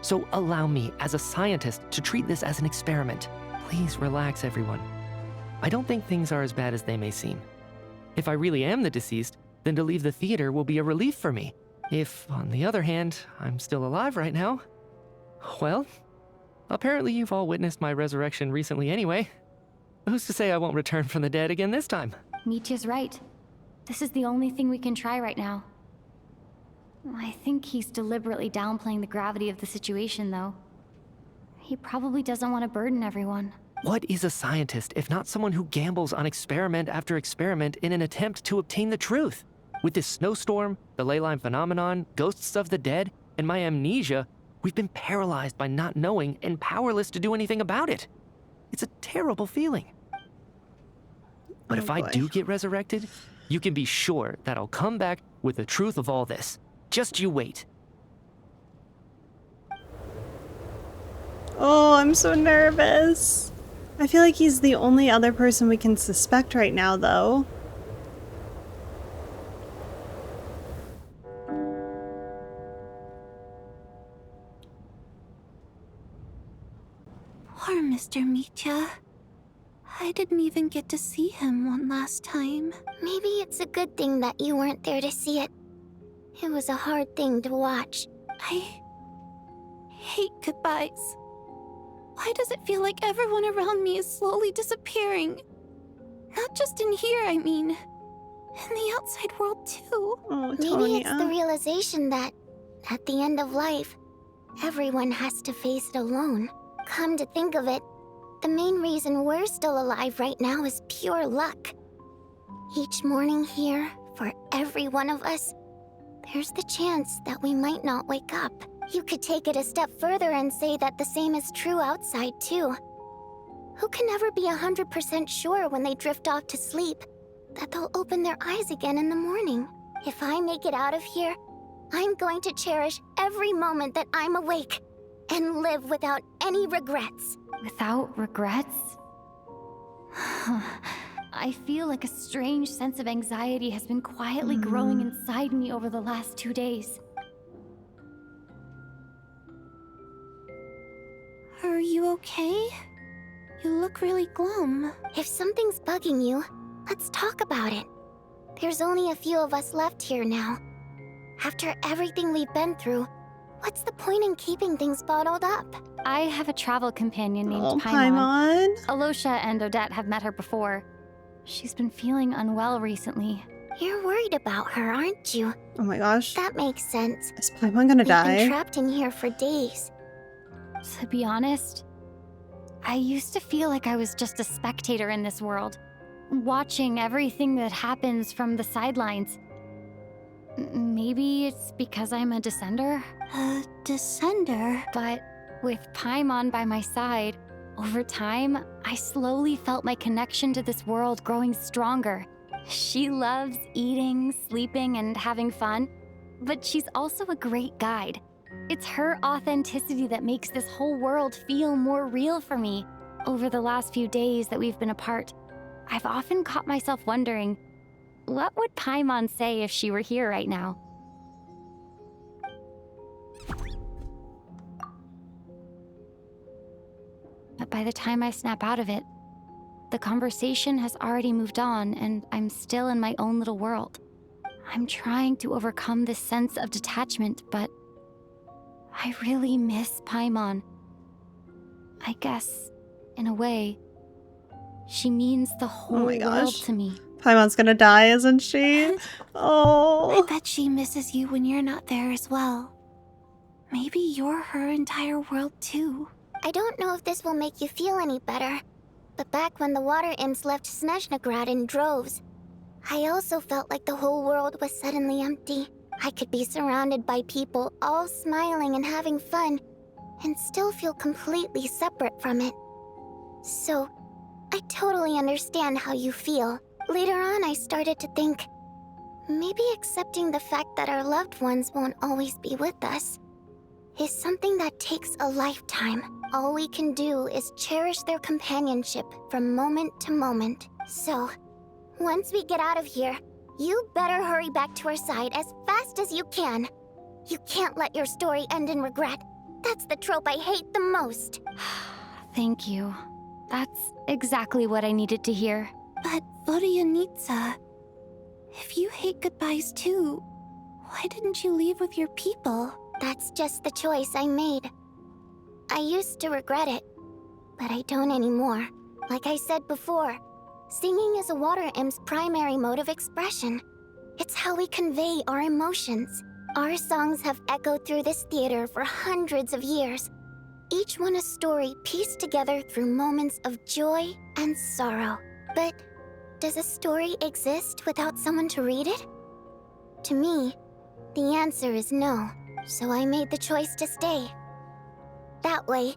So allow me, as a scientist, to treat this as an experiment. Please relax, everyone. I don't think things are as bad as they may seem. If I really am the deceased, then to leave the theater will be a relief for me. If, on the other hand, I'm still alive right now, well, apparently you've all witnessed my resurrection recently anyway. Who's to say I won't return from the dead again this time? Mitya's right. This is the only thing we can try right now. I think he's deliberately downplaying the gravity of the situation, though. He probably doesn't want to burden everyone. What is a scientist if not someone who gambles on experiment after experiment in an attempt to obtain the truth? With this snowstorm, the ley line phenomenon, ghosts of the dead, and my amnesia, we've been paralyzed by not knowing and powerless to do anything about it. It's a terrible feeling. But if I do get resurrected, you can be sure that I'll come back with the truth of all this. Just you wait. Oh, I'm so nervous. I feel like he's the only other person we can suspect right now, though. Mr. Mitya. I didn't even get to see him one last time. Maybe it's a good thing that you weren't there to see it. It was a hard thing to watch. I hate goodbyes. Why does it feel like everyone around me is slowly disappearing? Not just in here, I mean. In the outside world, too. Oh, maybe it's the realization that, at the end of life, everyone has to face it alone. Come to think of it, the main reason we're still alive right now is pure luck. Each morning here, for every one of us, there's the chance that we might not wake up. You could take it a step further and say that the same is true outside, too. Who can never be 100% sure when they drift off to sleep that they'll open their eyes again in the morning? If I make it out of here, I'm going to cherish every moment that I'm awake and live without any regrets. Without regrets? I feel like a strange sense of anxiety has been quietly growing inside me over the last 2 days. Are you okay? You look really glum. If something's bugging you, let's talk about it. There's only a few of us left here now. After everything we've been through, what's the point in keeping things bottled up? I have a travel companion named Paimon. Alosha and Odette have met her before. She's been feeling unwell recently. You're worried about her, aren't you? Oh my gosh. That makes sense. Is Paimon gonna die? We've been trapped in here for days. To be honest, I used to feel like I was just a spectator in this world, watching everything that happens from the sidelines. Maybe it's because I'm a descender? A descender? But with Paimon by my side, over time, I slowly felt my connection to this world growing stronger. She loves eating, sleeping, and having fun, but she's also a great guide. It's her authenticity that makes this whole world feel more real for me. Over the last few days that we've been apart, I've often caught myself wondering, what would Paimon say if she were here right now? But by the time I snap out of it, the conversation has already moved on and I'm still in my own little world. I'm trying to overcome this sense of detachment, but I really miss Paimon. I guess, in a way, she means the whole world to me. Paimon's gonna die, isn't she? Oh. I bet she misses you when you're not there as well. Maybe you're her entire world too. I don't know if this will make you feel any better, but back when the water imps left Snezhnaya in droves, I also felt like the whole world was suddenly empty. I could be surrounded by people all smiling and having fun, and still feel completely separate from it. So, I totally understand how you feel. Later on, I started to think, maybe accepting the fact that our loved ones won't always be with us is something that takes a lifetime. All we can do is cherish their companionship from moment to moment. So, once we get out of here, you better hurry back to our side as fast as you can. You can't let your story end in regret. That's the trope I hate the most. Thank you. That's exactly what I needed to hear. But Vodyanitsa, if you hate goodbyes too, why didn't you leave with your people? That's just the choice I made. I used to regret it, but I don't anymore. Like I said before, singing is a water imp's primary mode of expression. It's how we convey our emotions. Our songs have echoed through this theater for hundreds of years, each one a story pieced together through moments of joy and sorrow. But does a story exist without someone to read it? To me, the answer is no, so I made the choice to stay. That way,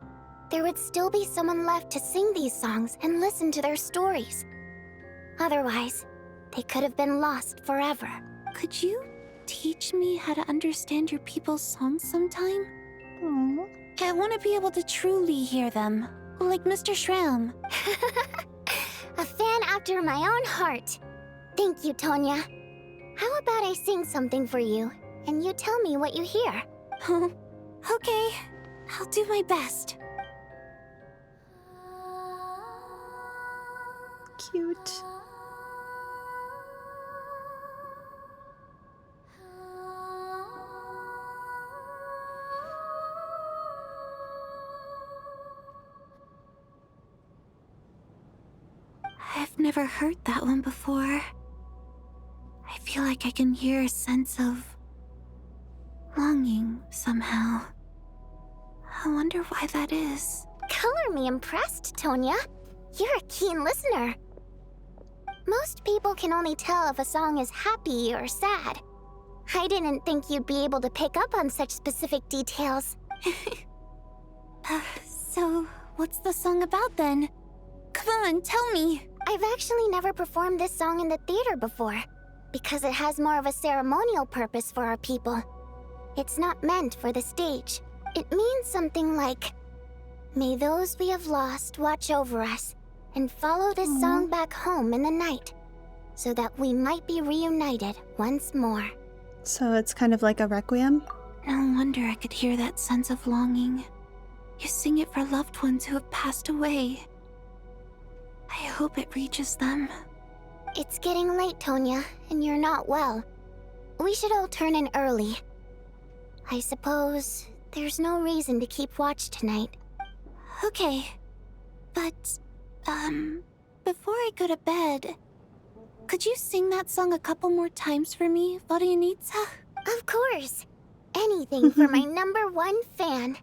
there would still be someone left to sing these songs and listen to their stories. Otherwise, they could have been lost forever. Could you teach me how to understand your people's songs sometime? Aww. I want to be able to truly hear them, like Mr. Shram. A fan after my own heart. Thank you, Tonya. How about I sing something for you, and you tell me what you hear? Okay, I'll do my best. cute. I've never heard that one before. I feel like I can hear a sense of longing somehow. I wonder why that is. Color me impressed, Tonya. You're a keen listener. Most people can only tell if a song is happy or sad. I didn't think you'd be able to pick up on such specific details. So, what's the song about then? Come on, tell me. I've actually never performed this song in the theater before, because it has more of a ceremonial purpose for our people. It's not meant for the stage. It means something like, "May those we have lost watch over us, and follow this song back home in the night, so that we might be reunited once more." So it's kind of like a requiem? No wonder I could hear that sense of longing. You sing it for loved ones who have passed away. I hope it reaches them. It's getting late, Tonya, and you're not well. We should all turn in early. I suppose there's no reason to keep watch tonight. Okay. But, before I go to bed, could you sing that song a couple more times for me, Vodyanitsa? Of course. Anything for my #1 fan.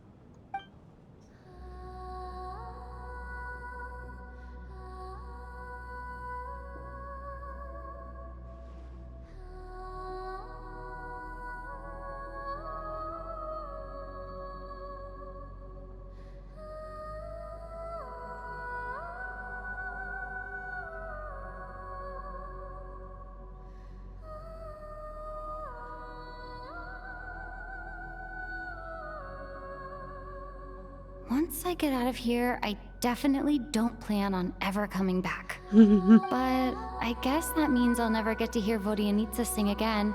Once I get out of here, I definitely don't plan on ever coming back. But I guess that means I'll never get to hear Vodyanitsa sing again.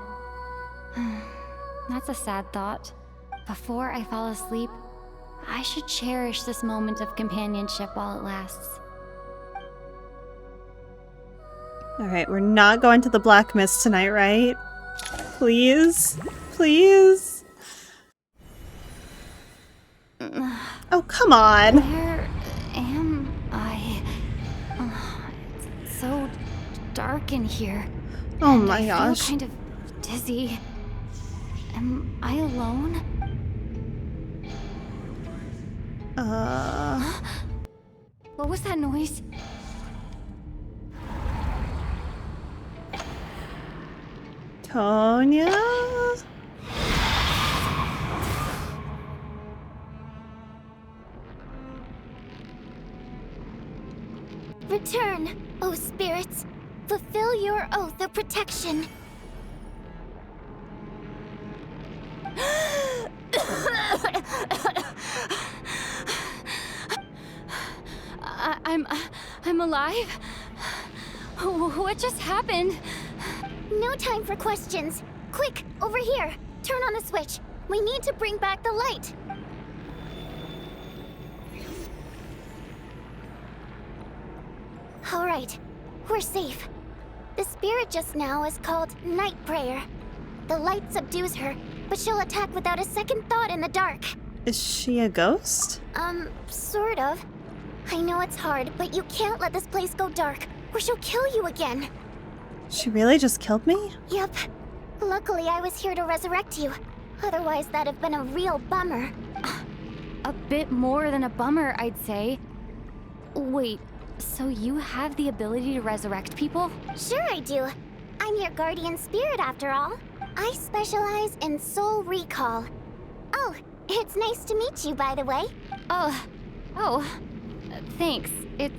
That's a sad thought. Before I fall asleep, I should cherish this moment of companionship while it lasts. Alright, we're not going to the Black Mist tonight, right? Please? Please? Oh, come on! Where am I? It's so dark in here. Oh my gosh. I feel kind of dizzy. Am I alone? What was that noise? Tonya? Return, O spirits. Fulfill your oath of protection. I'm alive? What just happened? No time for questions. Quick, over here. Turn on the switch. We need to bring back the light. All right, we're safe. The spirit just now is called Night Prayer. The light subdues her, but she'll attack without a second thought in the dark. Is she a ghost? Sort of. I know it's hard, but you can't let this place go dark, or she'll kill you again. She really just killed me? Yep. Luckily, I was here to resurrect you. Otherwise, that'd have been a real bummer. A bit more than a bummer, I'd say. Wait, so you have the ability to resurrect people? Sure I do. I'm your guardian spirit, after all. I specialize in soul recall. Oh, it's nice to meet you, by the way. Thanks. It's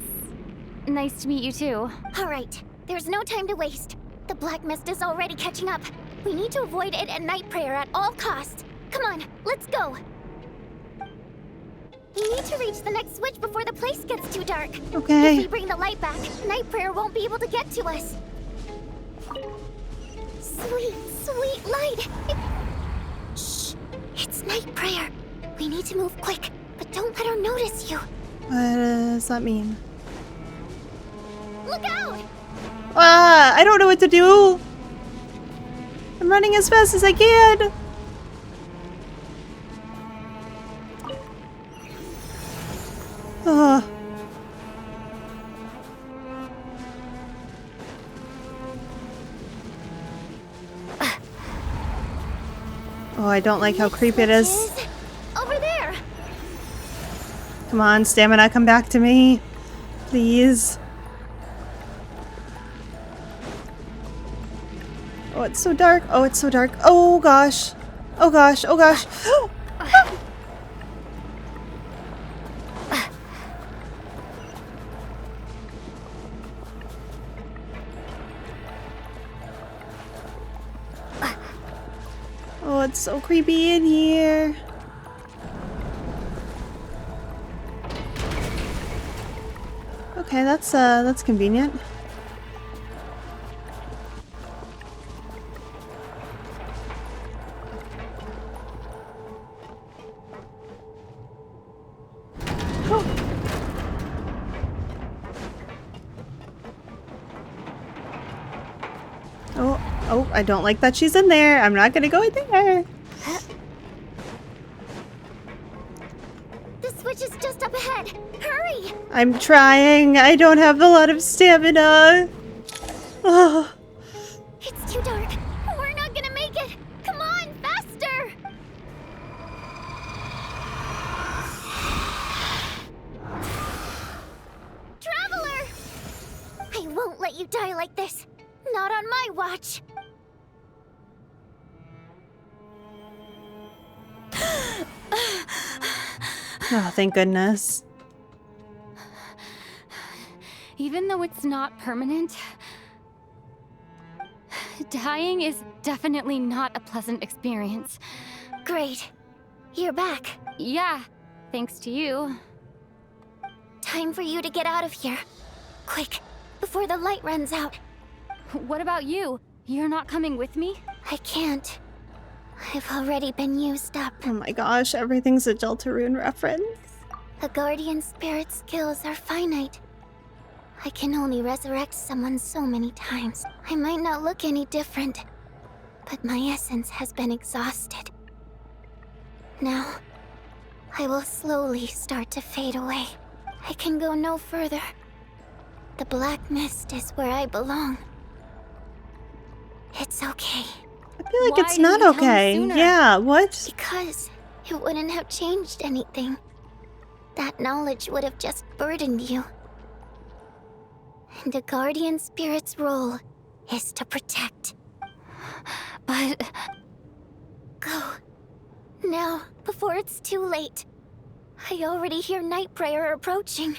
nice to meet you too. All right, there's no time to waste. The Black Mist is already catching up. We need to avoid it and Night Prayer at all costs. Come on, let's go. We need to reach the next switch before the place gets too dark. Okay. If we bring the light back, Night Prayer won't be able to get to us. Sweet, sweet light. Shh, it's Night Prayer. We need to move quick, but don't let her notice you. What does that mean? Look out! Ah, I don't know what to do. I'm running as fast as I can. Oh. Oh, I don't like how creepy it is. Over there. Come on, stamina, come back to me. Please. Oh, it's so dark. Oh, it's so dark. Oh, gosh. Oh, gosh. Oh, gosh. Oh, it's so creepy in here. Okay, that's convenient. Oh, I don't like that she's in there. I'm not gonna go in there. The switch is just up ahead. Hurry! I'm trying. I don't have a lot of stamina. Oh. It's too dark. We're not gonna make it. Come on, faster! Traveler! I won't let you die like this. Not on my watch. Oh, thank goodness. Even though it's not permanent, dying is definitely not a pleasant experience. Great. You're back. Yeah, thanks to you. Time for you to get out of here. Quick, before the light runs out. What about you? You're not coming with me? I can't. I've already been used up. Oh my gosh, everything's a Deltarune reference. A guardian spirit's skills are finite. I can only resurrect someone so many times. I might not look any different, but my essence has been exhausted. Now, I will slowly start to fade away. I can go no further. The black mist is where I belong. It's okay. I feel like it's not okay. Yeah, what? Because it wouldn't have changed anything. That knowledge would have just burdened you. And a guardian spirit's role is to protect. But... Go. Now, before it's too late. I already hear night prayer approaching.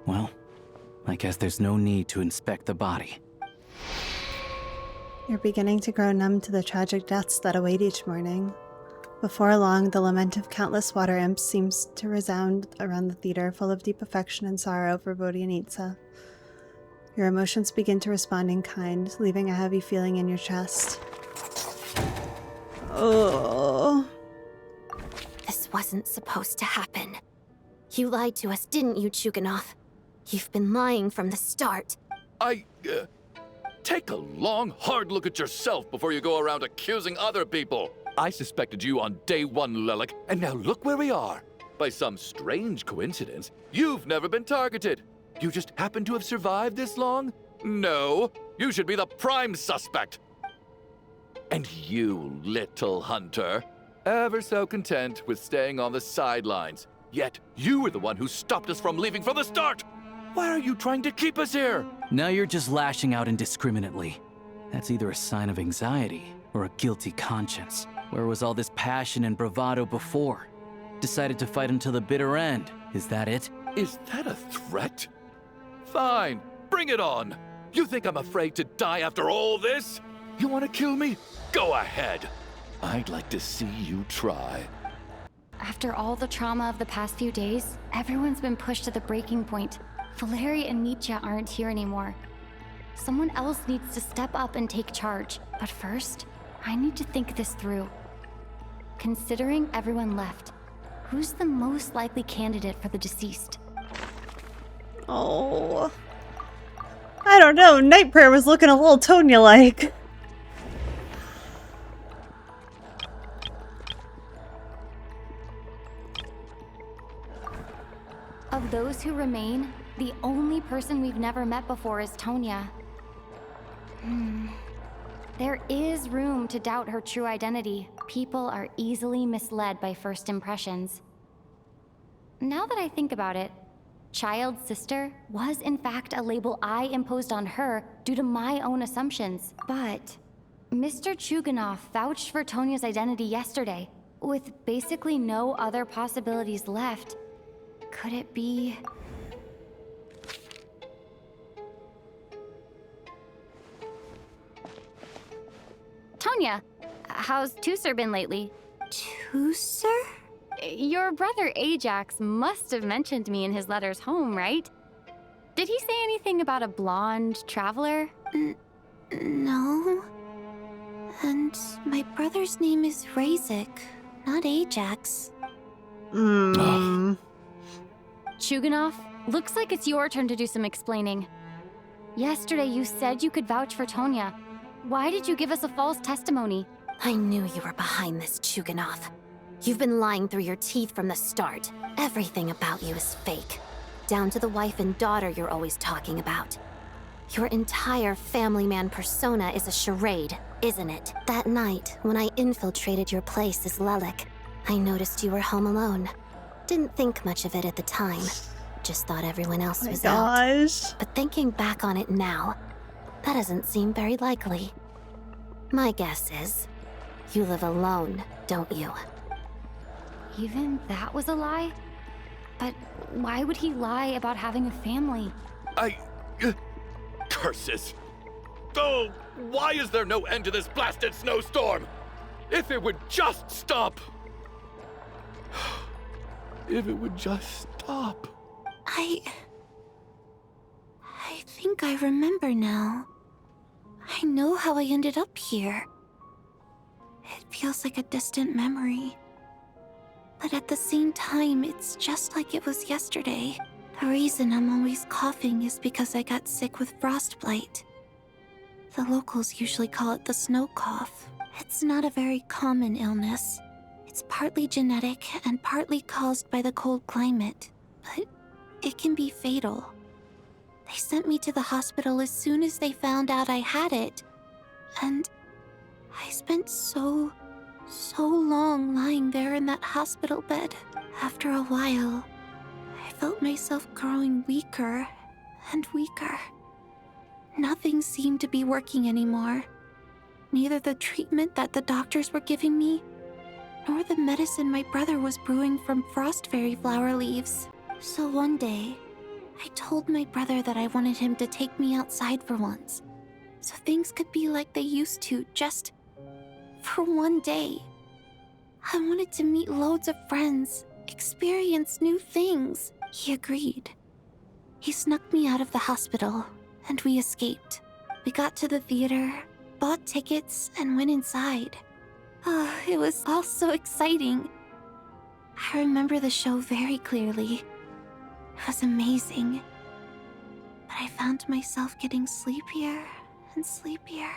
Well, I guess there's no need to inspect the body. You're beginning to grow numb to the tragic deaths that await each morning. Before long, the lament of countless water imps seems to resound around the theater, full of deep affection and sorrow for Bodianitsa. Your emotions begin to respond in kind, leaving a heavy feeling in your chest. Oh. This wasn't supposed to happen. You lied to us, didn't you, Chuganov? You've been lying from the start. Take a long, hard look at yourself before you go around accusing other people. I suspected you on day one, Lilac, and now look where we are. By some strange coincidence, you've never been targeted. You just happen to have survived this long? No, you should be the prime suspect. And you, little hunter, ever so content with staying on the sidelines. Yet, you were the one who stopped us from leaving from the start! Why are you trying to keep us here? Now you're just lashing out indiscriminately. That's either a sign of anxiety or a guilty conscience. Where was all this passion and bravado before? Decided to fight until the bitter end. Is that it? Is that a threat? Fine, bring it on. You think I'm afraid to die after all this? You want to kill me? Go ahead. I'd like to see you try. After all the trauma of the past few days, everyone's been pushed to the breaking point. Valeri and Nietzsche aren't here anymore. Someone else needs to step up and take charge. But first, I need to think this through. Considering everyone left, who's the most likely candidate for the deceased? Oh. I don't know. Night Prayer was looking a little Tonya-like. Of those who remain, the only person we've never met before is Tonya. There is room to doubt her true identity. People are easily misled by first impressions. Now that I think about it, child sister was in fact a label I imposed on her due to my own assumptions. But Mr. Chuganov vouched for Tonya's identity yesterday, with basically no other possibilities left. Could it be... Tonya, how's Tusser been lately? Tusser? Your brother Ajax must have mentioned me in his letters home, right? Did he say anything about a blonde traveler? No. And my brother's name is Razik, not Ajax. Chuganov, looks like it's your turn to do some explaining. Yesterday you said you could vouch for Tonya. Why did you give us a false testimony? I knew you were behind this, Chuganov. You've been lying through your teeth from the start. Everything about you is fake. Down to the wife and daughter you're always talking about. Your entire family man persona is a charade, isn't it? That night, when I infiltrated your place as Lelik, I noticed you were home alone. Didn't think much of it at the time. Just thought everyone else was out. But thinking back on it now, that doesn't seem very likely. My guess is, you live alone, don't you? Even that was a lie? But why would he lie about having a family? Curses! Oh, why is there no end to this blasted snowstorm? If it would just stop! If it would just stop. I think I remember now. I know how I ended up here. It feels like a distant memory. But at the same time, it's just like it was yesterday. The reason I'm always coughing is because I got sick with frostbite. The locals usually call it the snow cough. It's not a very common illness. It's partly genetic and partly caused by the cold climate, but it can be fatal. They sent me to the hospital as soon as they found out I had it. And I spent so long lying there in that hospital bed. After a while, I felt myself growing weaker and weaker. Nothing seemed to be working anymore. Neither the treatment that the doctors were giving me, nor the medicine my brother was brewing from frost fairy flower leaves. So one day, I told my brother that I wanted him to take me outside for once, so things could be like they used to, just for one day. I wanted to meet loads of friends, experience new things. He agreed. He snuck me out of the hospital, and we escaped. We got to the theater, bought tickets, and went inside. Oh, it was all so exciting. I remember the show very clearly. It was amazing. But I found myself getting sleepier and sleepier.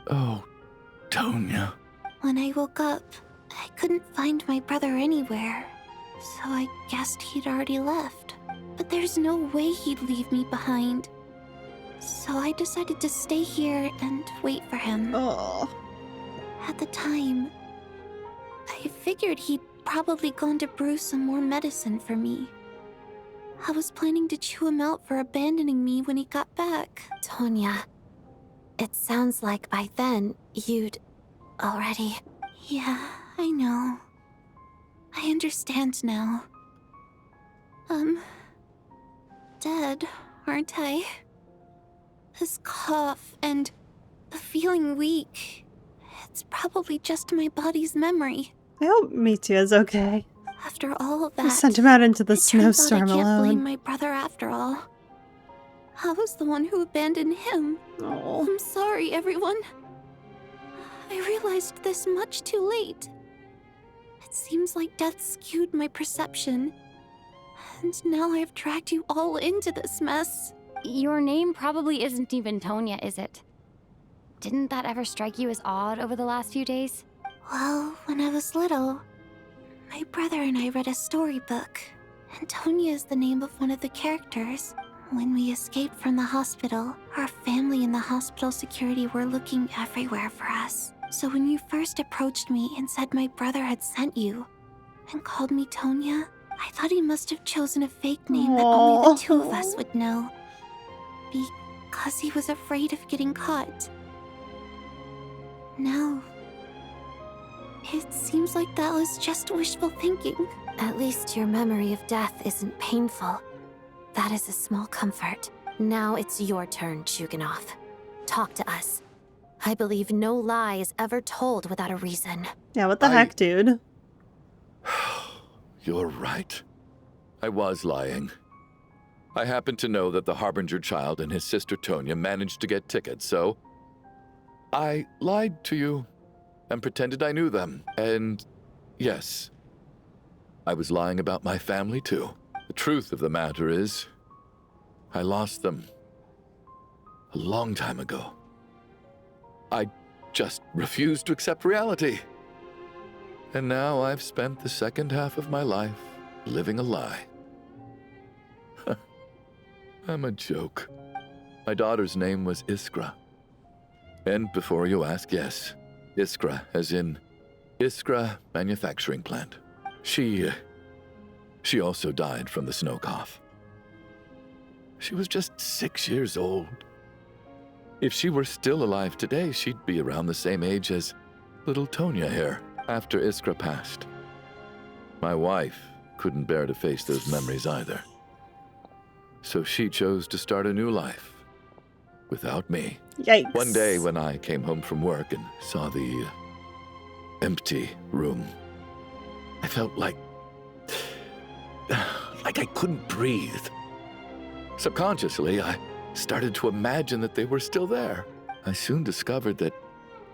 Oh, Tonya. When I woke up, I couldn't find my brother anywhere, so I guessed he'd already left. But there's no way he'd leave me behind. So I decided to stay here and wait for him. At the time, I figured he'd probably gone to brew some more medicine for me. I was planning to chew him out for abandoning me when he got back. Tonya, it sounds like by then you'd already... Yeah, I know. I understand now. Dead, aren't I? This cough and the feeling weak, it's probably just my body's memory. I hope Mitya is okay. After all of I that, sent him out into the it turns out snowstorm I can't blame alone. my brother after all. I was the one who abandoned him. Oh. I'm sorry, everyone. I realized this much too late. It seems like death skewed my perception. And now I've dragged you all into this mess. Your name probably isn't even Tonya, is it? Didn't that ever strike you as odd over the last few days? Well, when I was little, my brother and I read a storybook, and Tonya is the name of one of the characters. When we escaped from the hospital, our family and the hospital security were looking everywhere for us. So when you first approached me and said my brother had sent you, and called me Tonya, I thought he must have chosen a fake name that only the two of us would know. Because he was afraid of getting caught. Now, it seems like that was just wishful thinking. At least your memory of death isn't painful. That is a small comfort. Now it's your turn, Shuganov. Talk to us. I believe no lie is ever told without a reason. Yeah, what the heck, dude? You're right. I was lying. I happened to know that the Harbinger child and his sister Tonya managed to get tickets, so I lied to you and pretended I knew them. And yes, I was lying about my family too. The truth of the matter is, I lost them a long time ago. I just refused to accept reality. And now I've spent the second half of my life living a lie. I'm a joke. My daughter's name was Iskra. And before you ask, yes, Iskra, as in Iskra Manufacturing Plant. She also died from the snow cough. She was just 6 years old. If she were still alive today, she'd be around the same age as little Tonya here, after Iskra passed. My wife couldn't bear to face those memories either. So she chose to start a new life, without me. Yikes. One day when I came home from work and saw the empty room, I felt like I couldn't breathe. Subconsciously, I started to imagine that they were still there. I soon discovered that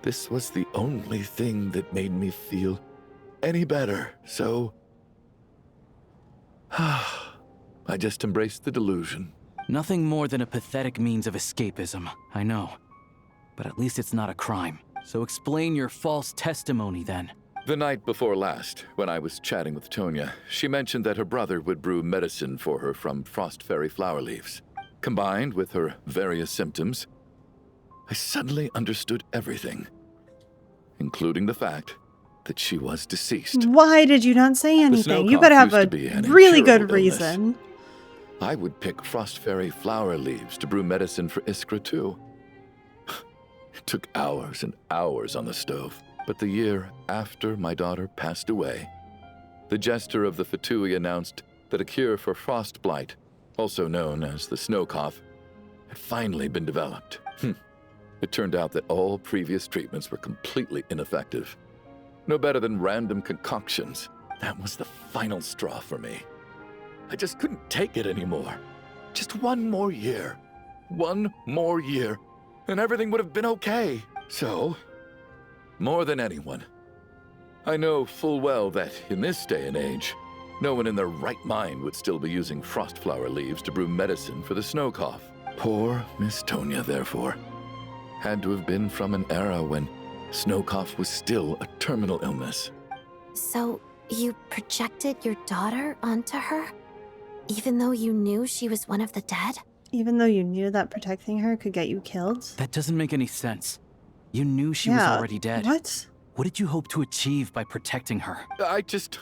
this was the only thing that made me feel any better, so I just embraced the delusion. Nothing more than a pathetic means of escapism, I know. But at least it's not a crime. So explain your false testimony then. The night before last, when I was chatting with Tonya, she mentioned that her brother would brew medicine for her from frost fairy flower leaves. Combined with her various symptoms, I suddenly understood everything, including the fact that she was deceased. Why did you not say anything? You better have a really good reason. I would pick frost fairy flower leaves to brew medicine for Iskra too. It took hours and hours on the stove. But the year after my daughter passed away, the jester of the Fatui announced that a cure for frost blight, also known as the snow cough, had finally been developed. It turned out that all previous treatments were completely ineffective. No better than random concoctions. That was the final straw for me. I just couldn't take it anymore. Just one more year. One more year, and everything would have been okay. So, more than anyone, I know full well that in this day and age, no one in their right mind would still be using frost flower leaves to brew medicine for the snow cough. Poor Miss Tonya, therefore, had to have been from an era when snow cough was still a terminal illness. So, you projected your daughter onto her? Even though you knew she was one of the dead? Even though you knew that protecting her could get you killed? That doesn't make any sense. You knew she was already dead. What? What did you hope to achieve by protecting her? I just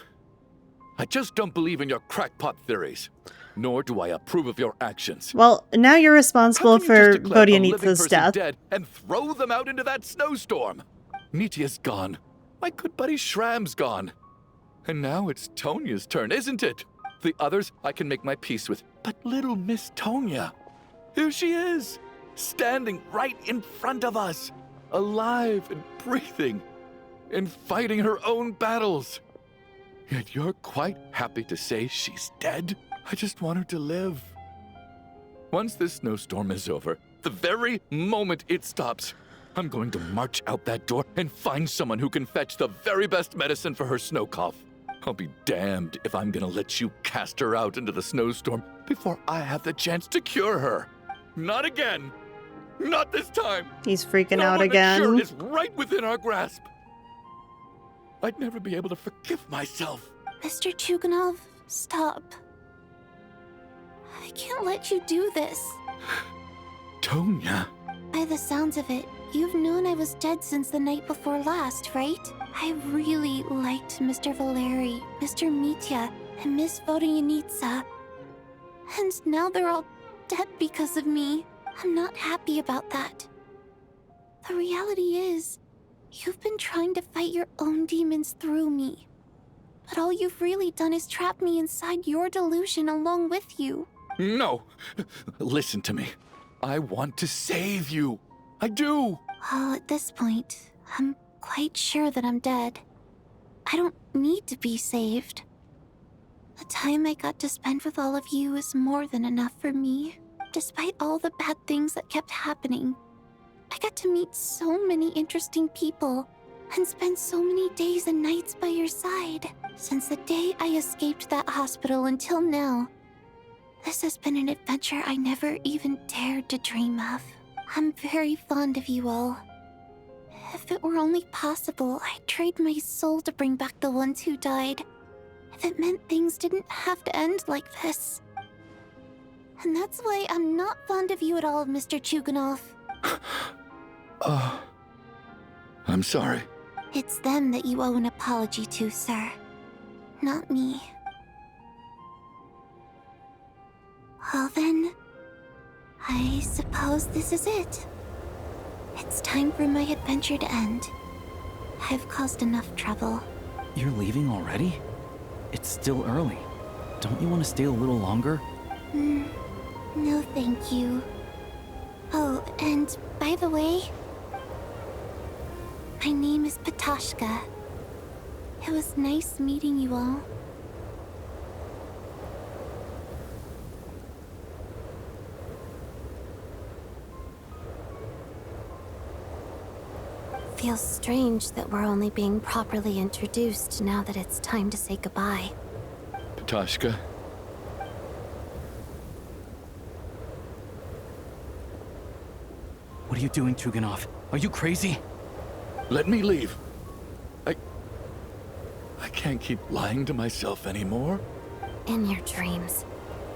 don't believe in your crackpot theories. Nor do I approve of your actions. Well, now you're responsible for Vodyanitsa's death. Dead and throw them out into that snowstorm. Nitia's gone. My good buddy Shram's gone. And now it's Tonya's turn, isn't it? The others I can make my peace with. But little Miss Tonya, here she is, standing right in front of us, alive and breathing, and fighting her own battles. Yet you're quite happy to say she's dead? I just want her to live. Once this snowstorm is over, the very moment it stops, I'm going to march out that door and find someone who can fetch the very best medicine for her snow cough. I'll be damned if I'm gonna let you cast her out into the snowstorm before I have the chance to cure her. Not again. Not this time. He's freaking Someone out again. that cure is right within our grasp. I'd never be able to forgive myself. Mr. Chuganov, stop. I can't let you do this. Tonya. By the sounds of it, you've known I was dead since the night before last, right? I really liked Mr. Valeri, Mr. Mitya, and Miss Vodyanitsa. And now they're all dead because of me. I'm not happy about that. The reality is, you've been trying to fight your own demons through me. But all you've really done is trap me inside your delusion along with you. No. Listen to me. I want to save you. I do. Well, at this point, I'm quite sure that I'm dead. I don't need to be saved. The time I got to spend with all of you is more than enough for me. Despite all the bad things that kept happening, I got to meet so many interesting people and spend so many days and nights by your side. Since the day I escaped that hospital until now, this has been an adventure I never even dared to dream of. I'm very fond of you all. If it were only possible, I'd trade my soul to bring back the ones who died. If it meant things didn't have to end like this. And that's why I'm not fond of you at all, Mr. Chuganov. I'm sorry. It's them that you owe an apology to, sir. Not me. Well then, I suppose this is it. It's time for my adventure to end. I've caused enough trouble. You're leaving already? It's still early. Don't you want to stay a little longer? No thank you. Oh, and by the way, my name is Patoshka. It was nice meeting you all. Feels strange that we're only being properly introduced now that it's time to say goodbye. Patoshka. What are you doing, Chuganov? Are you crazy? Let me leave. I can't keep lying to myself anymore. In your dreams.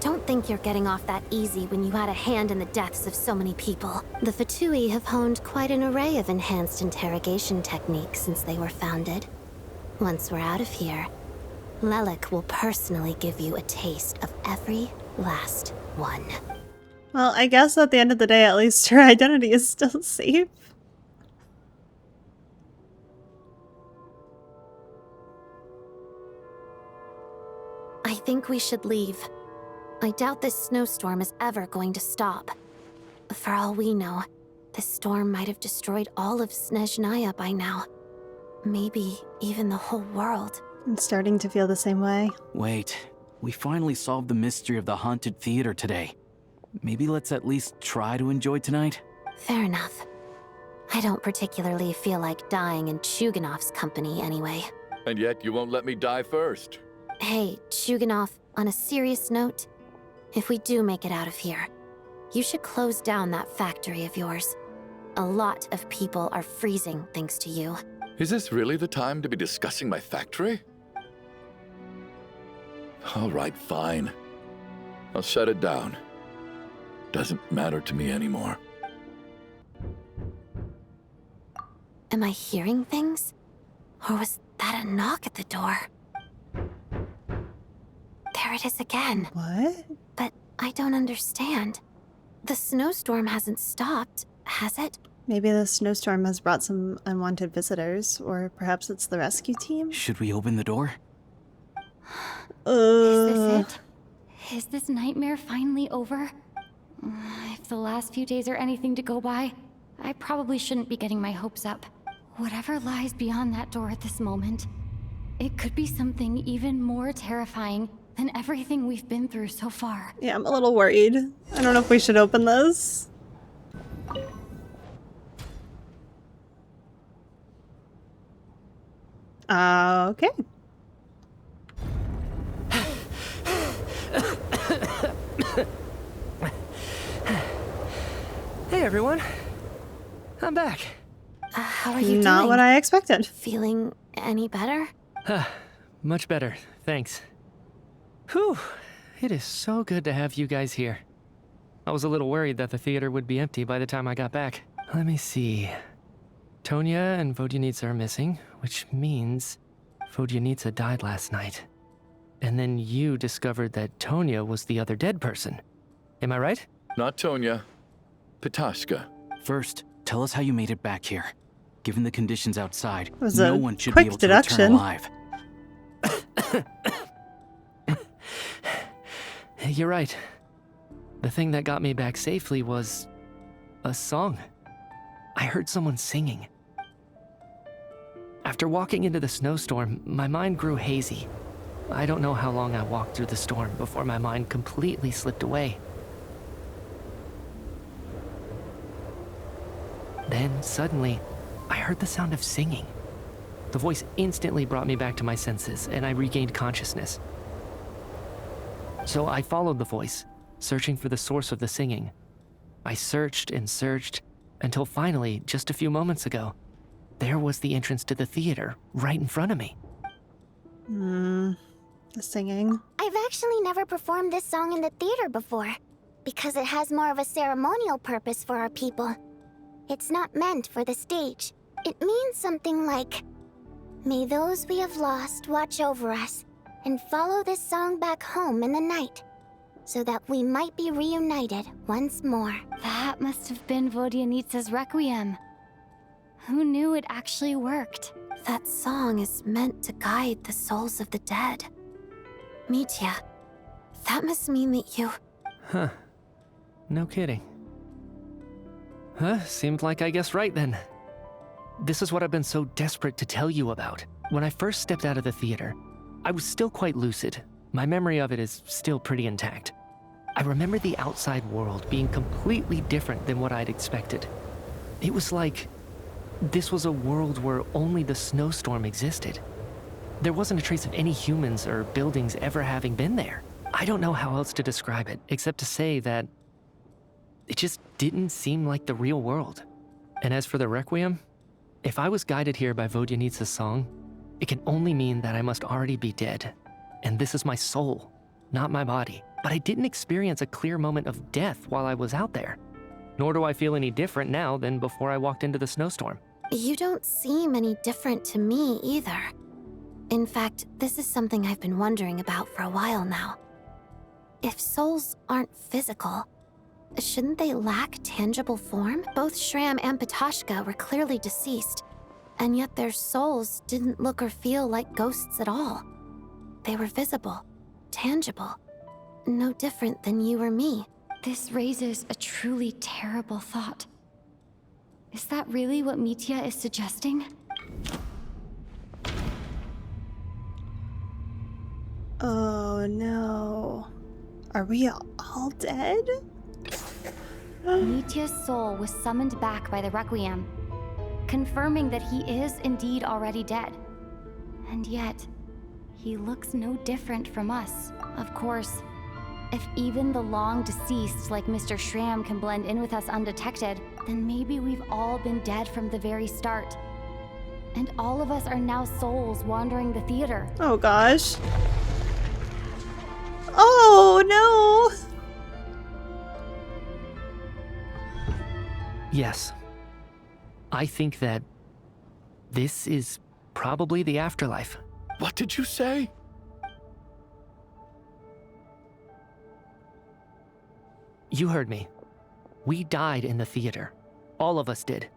Don't think you're getting off that easy when you had a hand in the deaths of so many people. The Fatui have honed quite an array of enhanced interrogation techniques since they were founded. Once we're out of here, Lelik will personally give you a taste of every last one. Well, I guess at the end of the day, at least her identity is still safe. I think we should leave. I doubt this snowstorm is ever going to stop. For all we know, this storm might have destroyed all of Snezhnaya by now. Maybe even the whole world. I'm starting to feel the same way. Wait, we finally solved the mystery of the haunted theater today. Maybe let's at least try to enjoy tonight? Fair enough. I don't particularly feel like dying in Chuganov's company anyway. And yet you won't let me die first. Hey, Chuganov, on a serious note, if we do make it out of here, you should close down that factory of yours. A lot of people are freezing thanks to you. Is this really the time to be discussing my factory? All right, fine. I'll shut it down. Doesn't matter to me anymore. Am I hearing things? Or was that a knock at the door? There it is again. What? But I don't understand. The snowstorm hasn't stopped, has it? Maybe the snowstorm has brought some unwanted visitors, or perhaps it's the rescue team? Should we open the door? Is this it? Is this nightmare finally over? If the last few days are anything to go by, I probably shouldn't be getting my hopes up. Whatever lies beyond that door at this moment, It could be something even more terrifying than everything we've been through so far. Yeah, I'm a little worried. I don't know if we should open this. Okay. Hey everyone, I'm back. How are you doing? Not what I expected. Feeling any better? Much better, thanks. Whew, it is so good to have you guys here. I was a little worried that the theater would be empty by the time I got back. Let me see. Tonya and Vodyanitsa are missing, which means Vodyanitsa died last night. And then you discovered that Tonya was the other dead person. Am I right? Not Tonya. Petashka. First, tell us how you made it back here. Given the conditions outside, was no a one should quick be able deduction. to return alive. You're right. The thing that got me back safely was a song. I heard someone singing. After walking into the snowstorm, my mind grew hazy. I don't know how long I walked through the storm before my mind completely slipped away. Then, suddenly, I heard the sound of singing. The voice instantly brought me back to my senses, and I regained consciousness. So I followed the voice, searching for the source of the singing. I searched and searched, until finally, just a few moments ago, there was the entrance to the theater, right in front of me. The singing. I've actually never performed this song in the theater before, because it has more of a ceremonial purpose for our people. It's not meant for the stage. It means something like, "May those we have lost watch over us, and follow this song back home in the night, so that we might be reunited once more." That must have been Vodyanitsa's requiem. Who knew it actually worked? That song is meant to guide the souls of the dead. Mitya, that must mean that you... Huh. No kidding. Seemed like I guessed right then. This is what I've been so desperate to tell you about. When I first stepped out of the theater, I was still quite lucid. My memory of it is still pretty intact. I remember the outside world being completely different than what I'd expected. It was like this was a world where only the snowstorm existed. There wasn't a trace of any humans or buildings ever having been there. I don't know how else to describe it, except to say that it just didn't seem like the real world. And as for the requiem, if I was guided here by Vodyanitsa's song, it can only mean that I must already be dead. And this is my soul, not my body. But I didn't experience a clear moment of death while I was out there. Nor do I feel any different now than before I walked into the snowstorm. You don't seem any different to me either. In fact, this is something I've been wondering about for a while now. If souls aren't physical, shouldn't they lack tangible form? Both Shram and Petashka were clearly deceased, and yet their souls didn't look or feel like ghosts at all. They were visible, tangible, no different than you or me. This raises a truly terrible thought. Is that really what Mitya is suggesting? Oh no. Are we all dead? Mitya's soul was summoned back by the Requiem, confirming that he is indeed already dead. And yet, he looks no different from us. Of course, if even the long deceased like Mr. Shram can blend in with us undetected, then maybe we've all been dead from the very start. And all of us are now souls wandering the theater. Oh gosh. Oh no! Yes. I think that this is probably the afterlife. What did you say? You heard me. We died in the theater. All of us did.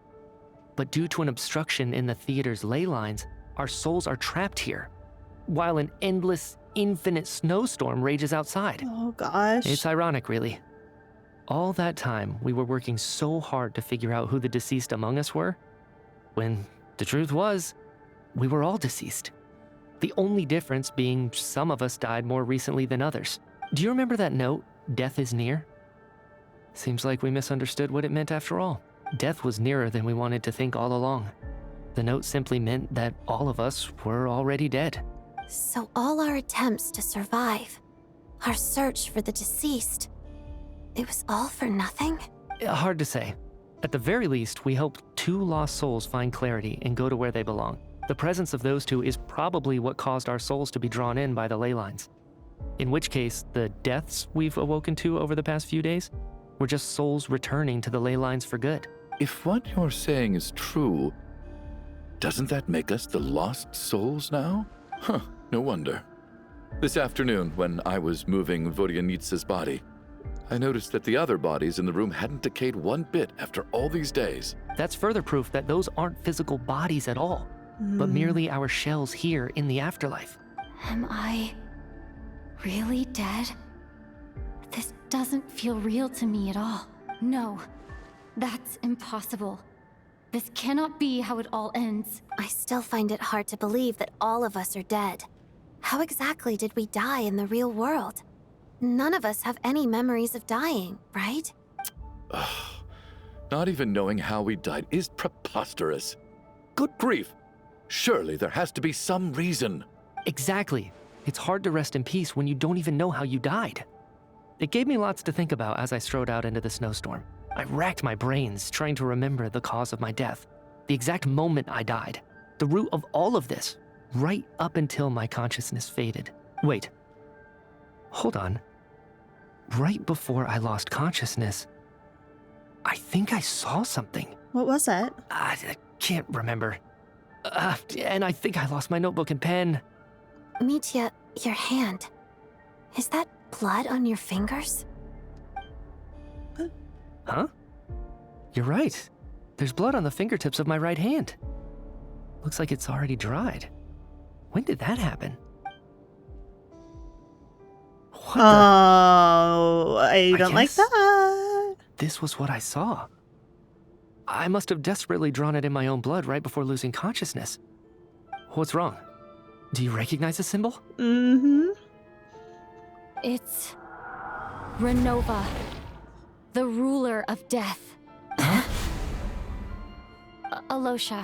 But due to an obstruction in the theater's ley lines, our souls are trapped here, while an endless, infinite snowstorm rages outside. Oh gosh. It's ironic, really. All that time, we were working so hard to figure out who the deceased among us were, when the truth was, we were all deceased. The only difference being some of us died more recently than others. Do you remember that note, "Death is near"? Seems like we misunderstood what it meant after all. Death was nearer than we wanted to think all along. The note simply meant that all of us were already dead. So all our attempts to survive, our search for the deceased, it was all for nothing? Hard to say. At the very least, we hope 2 lost souls find clarity and go to where they belong. The presence of those 2 is probably what caused our souls to be drawn in by the ley lines. In which case, the deaths we've awoken to over the past few days were just souls returning to the ley lines for good. If what you're saying is true, doesn't that make us the lost souls now? Huh, no wonder. This afternoon, when I was moving Vodyanitsa's body, I noticed that the other bodies in the room hadn't decayed one bit after all these days. That's further proof that those aren't physical bodies at all, but merely our shells here in the afterlife. Am I really dead? This doesn't feel real to me at all. No, that's impossible. This cannot be how it all ends. I still find it hard to believe that all of us are dead. How exactly did we die in the real world? None of us have any memories of dying, right? Not even knowing how we died is preposterous. Good grief! Surely there has to be some reason. Exactly. It's hard to rest in peace when you don't even know how you died. It gave me lots to think about as I strode out into the snowstorm. I racked my brains trying to remember the cause of my death, the exact moment I died, the root of all of this, right up until my consciousness faded. Wait. Hold on. Right before I lost consciousness, I think I saw something. What was it? I can't remember. And I think I lost my notebook and pen. Mitya, your hand. Is that blood on your fingers? Huh? You're right. There's blood on the fingertips of my right hand. Looks like it's already dried. When did that happen? I don't like that. This was what I saw. I must have desperately drawn it in my own blood right before losing consciousness. What's wrong? Do you recognize the symbol? Mm-hmm. It's Renova, the ruler of death. Huh? Alosha,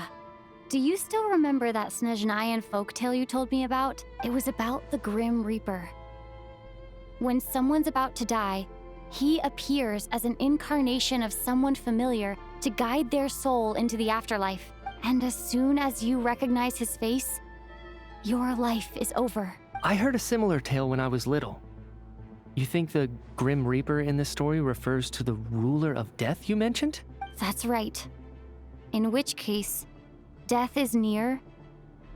do you still remember that Snezhnayan folktale you told me about? It was about the Grim Reaper. When someone's about to die, he appears as an incarnation of someone familiar to guide their soul into the afterlife. And as soon as you recognize his face, your life is over. I heard a similar tale when I was little. You think the Grim Reaper in this story refers to the ruler of death you mentioned? That's right. In which case, death is near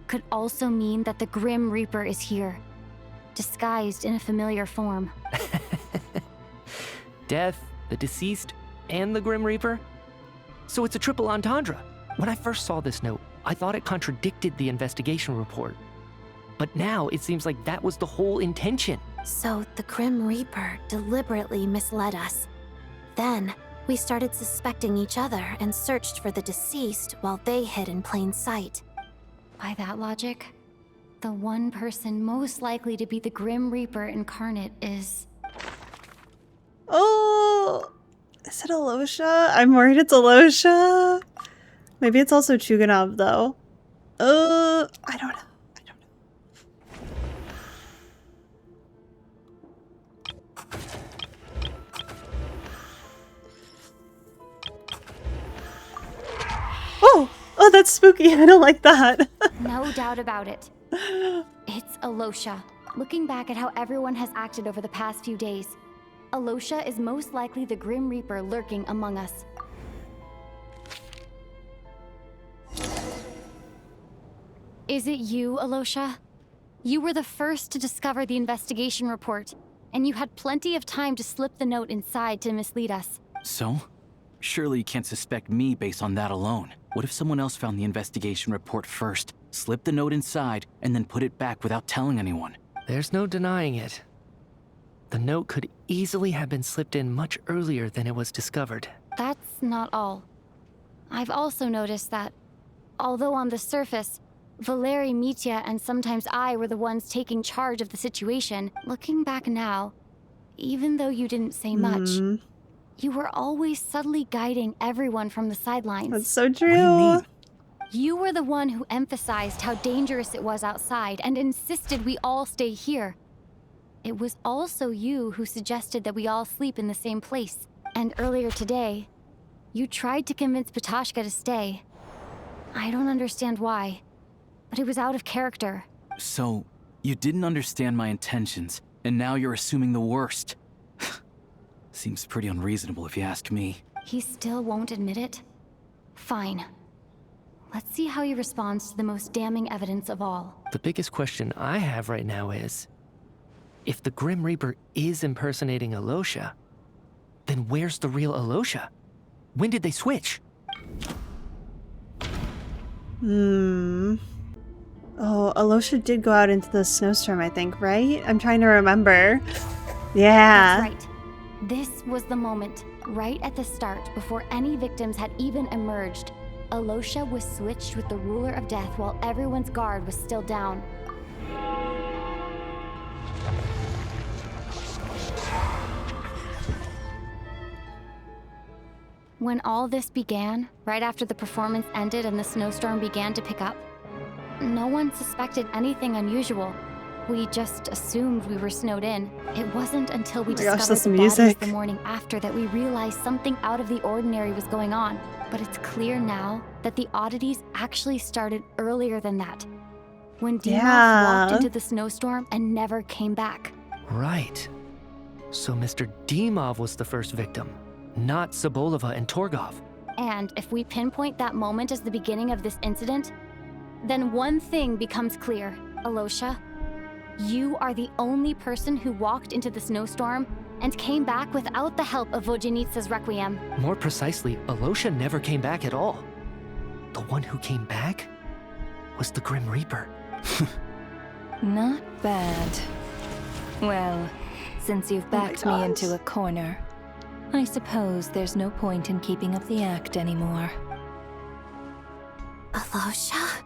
could also mean that the Grim Reaper is here, disguised in a familiar form. Death, the deceased, and the Grim Reaper? So it's a triple entendre. When I first saw this note, I thought it contradicted the investigation report. But now it seems like that was the whole intention. So the Grim Reaper deliberately misled us. Then, we started suspecting each other and searched for the deceased while they hid in plain sight. By that logic, the one person most likely to be the Grim Reaper incarnate is... Oh, is it Alosha? I'm worried it's Alosha. Maybe it's also Chuganov, though. I don't know. Oh, that's spooky. I don't like that. No doubt about it. It's Alosha. Looking back at how everyone has acted over the past few days, Alosha is most likely the Grim Reaper lurking among us. Is it you, Alosha? You were the first to discover the investigation report, and you had plenty of time to slip the note inside to mislead us. So? Surely you can't suspect me based on that alone. What if someone else found the investigation report first, slipped the note inside, and then put it back without telling anyone? There's no denying it. The note could easily have been slipped in much earlier than it was discovered. That's not all. I've also noticed that, although on the surface, Valeri, Mitya, and sometimes I were the ones taking charge of the situation. Looking back now, even though you didn't say much, you were always subtly guiding everyone from the sidelines. That's so true. What do you mean? You were the one who emphasized how dangerous it was outside and insisted we all stay here. It was also you who suggested that we all sleep in the same place. And earlier today, you tried to convince Patoshka to stay. I don't understand why, but it was out of character. So, you didn't understand my intentions, and now you're assuming the worst. Seems pretty unreasonable if you ask me. He still won't admit it? Fine. Let's see how he responds to the most damning evidence of all. The biggest question I have right now is, if the Grim Reaper is impersonating Alosha, then where's the real Alosha? When did they switch? Oh, Alosha did go out into the snowstorm, I think, right? I'm trying to remember. Yeah. That's right. This was the moment, right at the start, before any victims had even emerged. Alosha was switched with the Ruler of Death while everyone's guard was still down. When all this began, right after the performance ended and the snowstorm began to pick up, no one suspected anything unusual. We just assumed we were snowed in. It wasn't until we discovered the bodies the morning after that we realized something out of the ordinary was going on. But it's clear now that the oddities actually started earlier than that. When Dimov walked into the snowstorm and never came back. Right. So Mr. Dimov was the first victim, not Sobolova and Torgov. And if we pinpoint that moment as the beginning of this incident, then one thing becomes clear. Alosha, you are the only person who walked into the snowstorm and came back without the help of Vojanitsa's Requiem. More precisely, Alosha never came back at all. The one who came back was the Grim Reaper. Not bad. Well, since you've backed me into a corner, I suppose there's no point in keeping up the act anymore. Alosha?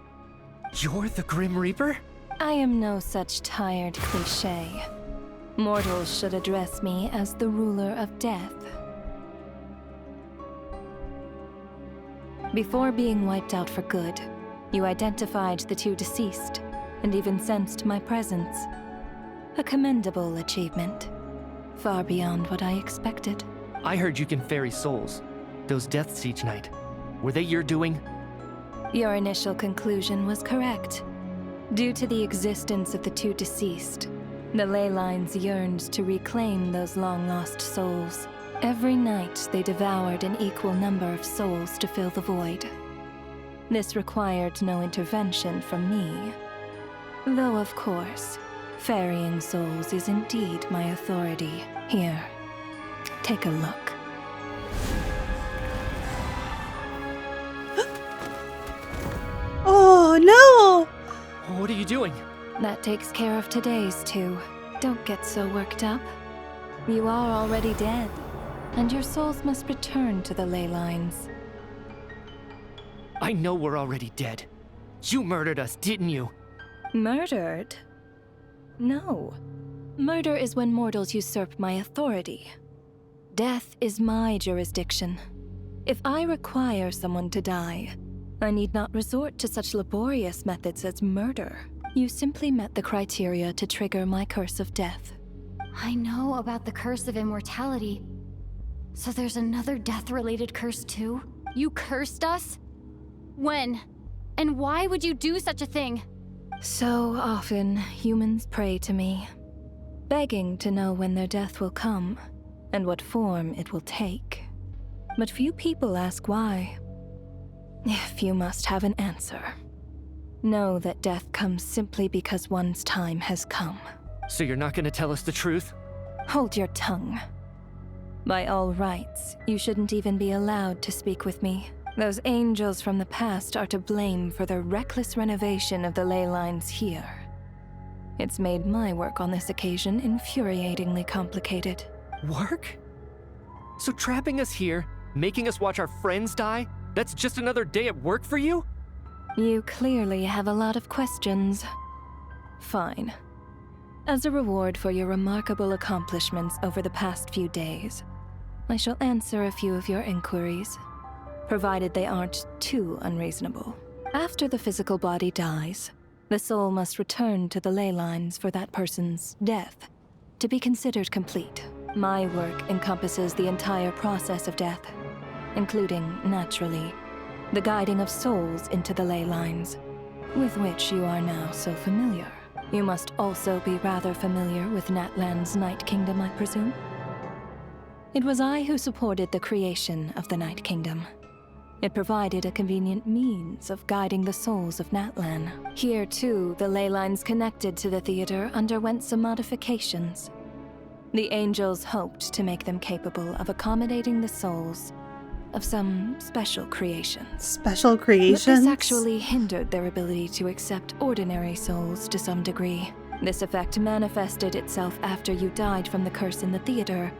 You're the Grim Reaper? I am no such tired cliché. Mortals should address me as the Ruler of Death. Before being wiped out for good, you identified the two deceased, and even sensed my presence. A commendable achievement. Far beyond what I expected. I heard you can ferry souls. Those deaths each night. Were they your doing? Your initial conclusion was correct. Due to the existence of the two deceased, the ley lines yearned to reclaim those long-lost souls. Every night, they devoured an equal number of souls to fill the void. This required no intervention from me. Though, of course, ferrying souls is indeed my authority. Here, take a look. Oh, no! What are you doing? That takes care of today's two. Don't get so worked up. You are already dead, and your souls must return to the ley lines. I know we're already dead. You murdered us, didn't you? Murdered? No. Murder is when mortals usurp my authority. Death is my jurisdiction. If I require someone to die, I need not resort to such laborious methods as murder. You simply met the criteria to trigger my curse of death. I know about the curse of immortality. So there's another death-related curse too? You cursed us? When? And why would you do such a thing? So often, humans pray to me, begging to know when their death will come, and what form it will take. But few people ask why. If you must have an answer, know that death comes simply because one's time has come. So you're not gonna tell us the truth? Hold your tongue. By all rights, you shouldn't even be allowed to speak with me. Those angels from the past are to blame for the reckless renovation of the ley lines here. It's made my work on this occasion infuriatingly complicated. Work? So trapping us here, making us watch our friends die, that's just another day at work for you? You clearly have a lot of questions. Fine. As a reward for your remarkable accomplishments over the past few days, I shall answer a few of your inquiries, provided they aren't too unreasonable. After the physical body dies, the soul must return to the ley lines for that person's death to be considered complete. My work encompasses the entire process of death, including, naturally, the guiding of souls into the ley lines, with which you are now so familiar. You must also be rather familiar with Natlan's Night Kingdom, I presume? It was I who supported the creation of the Night Kingdom. It provided a convenient means of guiding the souls of Natlan. Here, too, the ley lines connected to the theater underwent some modifications. The angels hoped to make them capable of accommodating the souls of some special creations. Special creations? But this actually hindered their ability to accept ordinary souls to some degree. This effect manifested itself after you died from the curse in the theater,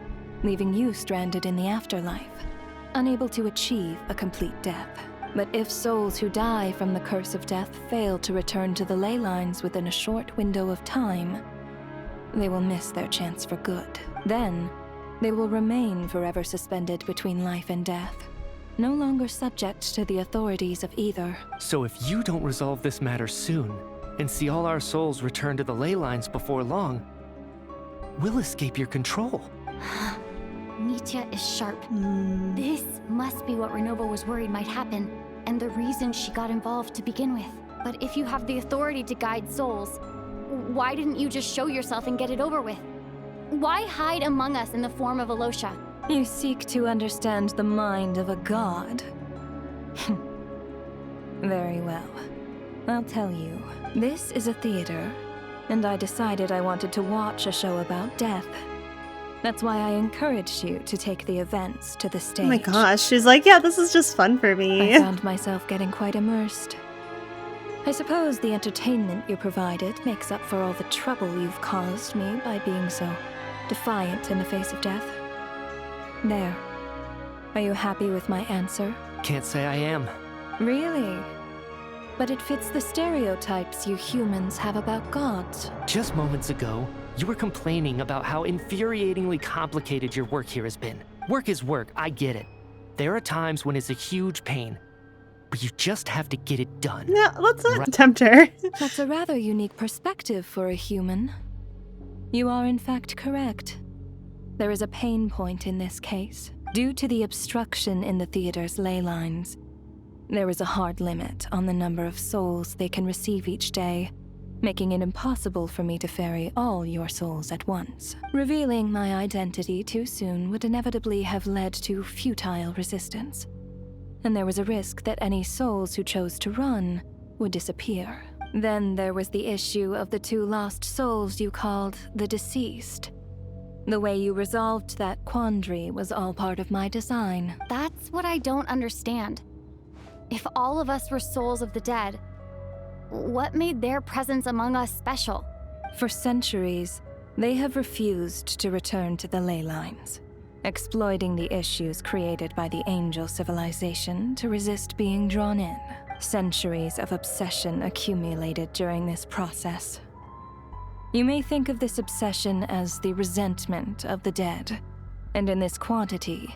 leaving you stranded in the afterlife, unable to achieve a complete death. But if souls who die from the curse of death fail to return to the ley lines within a short window of time, they will miss their chance for good. Then, they will remain forever suspended between life and death, no longer subject to the authorities of either. So if you don't resolve this matter soon, and see all our souls return to the ley lines before long, we'll escape your control. Mitya is sharp. This must be what Renova was worried might happen, and the reason she got involved to begin with. But if you have the authority to guide souls, why didn't you just show yourself and get it over with? Why hide among us in the form of Alosha? You seek to understand the mind of a god. Very well. I'll tell you. This is a theater, and I decided I wanted to watch a show about death. That's why I encouraged you to take the events to the stage. Oh my gosh, she's like, yeah, this is just fun for me. I found myself getting quite immersed. I suppose the entertainment you provided makes up for all the trouble you've caused me by being so defiant in the face of death. There. Are you happy with my answer? Can't say I am. Really? But it fits the stereotypes you humans have about gods. Just moments ago, you were complaining about how infuriatingly complicated your work here has been. Work is work, I get it. There are times when it's a huge pain, but you just have to get it done. Yeah, let's not tempt her. That's a rather unique perspective for a human. You are in fact correct. There is a pain point in this case. Due to the obstruction in the theater's ley lines, there is a hard limit on the number of souls they can receive each day, making it impossible for me to ferry all your souls at once. Revealing my identity too soon would inevitably have led to futile resistance, and there was a risk that any souls who chose to run would disappear. Then there was the issue of the 2 lost souls you called the deceased. The way you resolved that quandary was all part of my design. That's what I don't understand. If all of us were souls of the dead, what made their presence among us special? For centuries, they have refused to return to the ley lines, exploiting the issues created by the angel civilization to resist being drawn in. Centuries of obsession accumulated during this process. You may think of this obsession as the resentment of the dead, and in this quantity,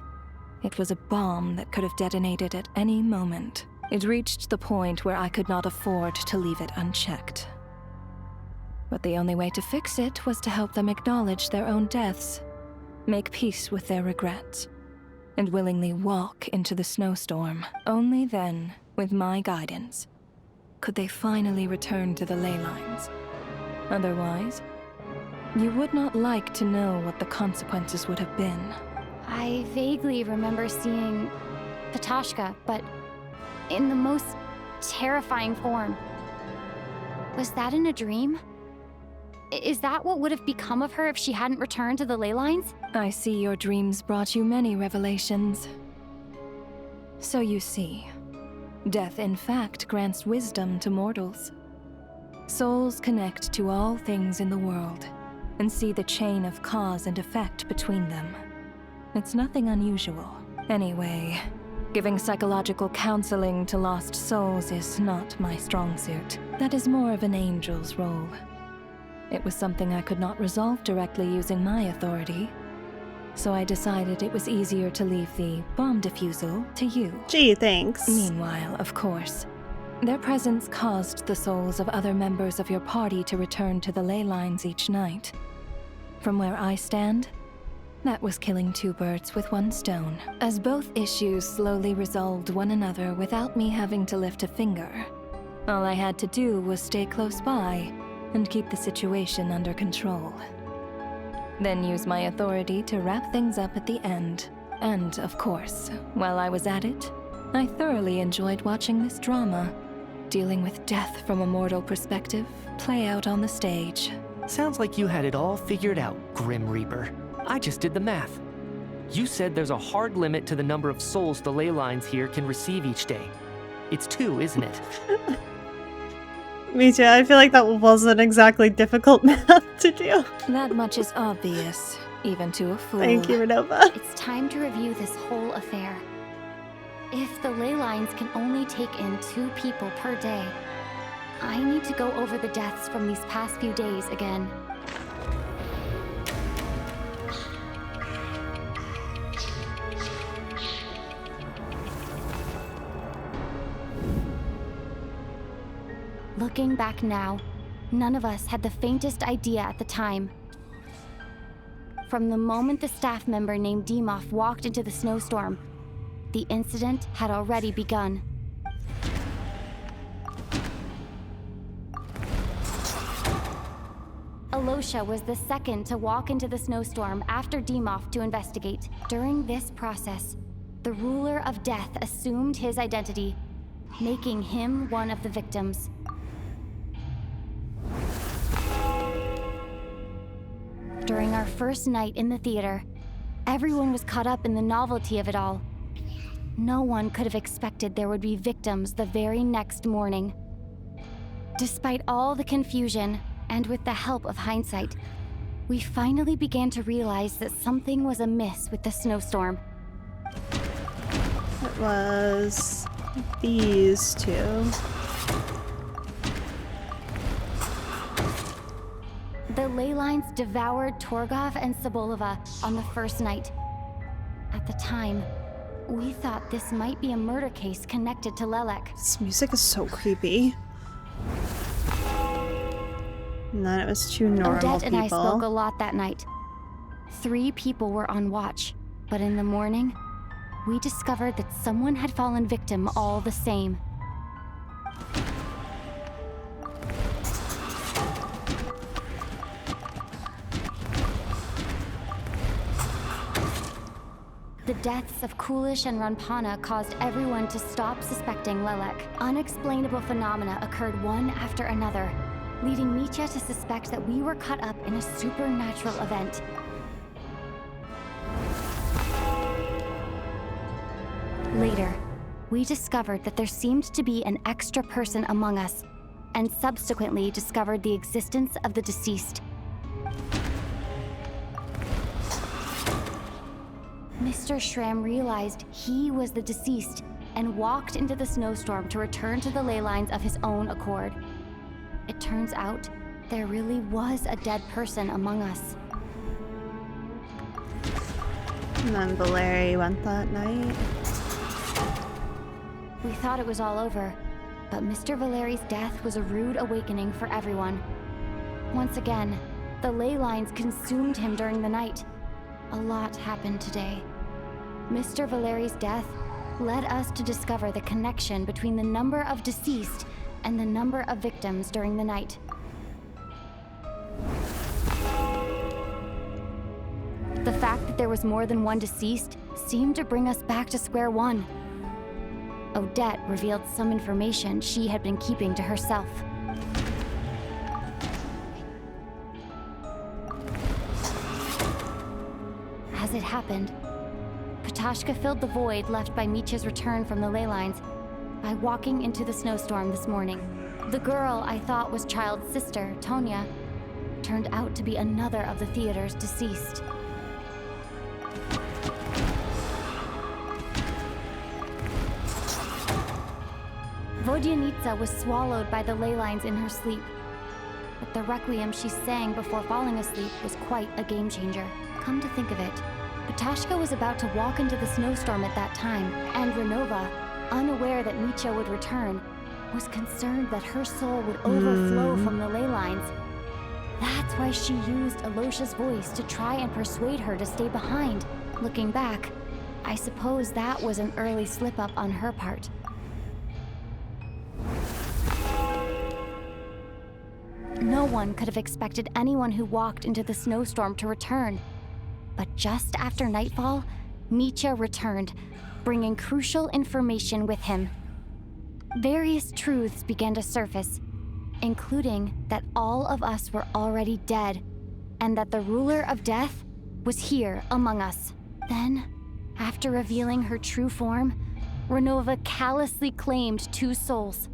it was a bomb that could have detonated at any moment. It reached the point where I could not afford to leave it unchecked. But the only way to fix it was to help them acknowledge their own deaths, make peace with their regrets, and willingly walk into the snowstorm. Only then, with my guidance, could they finally return to the ley lines. Otherwise, you would not like to know what the consequences would have been. I vaguely remember seeing Patashka, but in the most terrifying form. Was that in a dream? Is that what would have become of her if she hadn't returned to the ley lines? I see your dreams brought you many revelations. So you see, death in fact grants wisdom to mortals. Souls connect to all things in the world and see the chain of cause and effect between them. It's nothing unusual. Anyway, Giving psychological counseling to lost souls is not my strong suit. That is more of an angel's role. It was something I could not resolve directly using my authority, so I decided it was easier to leave the bomb defusal to you. Gee, thanks. Meanwhile, of course, their presence caused the souls of other members of your party to return to the ley lines each night. From where I stand, that was killing two birds with one stone, as both issues slowly resolved one another without me having to lift a finger. All I had to do was stay close by and keep the situation under control. Then use my authority to wrap things up at the end. And, of course, while I was at it, I thoroughly enjoyed watching this drama, dealing with death from a mortal perspective, play out on the stage. Sounds like you had it all figured out, Grim Reaper. I just did the math. You said there's a hard limit to the number of souls the ley lines here can receive each day. It's 2, isn't it? Me too. I feel like that wasn't exactly difficult math to do. That much is obvious, even to a fool. Thank you, Renova. It's time to review this whole affair. If the ley lines can only take in 2 people per day, I need to go over the deaths from these past few days again. Looking back now, none of us had the faintest idea at the time. From the moment the staff member named Demoff walked into the snowstorm, the incident had already begun. Alosha was the second to walk into the snowstorm after Demoff to investigate. During this process, the ruler of death assumed his identity, making him one of the victims. During our first night in the theater, everyone was caught up in the novelty of it all. No one could have expected there would be victims the very next morning. Despite all the confusion, and with the help of hindsight, we finally began to realize that something was amiss with the snowstorm. It was these 2. The ley lines devoured Torgov and Sobolova on the first night. At the time, we thought this might be a murder case connected to Lelek. This music is so creepy. And then it was 2 normal Odette people. and I spoke a lot that night. 3 people were on watch, but in the morning, we discovered that someone had fallen victim all the same. The deaths of Kulish and Ranpana caused everyone to stop suspecting Lelek. Unexplainable phenomena occurred one after another, leading Mitya to suspect that we were caught up in a supernatural event. Later, we discovered that there seemed to be an extra person among us, and subsequently discovered the existence of the deceased. Mr. Schramm realized he was the deceased and walked into the snowstorm to return to the ley lines of his own accord. It turns out there really was a dead person among us. And then Valeri went that night. We thought it was all over, but Mr. Valeri's death was a rude awakening for everyone. Once again, the ley lines consumed him during the night. A lot happened today. Mr. Valeri's death led us to discover the connection between the number of deceased and the number of victims during the night. The fact that there was more than one deceased seemed to bring us back to square one. Odette revealed some information she had been keeping to herself. As it happened, Patashka filled the void left by Mitya's return from the ley lines by walking into the snowstorm this morning. The girl I thought was Child's sister, Tonya, turned out to be another of the theater's deceased. Vodyanitsa was swallowed by the ley lines in her sleep. But the requiem she sang before falling asleep was quite a game changer. Come to think of it, Petashka was about to walk into the snowstorm at that time, and Renova, unaware that Mitya would return, was concerned that her soul would overflow from the ley lines. That's why she used Alosha's voice to try and persuade her to stay behind. Looking back, I suppose that was an early slip-up on her part. No one could have expected anyone who walked into the snowstorm to return. But just after nightfall, Mitya returned, bringing crucial information with him. Various truths began to surface, including that all of us were already dead, and that the ruler of death was here among us. Then, after revealing her true form, Renova callously claimed 2 souls.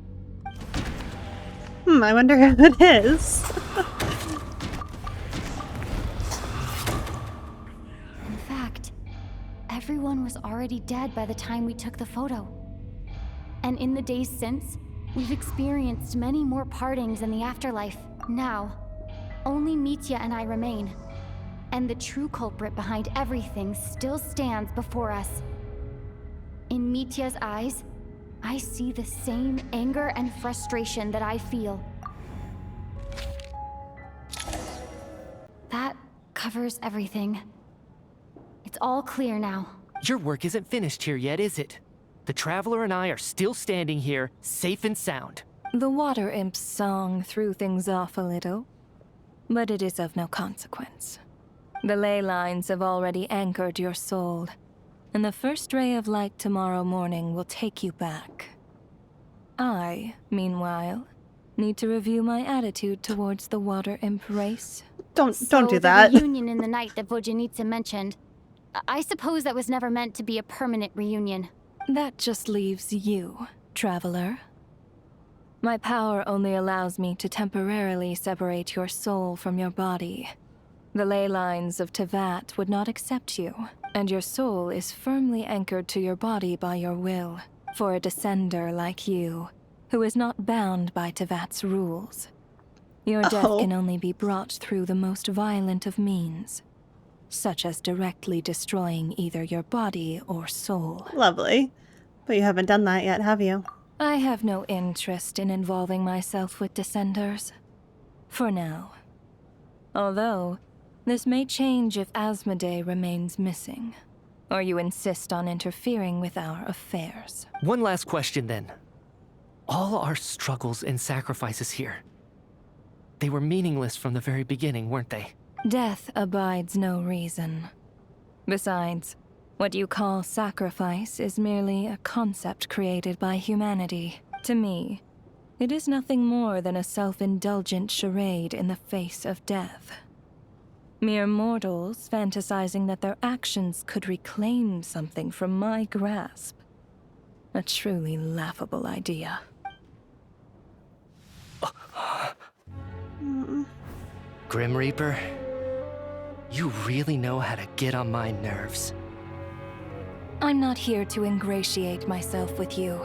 I wonder who it is. In fact, everyone was already dead by the time we took the photo. And in the days since, we've experienced many more partings in the afterlife. Now, only Mitya and I remain. And the true culprit behind everything still stands before us. In Mitya's eyes, I see the same anger and frustration that I feel. That covers everything. It's all clear now. Your work isn't finished here yet, is it? The Traveler and I are still standing here, safe and sound. The Water Imp's song threw things off a little, but it is of no consequence. The ley lines have already anchored your soul, and the first ray of light tomorrow morning will take you back. I, meanwhile, need to review my attitude towards the Water Imp race. Don't do that. The reunion in the night that Vodyanitsa mentioned, I suppose that was never meant to be a permanent reunion. That just leaves you, Traveler. My power only allows me to temporarily separate your soul from your body. The ley lines of Tevat would not accept you, and your soul is firmly anchored to your body by your will, for a descender like you, who is not bound by Tevat's rules. Your death can only be brought through the most violent of means, such as directly destroying either your body or soul. Lovely. But you haven't done that yet, have you? I have no interest in involving myself with Descenders. For now. Although, this may change if Asmodee remains missing, or you insist on interfering with our affairs. One last question then. All our struggles and sacrifices here, they were meaningless from the very beginning, weren't they? Death abides no reason. Besides, what you call sacrifice is merely a concept created by humanity. To me, it is nothing more than a self-indulgent charade in the face of death. Mere mortals fantasizing that their actions could reclaim something from my grasp. A truly laughable idea. Grim Reaper, you really know how to get on my nerves. I'm not here to ingratiate myself with you.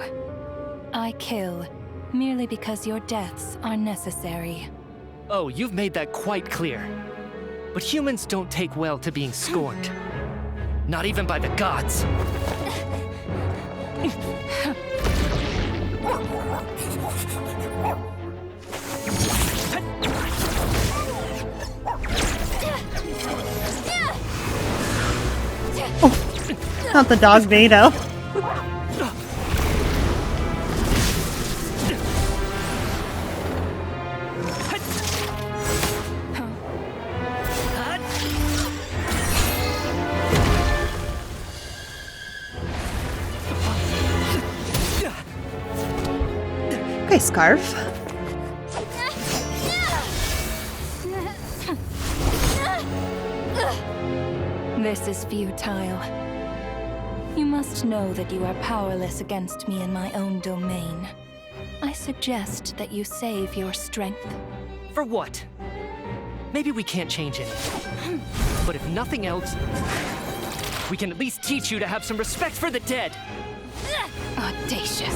I kill merely because your deaths are necessary. Oh, you've made that quite clear. But humans don't take well to being scorned. Not even by the gods. Not the dog Vado. Okay, Scarf. This is futile. You must know that you are powerless against me in my own domain. I suggest that you save your strength. For what? Maybe we can't change anything. But if nothing else, we can at least teach you to have some respect for the dead. Audacious.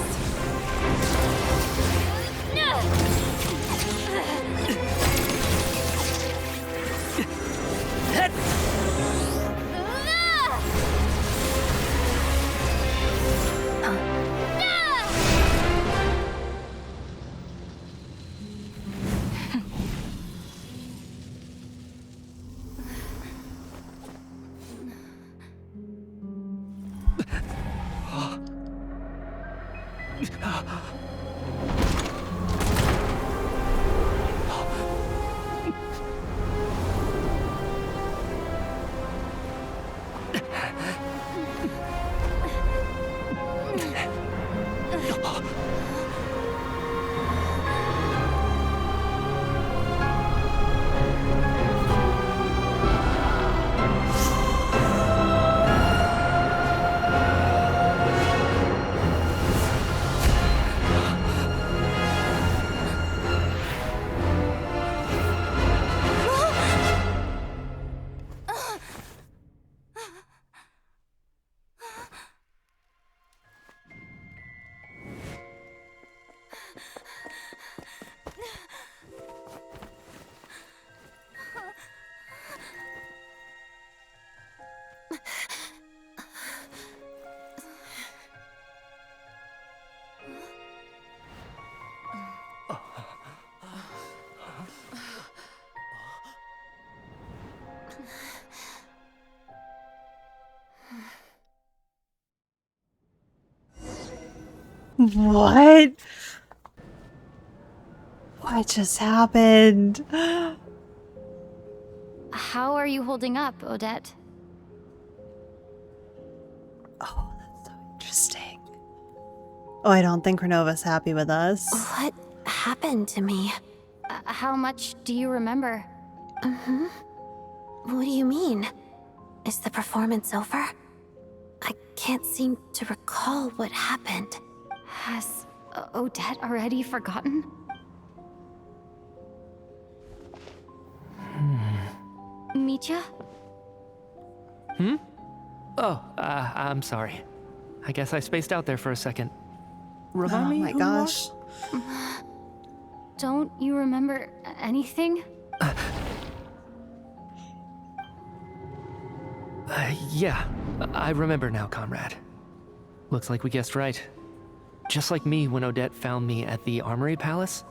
What? What just happened? How are you holding up, Odette? Oh, that's so interesting. Oh, I don't think Renova's happy with us. What happened to me? How much do you remember? What do you mean? Is the performance over? I can't seem to recall what happened. Has Odette already forgotten? Mitya? Oh, I'm sorry. I guess I spaced out there for a second. Remind me Oh my who gosh. you are? Don't you remember anything? Yeah, I remember now, comrade. Looks like we guessed right. Just like me when Odette found me at the Armory Palace.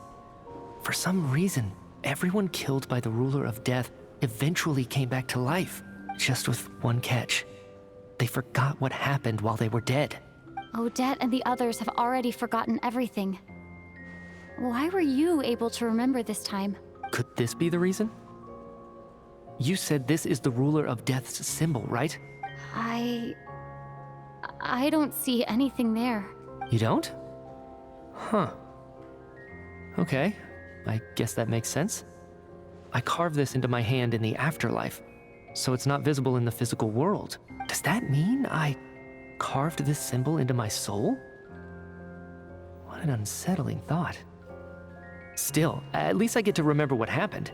For some reason, everyone killed by the Ruler of Death eventually came back to life. Just with one catch. They forgot what happened while they were dead. Odette and the others have already forgotten everything. Why were you able to remember this time? Could this be the reason? You said this is the Ruler of Death's symbol, right? I don't see anything there. You don't? Huh. Okay, I guess that makes sense. I carved this into my hand in the afterlife, so it's not visible in the physical world. Does that mean I carved this symbol into my soul? What an unsettling thought. Still, at least I get to remember what happened.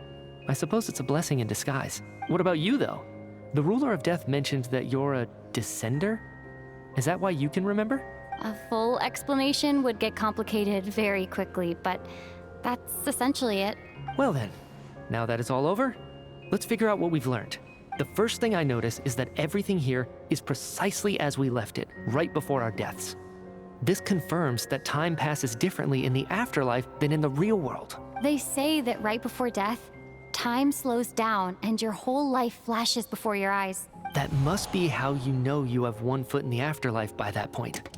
I suppose it's a blessing in disguise. What about you, though? The Ruler of Death mentioned that you're a descender? Is that why you can remember? A full explanation would get complicated very quickly, but that's essentially it. Well then, now that it's all over, let's figure out what we've learned. The first thing I notice is that everything here is precisely as we left it, right before our deaths. This confirms that time passes differently in the afterlife than in the real world. They say that right before death, time slows down and your whole life flashes before your eyes. That must be how you know you have one foot in the afterlife by that point.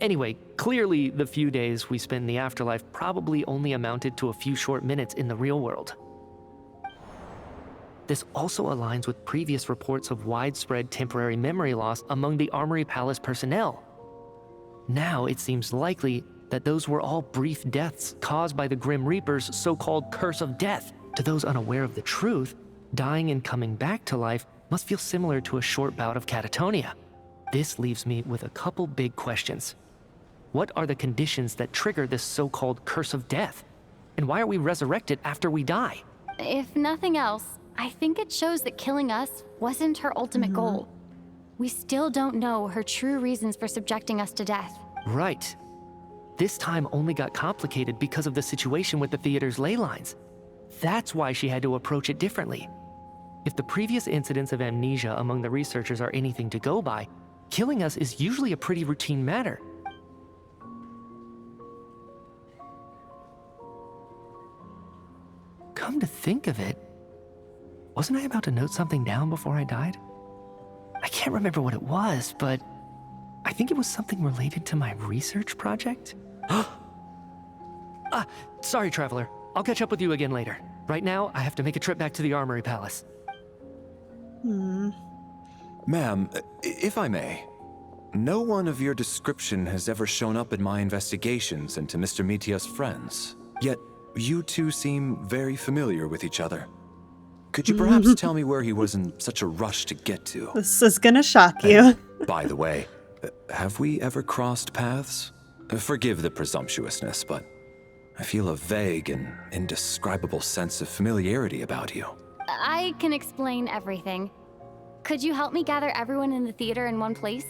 Anyway, clearly the few days we spent in the afterlife probably only amounted to a few short minutes in the real world. This also aligns with previous reports of widespread temporary memory loss among the Armory Palace personnel. Now it seems likely that those were all brief deaths caused by the Grim Reaper's so-called curse of death. To those unaware of the truth, dying and coming back to life must feel similar to a short bout of catatonia. This leaves me with a couple big questions. What are the conditions that trigger this so-called curse of death? And why are we resurrected after we die? If nothing else, I think it shows that killing us wasn't her ultimate goal. We still don't know her true reasons for subjecting us to death. Right. this time only got complicated because of the situation with the theater's ley lines. That's why she had to approach it differently. If the previous incidents of amnesia among the researchers are anything to go by, killing us is usually a pretty routine matter. Come to think of it, wasn't I about to note something down before I died? I can't remember what it was, but I think it was something related to my research project. Sorry, Traveler. I'll catch up with you again later. Right now, I have to make a trip back to the Armory Palace. Ma'am, if I may, no one of your description has ever shown up in my investigations into Mr. Mitia's friends. Yet, you two seem very familiar with each other. Could you perhaps tell me where he was in such a rush to get to? This is gonna shock you. By the way, have we ever crossed paths? Forgive the presumptuousness, but I feel a vague and indescribable sense of familiarity about you. I can explain everything. Could you help me gather everyone in the theater in one place?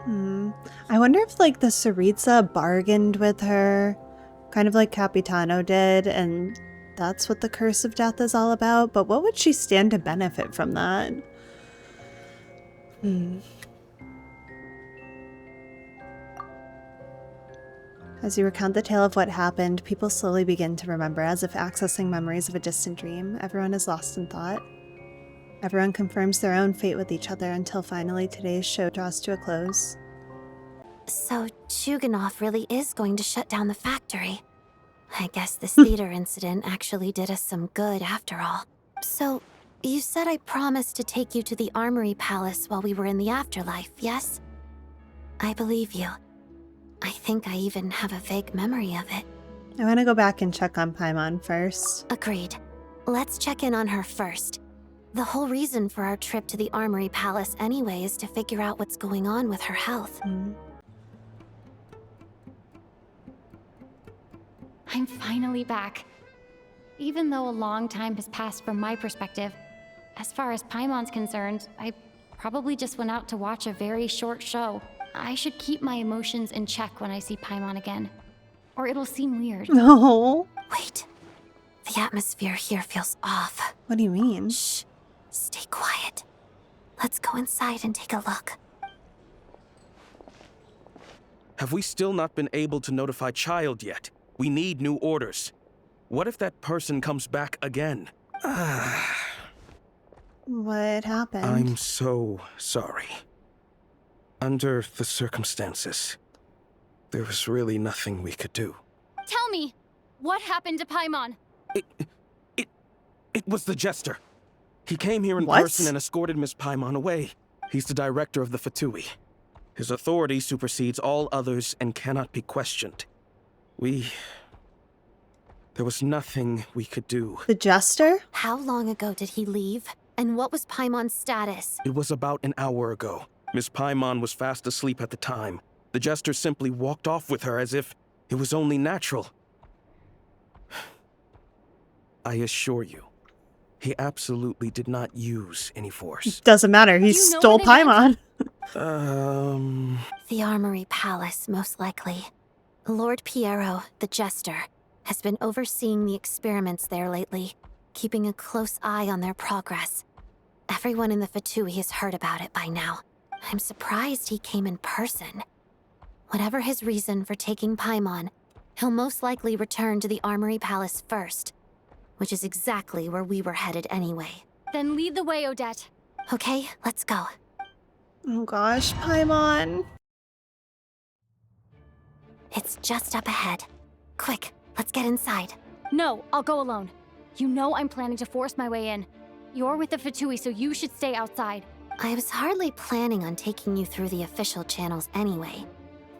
I wonder if, like, the Tsaritsa bargained with her, kind of like Capitano did, and that's what the Curse of Death is all about. But what would she stand to benefit from that? As you recount the tale of what happened, people slowly begin to remember, as if accessing memories of a distant dream. Everyone is lost in thought. Everyone confirms their own fate with each other until finally today's show draws to a close. So Chuganov really is going to shut down the factory. I guess this theater incident actually did us some good after all. So, you said I promised to take you to the Armory Palace while we were in the afterlife, yes? I believe you. I think I even have a vague memory of it. I want to go back and check on Paimon first. Agreed. Let's check in on her first. The whole reason for our trip to the Armory Palace anyway is to figure out what's going on with her health. I'm finally back. Even though a long time has passed from my perspective, as far as Paimon's concerned, I probably just went out to watch a very short show. I should keep my emotions in check when I see Paimon again, or it'll seem weird. No. Wait. The atmosphere here feels off. What do you mean? Shh. Stay quiet. Let's go inside and take a look. Have we still not been able to notify Child yet? We need new orders. What if that person comes back again? What happened? I'm so sorry. Under the circumstances, there was really nothing we could do. Tell me, what happened to Paimon? It was the Jester. He came here in person and escorted Miss Paimon away. He's the director of the Fatui. His authority supersedes all others and cannot be questioned. There was nothing we could do. The Jester? How long ago did he leave? And what was Paimon's status? It was about an hour ago. Miss Paimon was fast asleep at the time. The Jester simply walked off with her as if it was only natural. I assure you, he absolutely did not use any force. Doesn't matter, he stole Paimon. The Armory Palace, most likely. Lord Piero, the Jester, has been overseeing the experiments there lately, keeping a close eye on their progress. Everyone in the Fatui has heard about it by now. I'm surprised he came in person. Whatever his reason for taking Paimon, he'll most likely return to the Armory Palace first, which is exactly where we were headed anyway. Then lead the way, Odette. Okay, let's go. Oh gosh, Paimon. It's just up ahead. Quick, let's get inside. No, I'll go alone. You know I'm planning to force my way in. You're with the Fatui, so you should stay outside. I was hardly planning on taking you through the official channels anyway.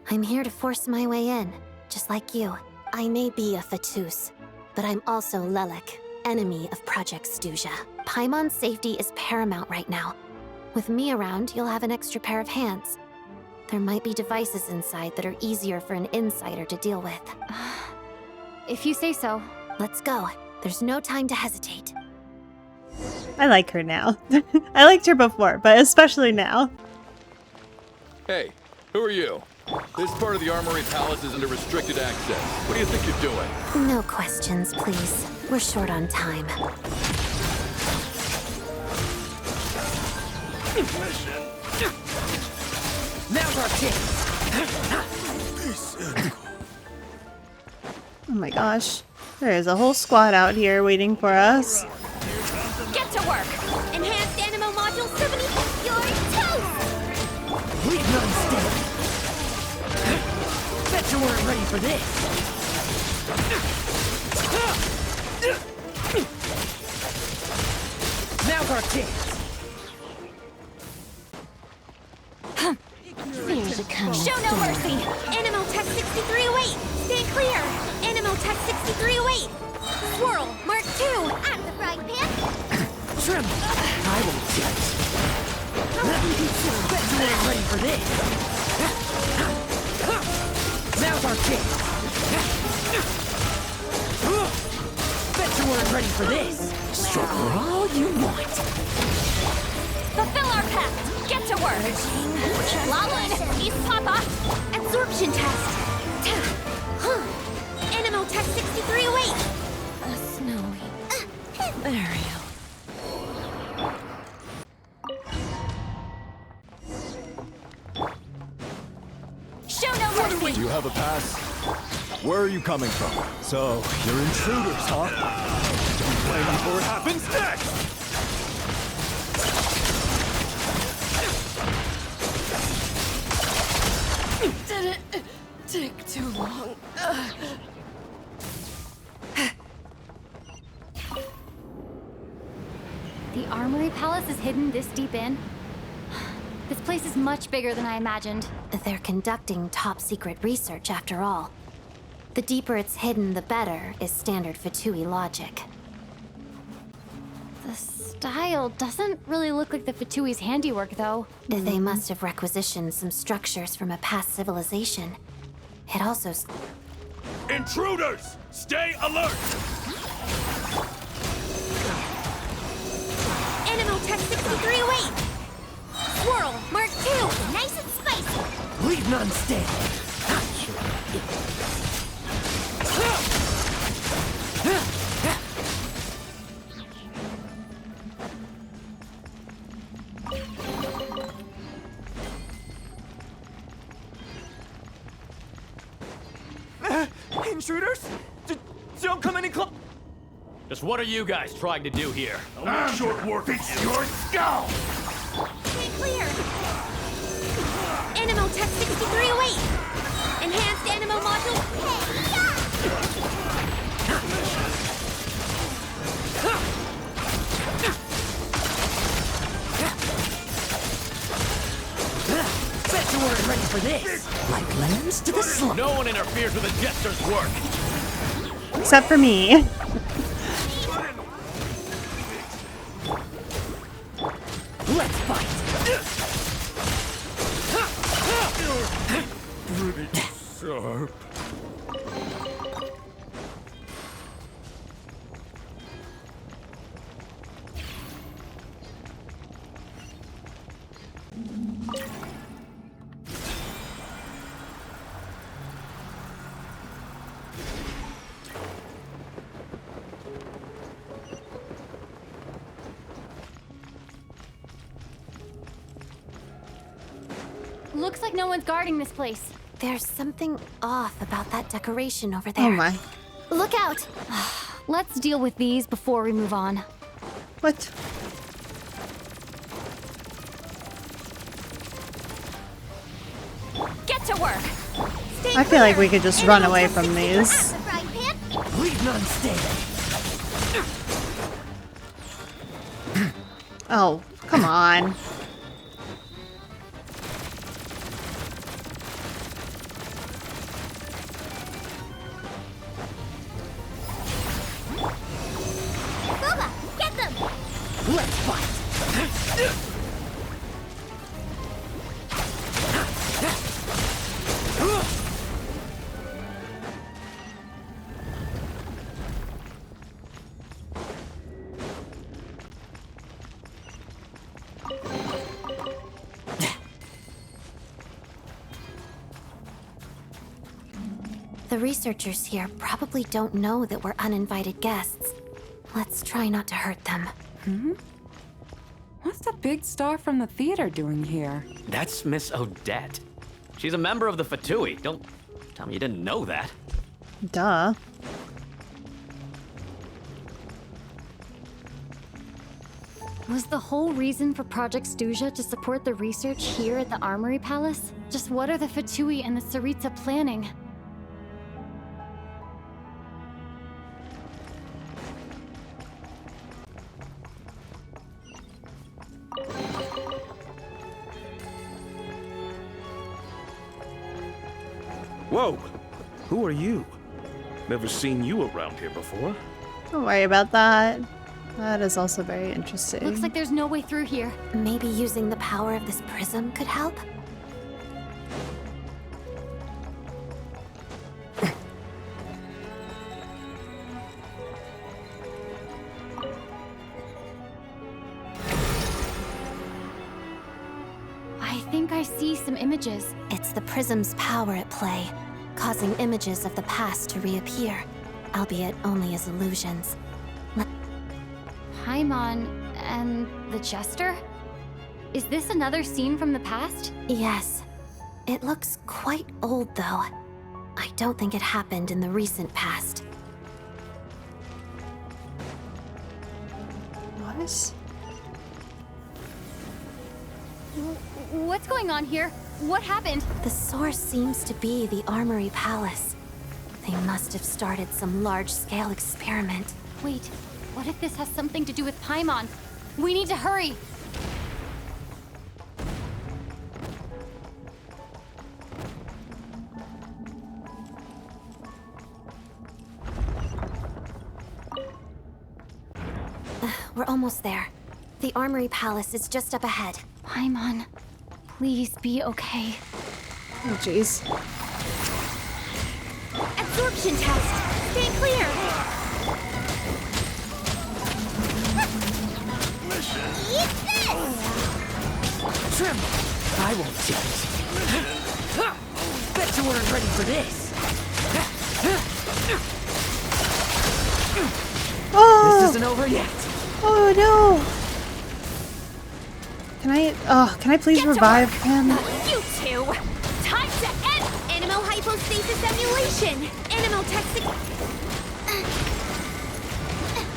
I'm here to force my way in, just like you. I may be a Fatus, but I'm also Lelek, enemy of Project Stuzha. Paimon's safety is paramount right now. With me around, you'll have an extra pair of hands. There might be devices inside that are easier for an insider to deal with. If you say so. Let's go. There's no time to hesitate. I like her now. I liked her before, but especially now. Hey, who are you? This part of the Armory Palace is under restricted access. What do you think you're doing? No questions, please. We're short on time. Now's our chance. Oh my gosh. There is a whole squad out here waiting for us. Get to work! Enhanced Animo Module 70, your toast! Leave none standing. Bet you weren't ready for this. Now's our chance. Here's a come. Show no mercy! Animo Tech 6308! Stay clear! Animo Tech 6308! Swirl, Mark 2! At the frying pan! Trim. I won't judge. Bet you weren't ready for this. Now's our chance. Bet you weren't ready for this. Struggle all you want. Fulfill our pact! Get to work! Lolin, East Papa! Absorption test! Animo Tech 6308! A snowy area. Show no mercy! You have a pass? Where are you coming from? So, you're intruders, huh? Don't blame me for what happens next! Did it take too long? The Armory Palace is hidden this deep in? This place is much bigger than I imagined. They're conducting top-secret research, after all. The deeper it's hidden, the better, is standard Fatui logic. The style doesn't really look like the Fatui's handiwork, though. They must have requisitioned some structures from a past civilization. It also... Intruders! Stay alert! Animo Tech 6308! Swirl, Mark 2! Nice and spicy! Leave none standing. Intruders? Don't come any close. Just what are you guys trying to do here? I'll make short work of your skull! Stay clear! Animo Tech 6308! Enhanced Animo Module... Bet you weren't ready for this. Like lambs to the slaughter. No one interferes with a jester's work. Except for me. Let's fight. Pretty sharp. Looks like no one's guarding this place. There's something off about that decoration over there. Oh my. Look out! Let's deal with these before we move on. What? Get to work! Stay I feel like we could just run away from these. Leave none standing. Oh, come on. Get them! Let's fight. The researchers here probably don't know that we're uninvited guests. Let's try not to hurt them. Hmm? What's the big star from the theater doing here? That's Miss Odette. She's a member of the Fatui. Don't tell me you didn't know that. Duh. Was the whole reason for Project Stuja to support the research here at the Armory Palace? Just what are the Fatui and the Tsaritsa planning? Whoa! Who are you? Never seen you around here before. Don't worry about that. That is also very interesting. Looks like there's no way through here. Maybe using the power of this prism could help? I think I see some images. It's the prism's power at play, causing images of the past to reappear, albeit only as illusions. Paimon and the Jester? Is this another scene from the past? Yes. It looks quite old, though. I don't think it happened in the recent past. What? What's going on here? What happened? The source seems to be the Armory Palace. They must have started some large-scale experiment. Wait, what if this has something to do with Paimon? We need to hurry! We're almost there. The Armory Palace is just up ahead. Paimon, please be okay. Oh, jeez. Absorption test! Stay clear! Eat this! Trim! I won't take it. Bet you weren't ready for this. Oh! This isn't over yet. Oh no! Can I please revive him? You two! Time to end animal hypostasis emulation! Animal testing...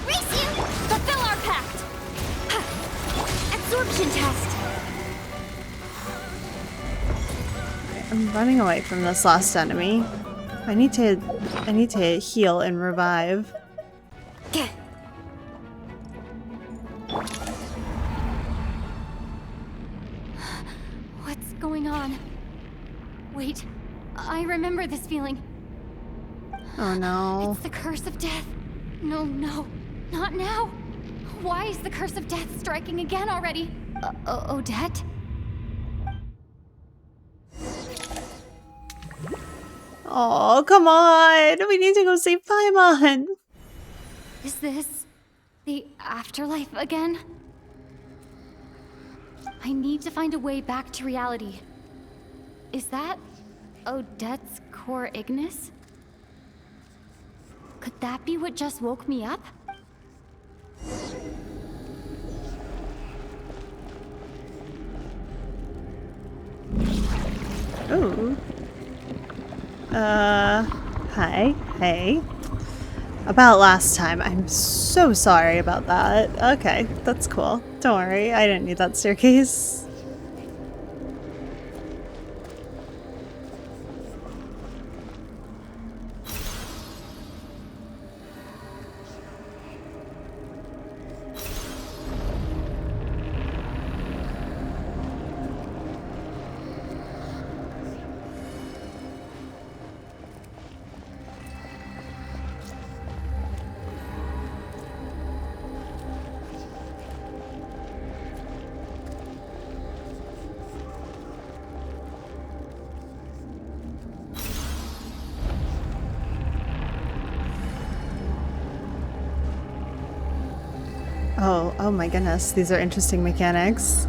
race you! Fulfill our pact! Absorption test! I'm running away from this last enemy. I need to heal and revive. What's going on? Wait, I remember this feeling. Oh no. It's the curse of death. No, not now. Why is the curse of death striking again already? Odette? Oh, come on! We need to go save Paimon! Is this the afterlife again? I need to find a way back to reality. Is that Odette's core Ignis? Could that be what just woke me up? Ooh. Hi. Hey. About last time. I'm so sorry about that. Okay, that's cool. Don't worry, I didn't need that staircase. Oh my goodness, these are interesting mechanics.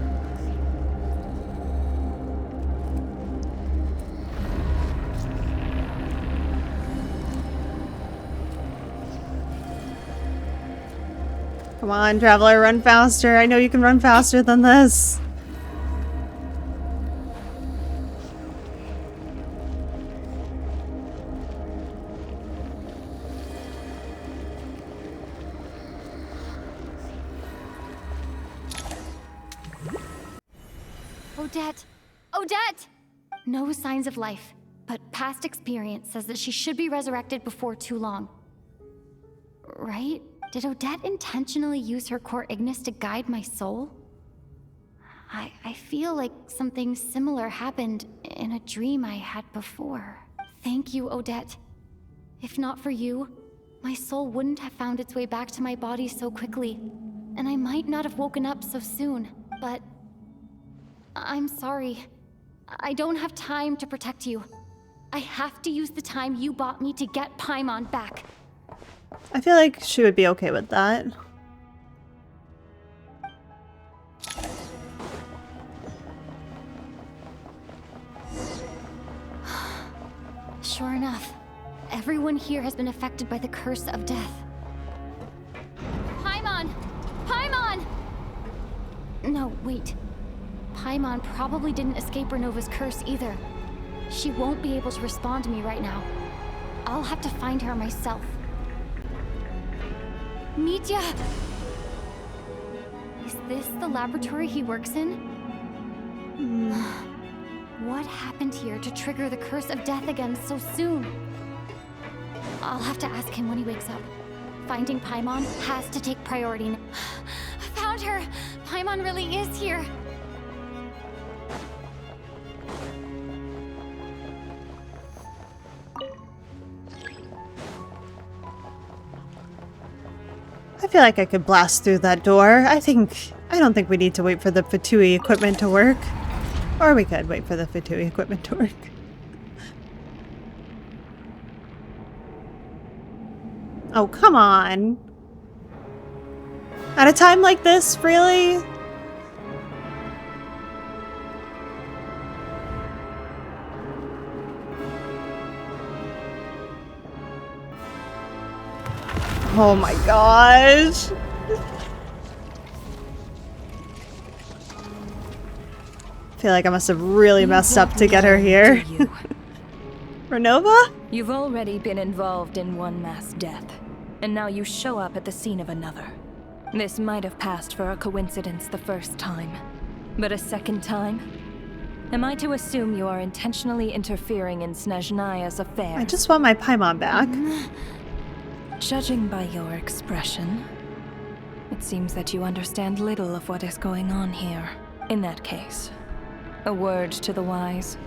Come on, Traveler, run faster. I know you can run faster than this. Odette! Odette! No signs of life, but past experience says that she should be resurrected before too long. Right? Did Odette intentionally use her core Ignis to guide my soul? I feel like something similar happened in a dream I had before. Thank you, Odette. If not for you, my soul wouldn't have found its way back to my body so quickly, and I might not have woken up so soon, but I'm sorry. I don't have time to protect you. I have to use the time you bought me to get Paimon back. I feel like she would be okay with that. Sure enough, everyone here has been affected by the curse of death. Paimon! Paimon! No, wait. Paimon probably didn't escape Renova's curse either. She won't be able to respond to me right now. I'll have to find her myself. Mitya! Is this the laboratory he works in? What happened here to trigger the curse of death again so soon? I'll have to ask him when he wakes up. Finding Paimon has to take priority now. I found her! Paimon really is here! I feel like I could blast through that door. I don't think we need to wait for the Fatui equipment to work. Or we could wait for the Fatui equipment to work. Oh, come on. At a time like this, really? Oh my gosh. I feel like I must have really messed up to get her here. Renova? You've already been involved in one mass death, and now you show up at the scene of another. This might have passed for a coincidence the first time, but a second time? Am I to assume you are intentionally interfering in Snezhnaya's affairs? I just want my Paimon back. Judging by your expression, it seems that you understand little of what is going on here. In that case, a word to the wise.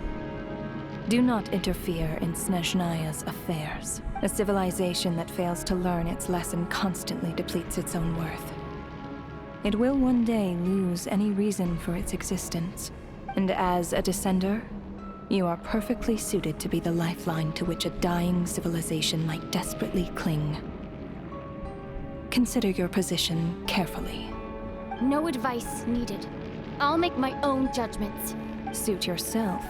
Do not interfere in Snezhnaya's affairs. A civilization that fails to learn its lesson constantly depletes its own worth. It will one day lose any reason for its existence, and as a descender, you are perfectly suited to be the lifeline to which a dying civilization might desperately cling. Consider your position carefully. No advice needed. I'll make my own judgments. Suit yourself.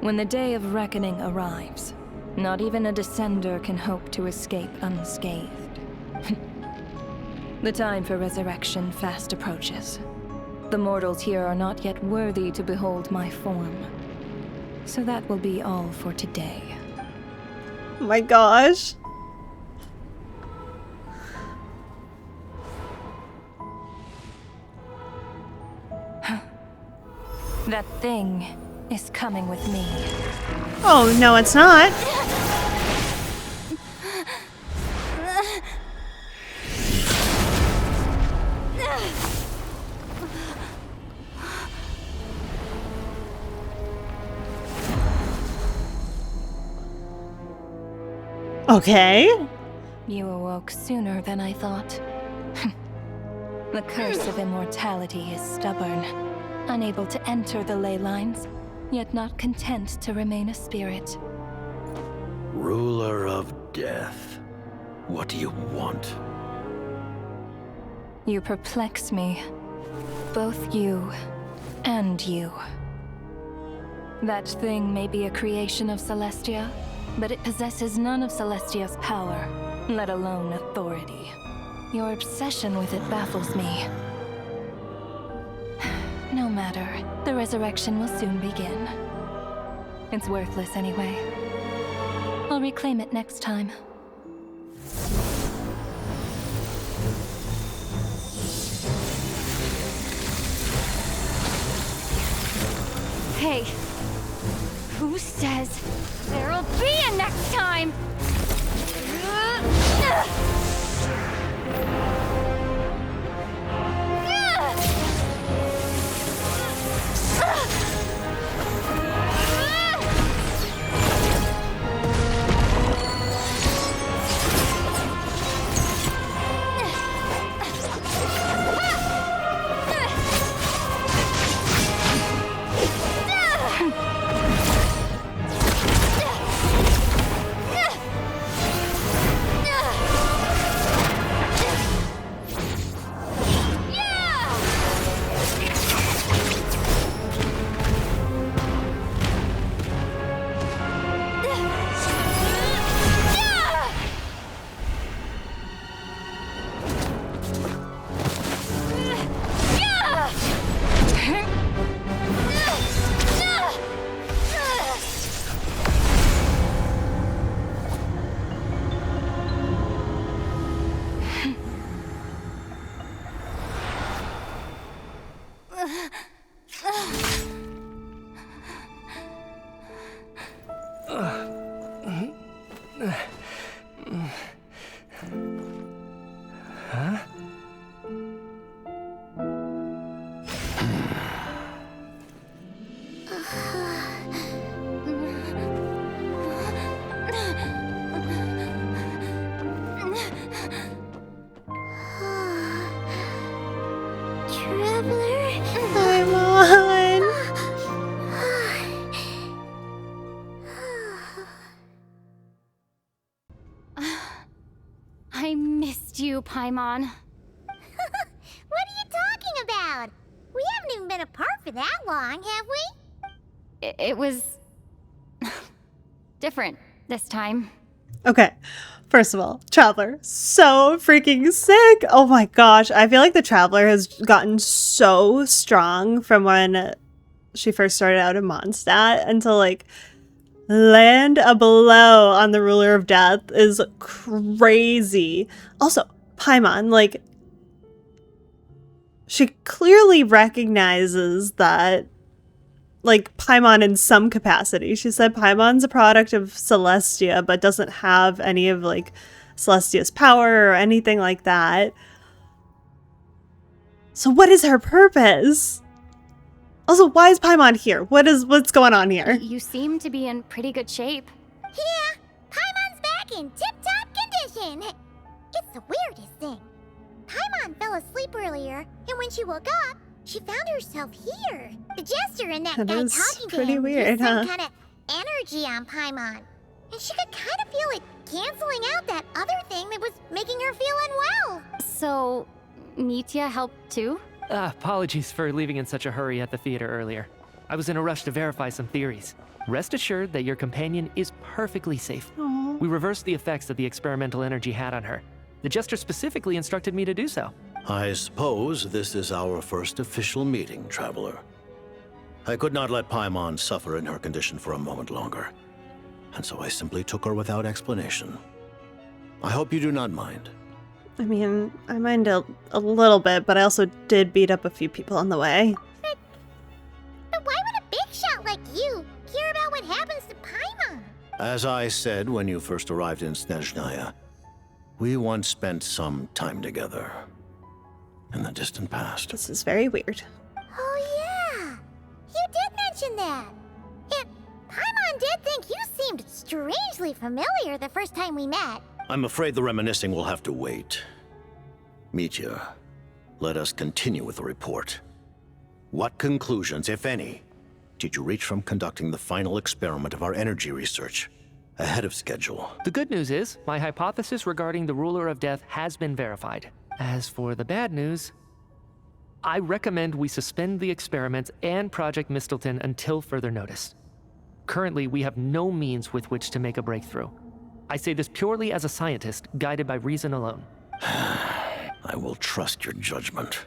When the day of reckoning arrives, not even a descender can hope to escape unscathed. The time for resurrection fast approaches. The mortals here are not yet worthy to behold my form. So that will be all for today. Oh my gosh. That thing is coming with me. Oh, no, it's not. Okay. You awoke sooner than I thought. The curse of immortality is stubborn, unable to enter the ley lines, yet not content to remain a spirit. Ruler of death, what do you want? You perplex me. Both you and you. That thing may be a creation of Celestia, but it possesses none of Celestia's power, let alone authority. Your obsession with it baffles me. No matter. The resurrection will soon begin. It's worthless anyway. I'll reclaim it next time. Hey, who says there'll be a next time? I missed you, Paimon. What are you talking about? We haven't even been apart for that long, have we? It was different this time. Okay, first of all, Traveler, so freaking sick. Oh my gosh, I feel like the Traveler has gotten so strong from when she first started out in Mondstadt until like land a blow on the Ruler of Death is crazy. Also, Paimon, like, she clearly recognizes that, like, Paimon in some capacity. She said Paimon's a product of Celestia, but doesn't have any of, like, Celestia's power or anything like that. So what is her purpose? Also, why is Paimon here? What's going on here? You seem to be in pretty good shape. Yeah, Paimon's back in tip-top condition. It's the weirdest thing. Paimon fell asleep earlier, and when she woke up, she found herself here. The jester and that guy talking to him used some kind of energy on Paimon. And she could kind of feel it canceling out that other thing that was making her feel unwell. So, Mitya helped too? Apologies for leaving in such a hurry at the theater earlier. I was in a rush to verify some theories. Rest assured that your companion is perfectly safe. Aww. We reversed the effects that the experimental energy had on her. The jester specifically instructed me to do so. I suppose this is our first official meeting, Traveler. I could not let Paimon suffer in her condition for a moment longer, and so I simply took her without explanation. I hope you do not mind. I mean, I mind a little bit, but I also did beat up a few people on the way. But why would a big shot like you care about what happens to Paimon? As I said when you first arrived in Snezhnaya, we once spent some time together in the distant past. This is very weird. Oh yeah, you did mention that. And Paimon did think you seemed strangely familiar the first time we met. I'm afraid the reminiscing will have to wait. Mitya, let us continue with the report. What conclusions, if any, did you reach from conducting the final experiment of our energy research ahead of schedule? The good news is, my hypothesis regarding the Ruler of Death has been verified. As for the bad news, I recommend we suspend the experiments and Project Mistleton until further notice. Currently, we have no means with which to make a breakthrough. I say this purely as a scientist, guided by reason alone. I will trust your judgment.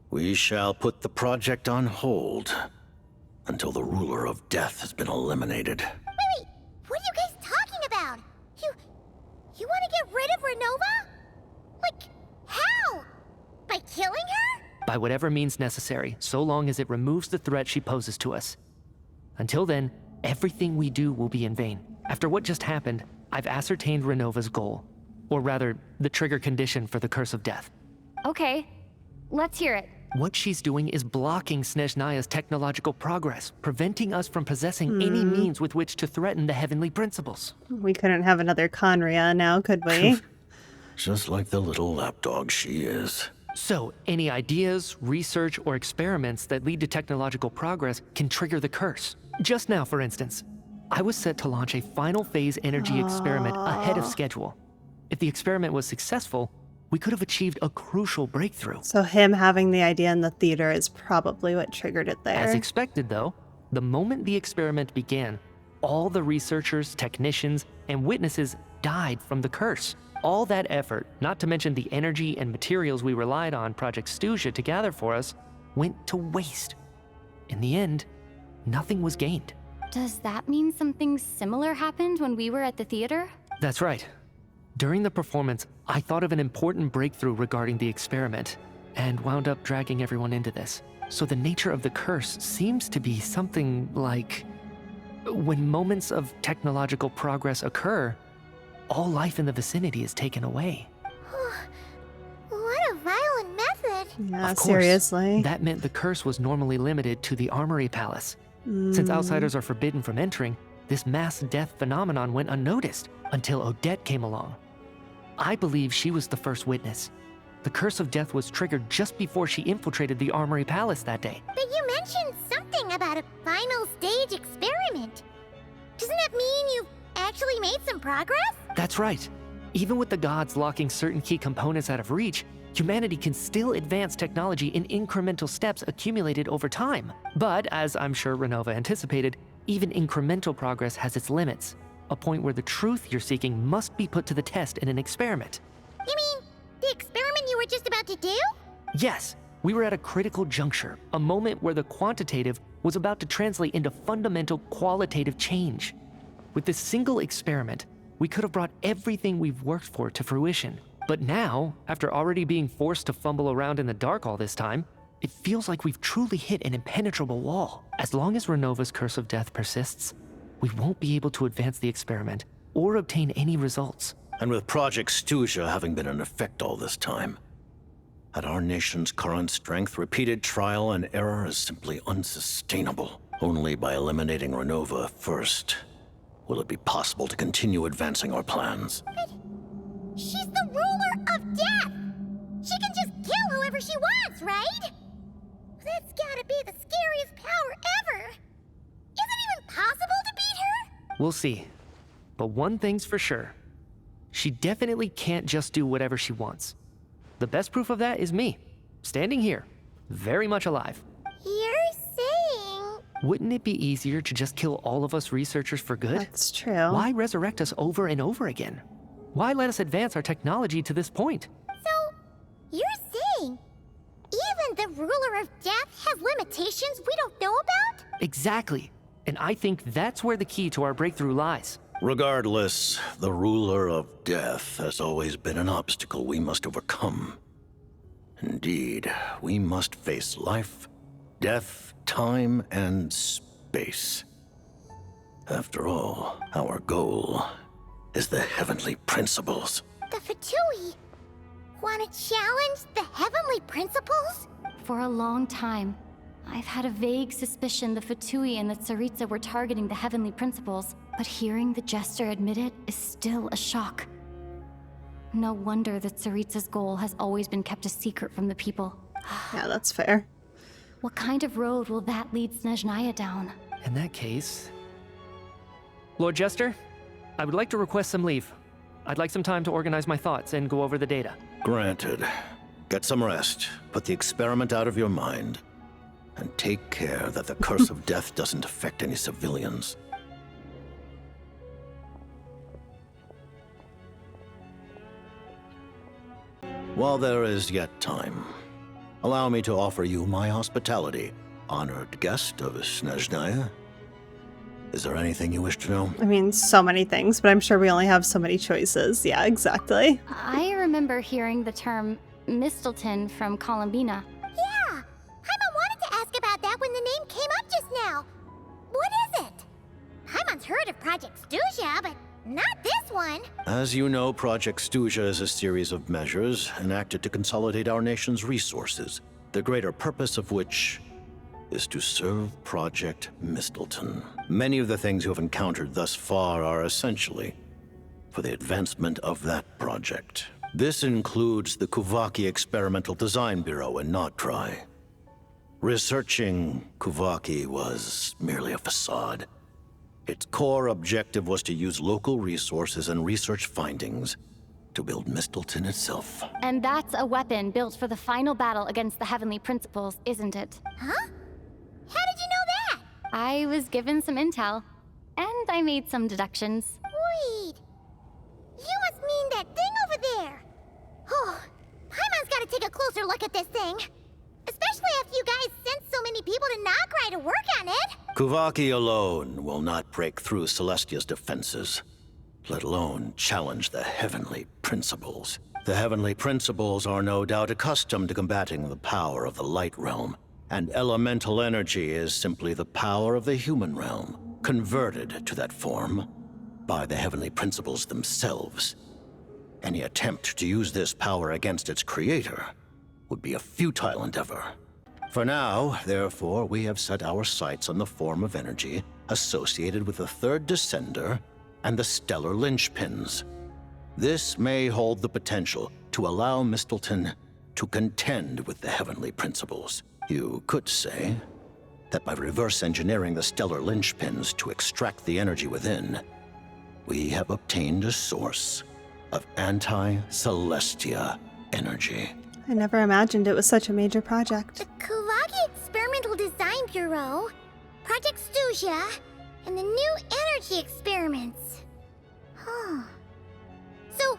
We shall put the project on hold until the ruler of death has been eliminated. Wait! What are you guys talking about? You want to get rid of Renova? Like, how? By killing her? By whatever means necessary, so long as it removes the threat she poses to us. Until then, everything we do will be in vain. After what just happened, I've ascertained Renova's goal. Or rather, the trigger condition for the Curse of Death. Okay, let's hear it. What she's doing is blocking Snezhnaya's technological progress, preventing us from possessing any means with which to threaten the heavenly principles. We couldn't have another Conria now, could we? Just like the little lapdog she is. So, any ideas, research, or experiments that lead to technological progress can trigger the curse. Just now, for instance, I was set to launch a final phase energy experiment ahead of schedule. If the experiment was successful, we could have achieved a crucial breakthrough. So him having the idea in the theater is probably what triggered it there. As expected, though, the moment the experiment began, all the researchers, technicians, and witnesses died from the curse. All that effort, not to mention the energy and materials we relied on Project Snezhnaya to gather for us, went to waste. In the end, nothing was gained. Does that mean something similar happened when we were at the theater? That's right. During the performance, I thought of an important breakthrough regarding the experiment, and wound up dragging everyone into this. So the nature of the curse seems to be something like, when moments of technological progress occur, all life in the vicinity is taken away. What a violent method. Yeah, Of course, seriously. that meant the curse was normally limited to the Armory Palace. Since outsiders are forbidden from entering, this mass death phenomenon went unnoticed until Odette came along. I believe she was the first witness. The Curse of Death was triggered just before she infiltrated the Armory Palace that day. But you mentioned something about a final stage experiment. Doesn't that mean you've actually made some progress? That's right. Even with the gods locking certain key components out of reach, humanity can still advance technology in incremental steps accumulated over time. But, as I'm sure Renova anticipated, even incremental progress has its limits. A point where the truth you're seeking must be put to the test in an experiment. You mean the experiment you were just about to do? Yes, we were at a critical juncture, a moment where the quantitative was about to translate into fundamental qualitative change. With this single experiment, we could have brought everything we've worked for to fruition. But now, after already being forced to fumble around in the dark all this time, it feels like we've truly hit an impenetrable wall. As long as Renova's Curse of Death persists, we won't be able to advance the experiment or obtain any results. And with Project Snezhnaya having been in effect all this time, at our nation's current strength, repeated trial and error is simply unsustainable. Only by eliminating Renova first will it be possible to continue advancing our plans. But she's the ruler of death! She can just kill whoever she wants, right? That's gotta be the scariest power ever! Is it even possible to beat her? We'll see. But one thing's for sure. She definitely can't just do whatever she wants. The best proof of that is me, standing here, very much alive. You're saying... Wouldn't it be easier to just kill all of us researchers for good? That's true. Why resurrect us over and over again? Why let us advance our technology to this point? So, you're saying even the ruler of death has limitations we don't know about? Exactly. And I think that's where the key to our breakthrough lies. Regardless, the ruler of death has always been an obstacle we must overcome. Indeed, we must face life, death, time, and space. After all, our goal is the heavenly principles. The Fatui want to challenge the heavenly principles? For a long time, I've had a vague suspicion the Fatui and the Tsaritsa were targeting the heavenly principles, but hearing the Jester admit it is still a shock. No wonder the Tsaritsa's goal has always been kept a secret from the people. Yeah, that's fair. What kind of road will that lead Snezhnaya down? In that case... Lord Jester, I would like to request some leave. I'd like some time to organize my thoughts and go over the data. Granted. Get some rest, put the experiment out of your mind, and take care that the Curse of Death doesn't affect any civilians. While there is yet time, allow me to offer you my hospitality, honored guest of Snezhnaya. Is there anything you wish to know? I mean, so many things, but I'm sure we only have so many choices. Yeah, exactly. I remember hearing the term Mistleton from Columbina. Yeah, Paimon wanted to ask about that when the name came up just now. What is it? Paimon's heard of Project Stuzha, but not this one. As you know, Project Stuzha is a series of measures enacted to consolidate our nation's resources, the greater purpose of which is to serve Project Mistleton. Many of the things you have encountered thus far are essentially for the advancement of that project. This includes the Kuvaki Experimental Design Bureau in Nocturne. Researching Kuvaki was merely a facade. Its core objective was to use local resources and research findings to build Mistleton itself. And that's a weapon built for the final battle against the Heavenly Principles, isn't it? Huh? How did you know that? I was given some intel, and I made some deductions. Wait. You must mean that thing over there. Oh, Paimon's gotta take a closer look at this thing. Especially after you guys sent so many people to Nocturne to work on it. Kuvaki alone will not break through Celestia's defenses, let alone challenge the Heavenly Principles. The Heavenly Principles are no doubt accustomed to combating the power of the Light Realm, and elemental energy is simply the power of the human realm, converted to that form by the Heavenly Principles themselves. Any attempt to use this power against its creator would be a futile endeavor. For now, therefore, we have set our sights on the form of energy associated with the Third Descender and the Stellar Linchpins. This may hold the potential to allow Mistleton to contend with the Heavenly Principles. You could say that by reverse engineering the Stellar Linchpins to extract the energy within, we have obtained a source of anti-Celestia energy. I never imagined it was such a major project. The Kuvaki Experimental Design Bureau, Project Stuzha, and the new energy experiments. Huh. So,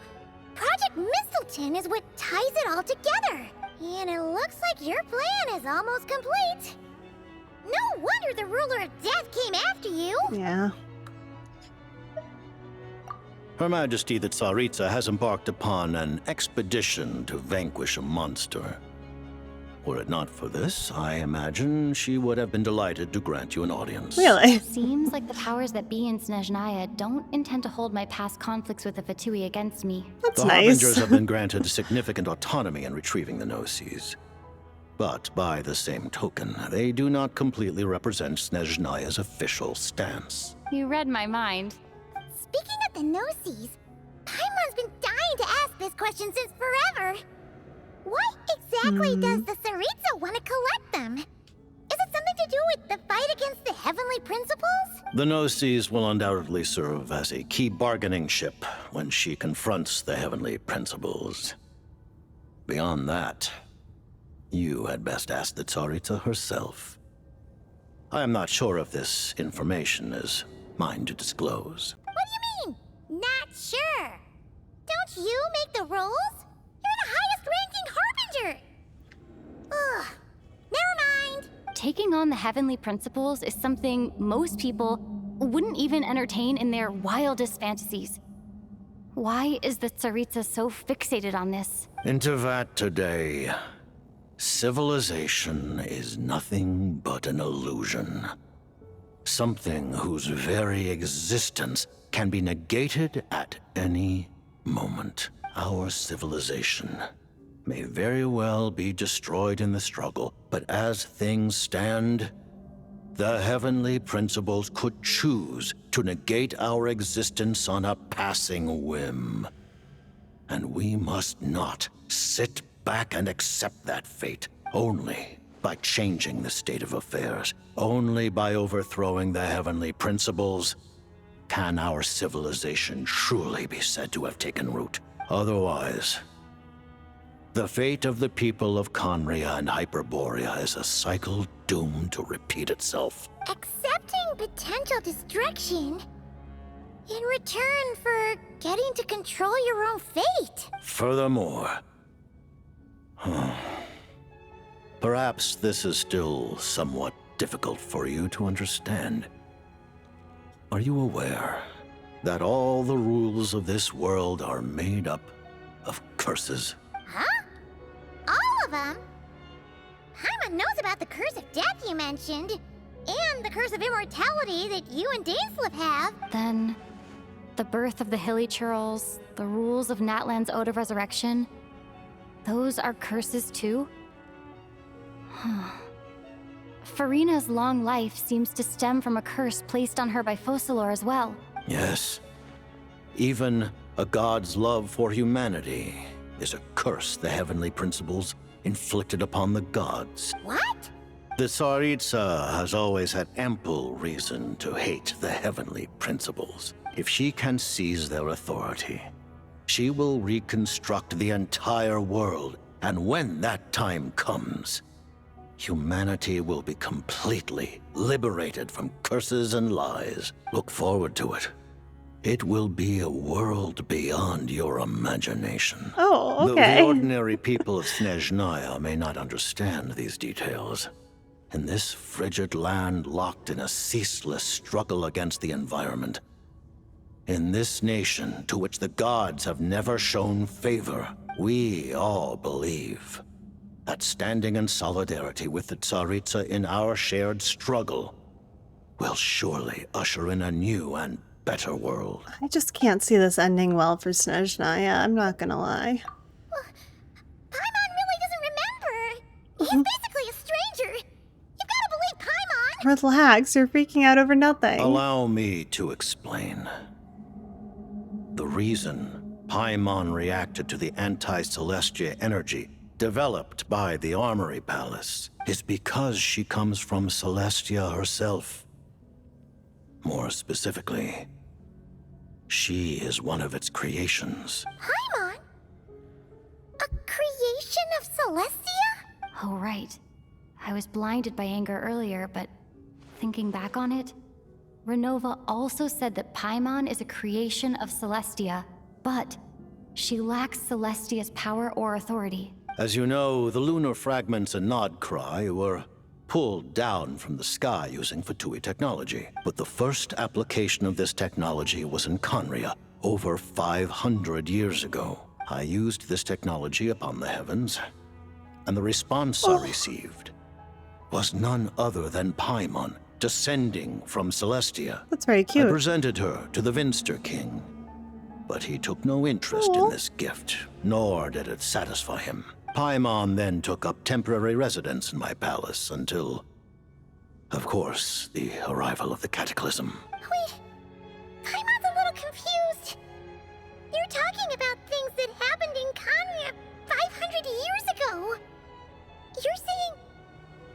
Project Mistleton is what ties it all together. And it looks like your plan is almost complete. No wonder the Ruler of Death came after you. Yeah. Her Majesty the Tsaritsa has embarked upon an expedition to vanquish a monster. Were it not for this, I imagine she would have been delighted to grant you an audience. Really? Seems like the powers that be in Snezhnaya don't intend to hold my past conflicts with the Fatui against me. That's the nice. Harbingers have been granted significant autonomy in retrieving the Gnosis. But by the same token, they do not completely represent Snezhnaya's official stance. You read my mind. Speaking of the Gnosis, Paimon's been dying to ask this question since forever. Why exactly does the Tsaritsa want to collect them? Is it something to do with the fight against the Heavenly Principles? The Gnosis will undoubtedly serve as a key bargaining chip when she confronts the Heavenly Principles. Beyond that, you had best ask the Tsaritsa herself. I am not sure if this information is mine to disclose. What do you mean, not sure? Don't you make the rules? You're the highest-ranking Harbinger! Ugh, never mind. Taking on the Heavenly Principles is something most people wouldn't even entertain in their wildest fantasies. Why is the Tsaritsa so fixated on this? Intervat today. Civilization is nothing but an illusion. Something whose very existence can be negated at any moment. Our civilization may very well be destroyed in the struggle, but as things stand, the Heavenly Principles could choose to negate our existence on a passing whim. And we must not sit back and accept that fate. Only by changing the state of affairs, only by overthrowing the Heavenly Principles, can our civilization truly be said to have taken root. Otherwise, the fate of the people of Conria and Hyperborea is a cycle doomed to repeat itself. Accepting potential destruction in return for getting to control your own fate. Furthermore, Perhaps this is still somewhat difficult for you to understand. Are you aware that all the rules of this world are made up of curses? Huh? All of them? Paimon knows about the curse of death you mentioned, and the curse of immortality that you and Dainsleif have. Then, the birth of the Hilly Churls, the rules of Natlan's Ode of Resurrection, those are curses too? Farina's long life seems to stem from a curse placed on her by Focalor as well. Yes. Even a god's love for humanity is a curse the heavenly principles inflicted upon the gods. What? The Tsaritsa has always had ample reason to hate the heavenly principles. If she can seize their authority, she will reconstruct the entire world, and when that time comes, humanity will be completely liberated from curses and lies. Look forward to it. It will be a world beyond your imagination. Oh, okay. The ordinary people of Snezhnaya may not understand these details. In this frigid land locked in a ceaseless struggle against the environment, in this nation to which the gods have never shown favor, we all believe that standing in solidarity with the Tsaritsa in our shared struggle will surely usher in a new and better world. I just can't see this ending well for Snezhnaya, I'm not gonna lie. Paimon really doesn't remember. He's basically a stranger. You've got to believe Paimon. Relax, you're freaking out over nothing. Allow me to explain. The reason Paimon reacted to the anti-Celestia energy developed by the Armory Palace is because she comes from Celestia herself. More specifically, she is one of its creations. Paimon? A creation of Celestia? Oh, right. I was blinded by anger earlier, but thinking back on it, Renova also said that Paimon is a creation of Celestia, but she lacks Celestia's power or authority. As you know, the lunar fragments in Nodcry were pulled down from the sky using Fatui technology. But the first application of this technology was in Khaenri'ah, over 500 years ago. I used this technology upon the heavens, and the response I received was none other than Paimon, descending from Celestia. That's very cute. I presented her to the Vinster King, but he took no interest in this gift, nor did it satisfy him. Paimon then took up temporary residence in my palace until, of course, the arrival of the Cataclysm. Wait, Paimon's a little confused. You're talking about things that happened in Khaenri'ah 500 years ago. You're saying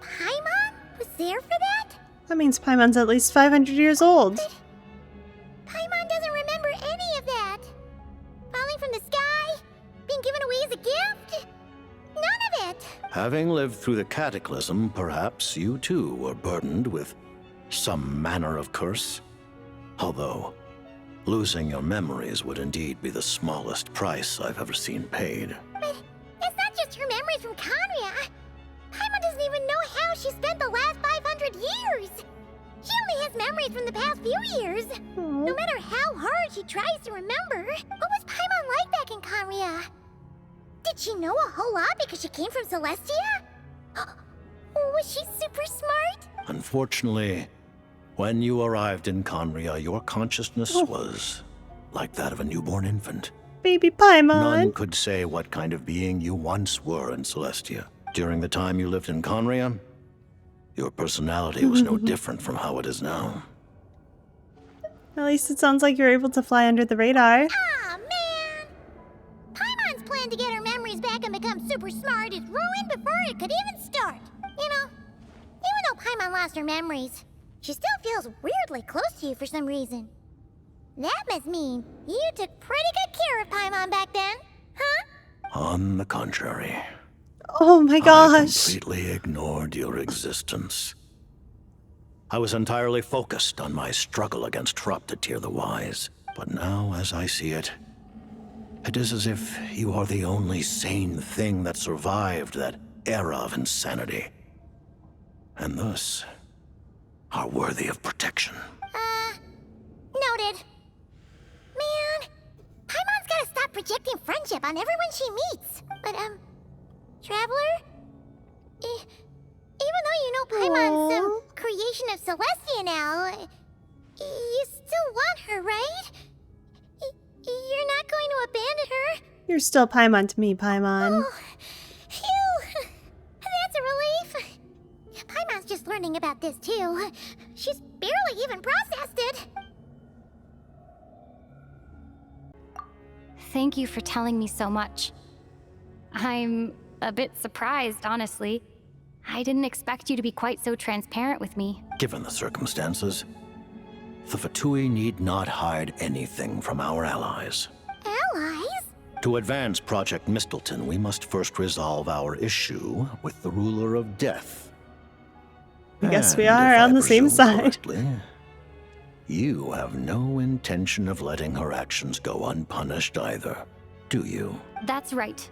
Paimon was there for that? That means Paimon's at least 500 years old. But Paimon doesn't remember any of that. Falling from the sky, being given away as a gift. None of it. Having lived through the Cataclysm, perhaps you too were burdened with some manner of curse. Although, losing your memories would indeed be the smallest price I've ever seen paid. But it's not just her memories from Khaenri'ah. Paimon doesn't even know how she spent the last 500 years. She only has memories from the past few years. No matter how hard she tries to remember, what was Paimon like back in Khaenri'ah? Did she know a whole lot because she came from Celestia? Was she super smart? Unfortunately, when you arrived in Khaenri'ah, your consciousness was like that of a newborn infant. Baby Paimon. None could say what kind of being you once were in Celestia. During the time you lived in Khaenri'ah, your personality was no different from how it is now. At least it sounds like you're able to fly under the radar. Aw, man! Paimon's plan to get her memories back and become super smart is ruined before it could even start. You know, even though Paimon lost her memories, she still feels weirdly close to you for some reason. That must mean you took pretty good care of Paimon back then, huh? On the contrary. Oh my gosh. I completely ignored your existence. I was entirely focused on my struggle against Thruptatyr the Wise. But now, as I see it, It is as if you are the only sane thing that survived that era of insanity. And thus, are worthy of protection. Noted. Man, Paimon's gotta stop projecting friendship on everyone she meets. But, Traveler? Even though you know Paimon's some creation of Celestia now, you still want her, right? You're not going to abandon her? You're still Paimon to me, Paimon. Oh, phew! That's a relief. Paimon's just learning about this, too. She's barely even processed it. Thank you for telling me so much. I'm a bit surprised, honestly. I didn't expect you to be quite so transparent with me. Given the circumstances, the Fatui need not hide anything from our allies. Allies? To advance Project Mistleton, we must first resolve our issue with the ruler of death. I guess we are on the same side. You have no intention of letting her actions go unpunished either, do you? That's right.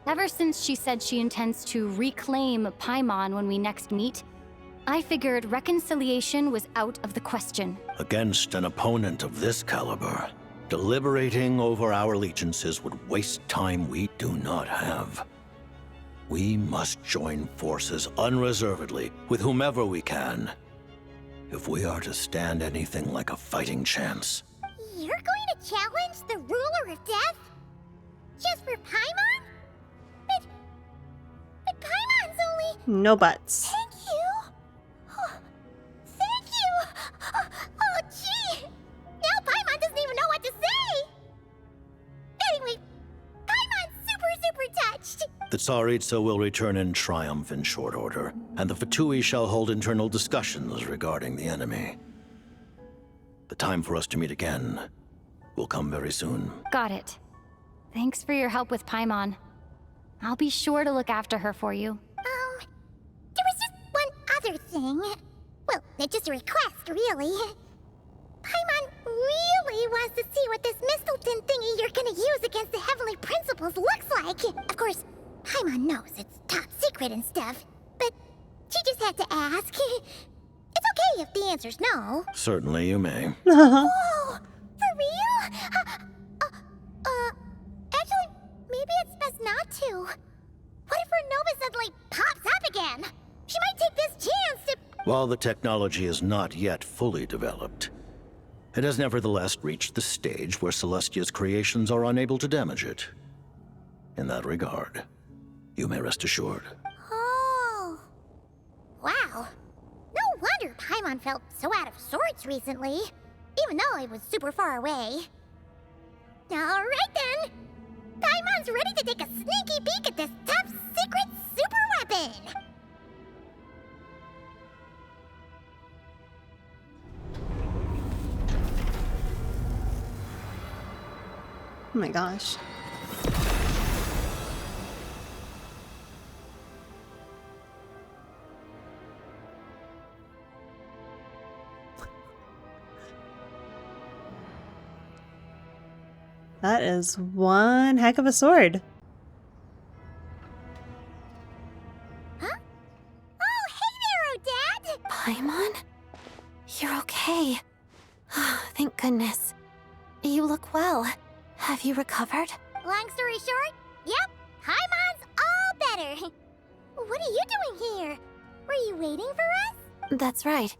Ever since she said she intends to reclaim Paimon when we next meet, I figured reconciliation was out of the question. Against an opponent of this caliber, deliberating over our allegiances would waste time we do not have. We must join forces unreservedly with whomever we can, if we are to stand anything like a fighting chance. You're going to challenge the ruler of death? Just for Paimon? But Paimon's only... No buts. Thank you. Oh, thank you. Oh, gee. Now Paimon doesn't even know what to say. Anyway, Paimon's super touched. The Tsaritsa will return in triumph in short order, and the Fatui shall hold internal discussions regarding the enemy. The time for us to meet again will come very soon. Got it. Thanks for your help with Paimon. I'll be sure to look after her for you. There was just one other thing. Well, it's just a request, really. Paimon really wants to see what this Mistleton thingy you're gonna use against the Heavenly Principles looks like. Of course, Paimon knows it's top secret and stuff, but she just had to ask. It's okay if the answer's no. Certainly you may. Whoa! For real? Actually, maybe it's best not to. What if her nova suddenly pops up again? She might take this chance to... While the technology is not yet fully developed, it has nevertheless reached the stage where Celestia's creations are unable to damage it. In that regard, you may rest assured. Oh. Wow. No wonder Paimon felt so out of sorts recently, even though it was super far away. Alright then. Paimon's ready to take a sneaky peek at this top secret super weapon. Oh my gosh. That is one heck of a sword. Huh? Oh, hey there, Odette! Paimon? You're okay. Thank goodness. You look well. Have you recovered? Long story short, yep, Paimon's all better. What are you doing here? Were you waiting for us? That's right.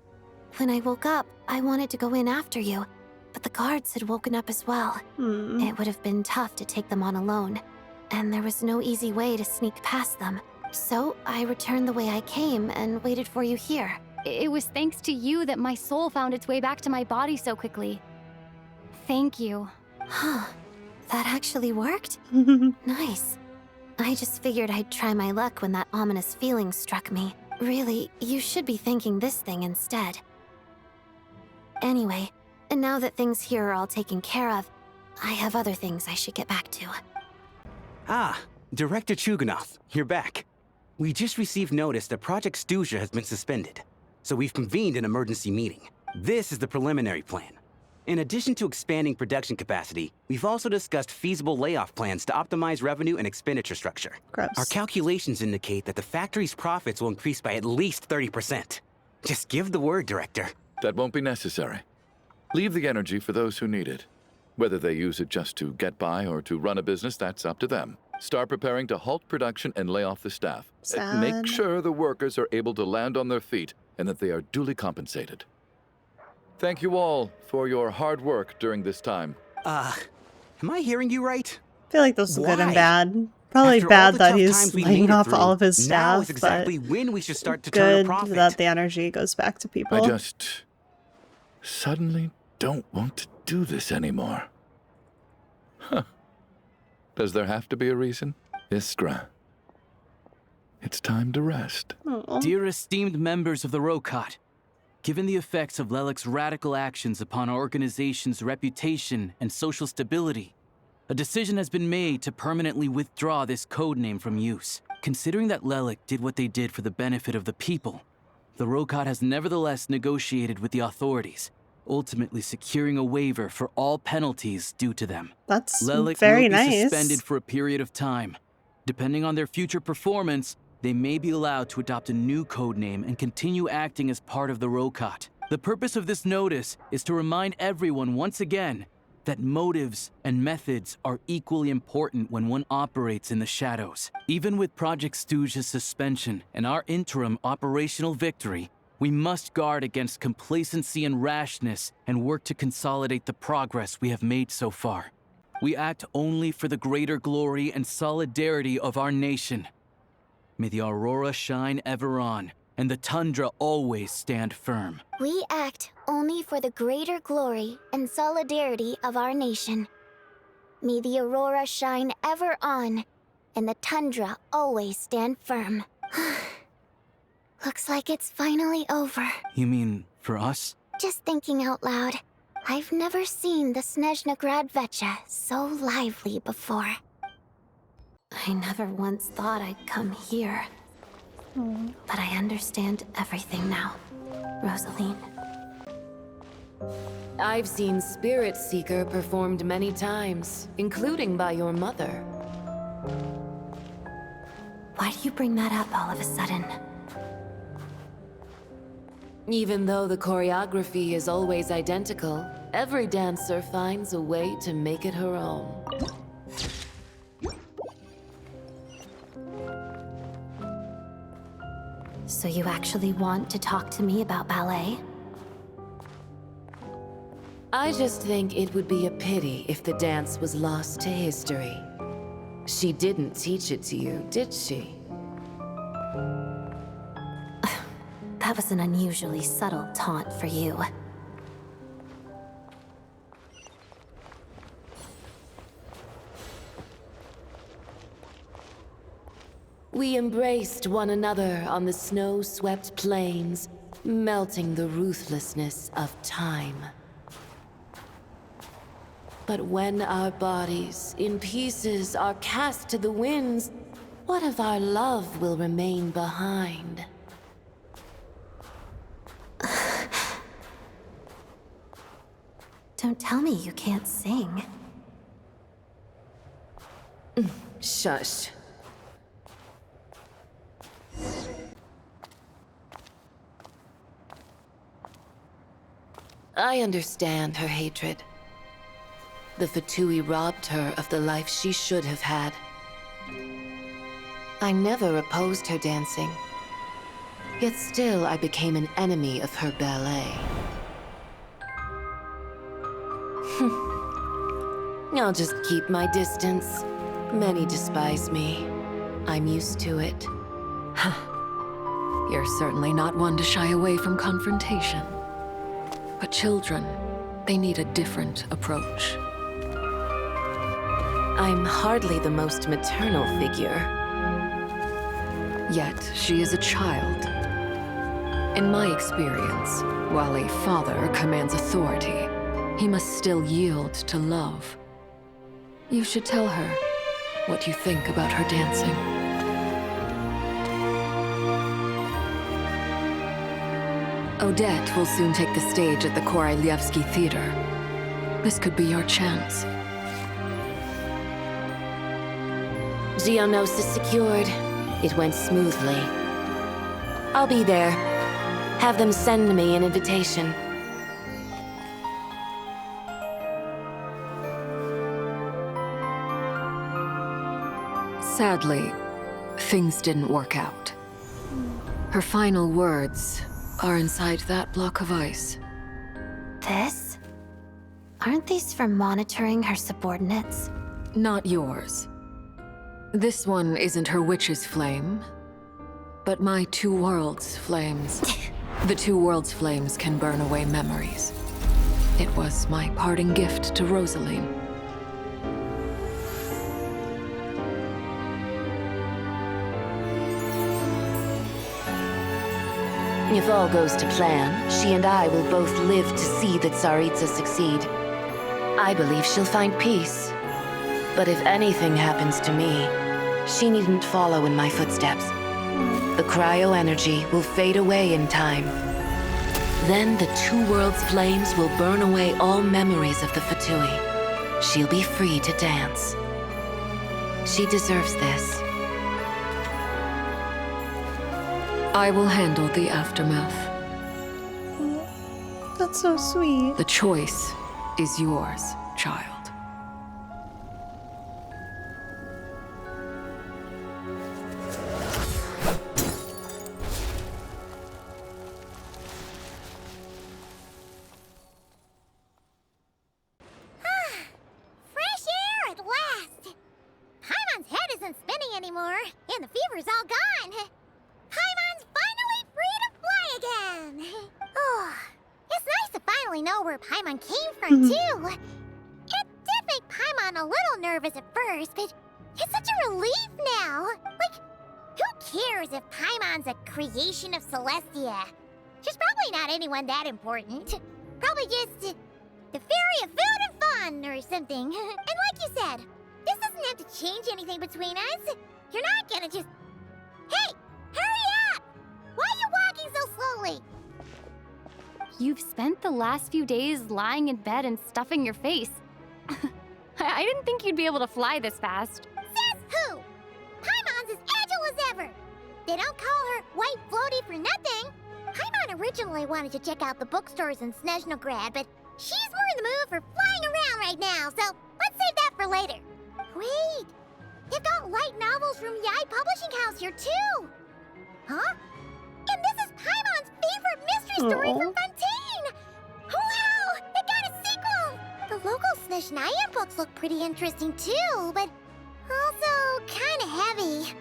When I woke up, I wanted to go in after you, but the guards had woken up as well. It would have been tough to take them on alone, and there was no easy way to sneak past them. So I returned the way I came and waited for you here. It was thanks to you that my soul found its way back to my body so quickly. Thank you. Huh. That actually worked? Nice. I just figured I'd try my luck when that ominous feeling struck me. Really, you should be thanking this thing instead. Anyway, and now that things here are all taken care of, I have other things I should get back to. Ah, Director Chuganov, you're back. We just received notice that Project Snezhnaya has been suspended, so we've convened an emergency meeting. This is the preliminary plan. In addition to expanding production capacity, we've also discussed feasible layoff plans to optimize revenue and expenditure structure. Gross. Our calculations indicate that the factory's profits will increase by at least 30%. Just give the word, Director. That won't be necessary. Leave the energy for those who need it. Whether they use it just to get by or to run a business, that's up to them. Start preparing to halt production and lay off the staff. Make sure the workers are able to land on their feet and that they are duly compensated. Thank you all for your hard work during this time. Am I hearing you right? I feel like this is good and bad. Probably After bad all the that tough he's times we laying made it off through, all of his staff. now is exactly but when we should start to turn a good profit. that the energy goes back to people. I just suddenly don't want to do this anymore. Huh. Does there have to be a reason? Iskra. It's time to rest. Dear esteemed members of the Rokot, given the effects of Lelik's radical actions upon our organization's reputation and social stability, a decision has been made to permanently withdraw this codename from use. Considering that Lelik did what they did for the benefit of the people, the Rokot has nevertheless negotiated with the authorities, ultimately securing a waiver for all penalties due to them. That's Lelik very will be nice. suspended for a period of time. Depending on their future performance, they may be allowed to adopt a new codename and continue acting as part of the Rokot. The purpose of this notice is to remind everyone once again that motives and methods are equally important when one operates in the shadows. Even with Project Stooge's suspension and our interim operational victory, we must guard against complacency and rashness and work to consolidate the progress we have made so far. We act only for the greater glory and solidarity of our nation. May the aurora shine ever on, and the tundra always stand firm. We act only for the greater glory and solidarity of our nation. May the aurora shine ever on, and the tundra always stand firm. Looks like it's finally over. You mean for us? Just thinking out loud, I've never seen the Snezhnaya Archon so lively before. I never once thought I'd come here. But I understand everything now, Rosaline. I've seen Spirit Seeker performed many times, including by your mother. Why do you bring that up all of a sudden? Even though the choreography is always identical, every dancer finds a way to make it her own. So you actually want to talk to me about ballet? I just think it would be a pity if the dance was lost to history. She didn't teach it to you, did she? That was an unusually subtle taunt for you. We embraced one another on the snow-swept plains, melting the ruthlessness of time. But when our bodies, in pieces, are cast to the winds, what of our love will remain behind? Don't tell me you can't sing. Shush. I understand her hatred. The Fatui robbed her of the life she should have had. I never opposed her dancing. Yet still I became an enemy of her ballet. I'll just keep my distance. Many despise me. I'm used to it. You're certainly not one to shy away from confrontation. But children, they need a different approach. I'm hardly the most maternal figure. Yet, she is a child. In my experience, while a father commands authority, he must still yield to love. You should tell her what you think about her dancing. Odette will soon take the stage at the Koralyevsky Theater. This could be your chance. Geonosis secured. It went smoothly. I'll be there. Have them send me an invitation. Sadly, things didn't work out. Her final words are inside that block of ice. This? Aren't these for monitoring her subordinates? Not yours. This one isn't her witch's flame, but my two worlds' flames. The two worlds' flames can burn away memories. It was my parting gift to Rosaline. If all goes to plan, she and I will both live to see the Tsaritsa succeed. I believe she'll find peace. But if anything happens to me, she needn't follow in my footsteps. The cryo energy will fade away in time. Then the two worlds' flames will burn away all memories of the Fatui. She'll be free to dance. She deserves this. I will handle the aftermath. That's so sweet. The choice is yours, child. Fresh air at last! Paimon's head isn't spinning anymore, and the fever's all gone. Paimon's finally free to fly again! Oh, it's nice to finally know where Paimon came from, too. It did make Paimon a little nervous at first, but it's such a relief now. Like, who cares if Paimon's a creation of Celestia? She's probably not anyone that important. Probably just the fairy of food and fun or something. And like you said, this doesn't have to change anything between us. You're not gonna just... Hey! Hurry up! Why are you walking so slowly? You've spent the last few days lying in bed and stuffing your face. I didn't think you'd be able to fly this fast. Says who? Paimon's as agile as ever. They don't call her White Floaty for nothing. Paimon originally wanted to check out the bookstores in Snezhnaya, but she's more in the mood for flying around right now, so let's save that for later. Wait, they've got light novels from Yai Publishing House here too. Huh? And this is Paimon's favorite mystery story from Fontaine! Wow! It got a sequel! The local Snezhnaya books look pretty interesting too, but also kinda heavy.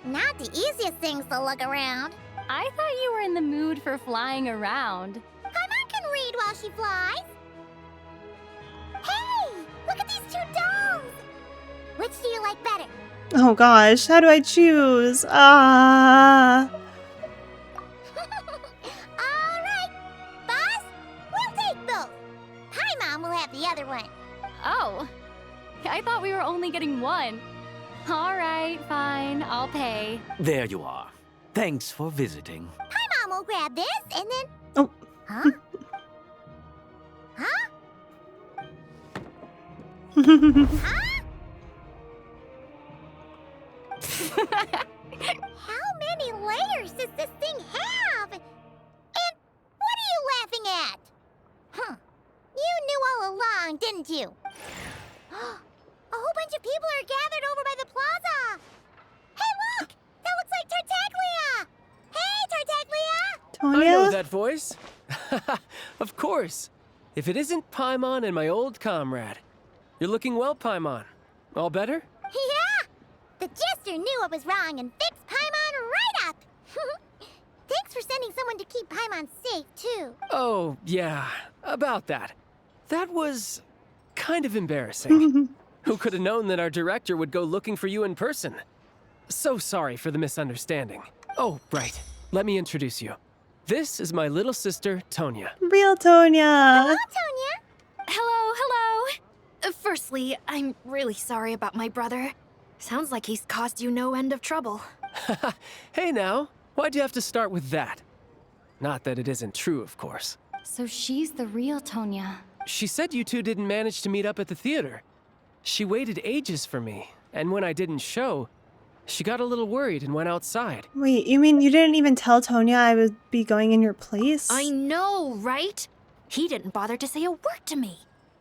Not the easiest things to look around. I thought you were in the mood for flying around. Paimon can read while she flies. Hey! Look at these two domes! Which do you like better? Oh gosh, how do I choose? Ah. Alright, boss, we'll take both. Paimon will have the other one. Oh, I thought we were only getting one. All right, fine, I'll pay. There you are. Thanks for visiting. Paimon will grab this and then... Oh. Huh? Huh? Huh? How many layers does this thing have? And what are you laughing at? Huh. You knew all along, didn't you? A whole bunch of people are gathered over by the plaza. Hey, look! That looks like Tartaglia! Hey, Tartaglia! Tonya? I know that voice. Of course. If it isn't Paimon and my old comrade. You're looking well, Paimon. All better? Yeah! The jester knew I was wrong and fixed Paimon right up! Thanks for sending someone to keep Paimon safe, too. Oh, yeah. About that. That was kind of embarrassing. Who could have known that our director would go looking for you in person? So sorry for the misunderstanding. Oh, right. Let me introduce you. This is my little sister, Tonya. Real Tonya. Hello, Tonya. Hello, hello. Firstly, I'm really sorry about my brother. Sounds like he's caused you no end of trouble. Hey now, why'd you have to start with that? Not that it isn't true, of course. So she's the real Tonya. she said you two didn't manage to meet up at the theater. She waited ages for me, and when I didn't show, she got a little worried and went outside. Wait, you mean you didn't even tell Tonya I would be going in your place? I know, right? He didn't bother to say a word to me.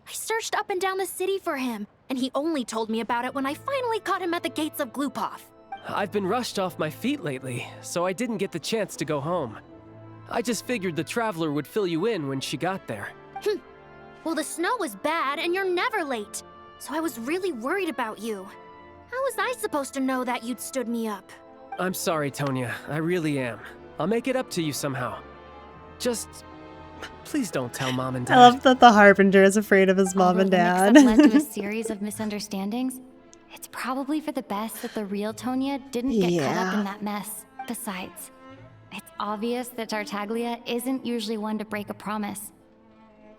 I searched up and down the city for him, and he only told me about it when I finally caught him at the gates of Glupov. I've been rushed off my feet lately, so I didn't get the chance to go home. I just figured the Traveler would fill you in when she got there. Well, the snow was bad, and you're never late. So I was really worried about you. How was I supposed to know that you'd stood me up? I'm sorry, Tonya. I really am. I'll make it up to you somehow. Just... please don't tell Mom and Dad. I love that the Harbinger is afraid of his mom and dad. The mix-up led to a series of misunderstandings. It's probably for the best that the real Tonya didn't get caught up in that mess. Besides, it's obvious that Tartaglia isn't usually one to break a promise.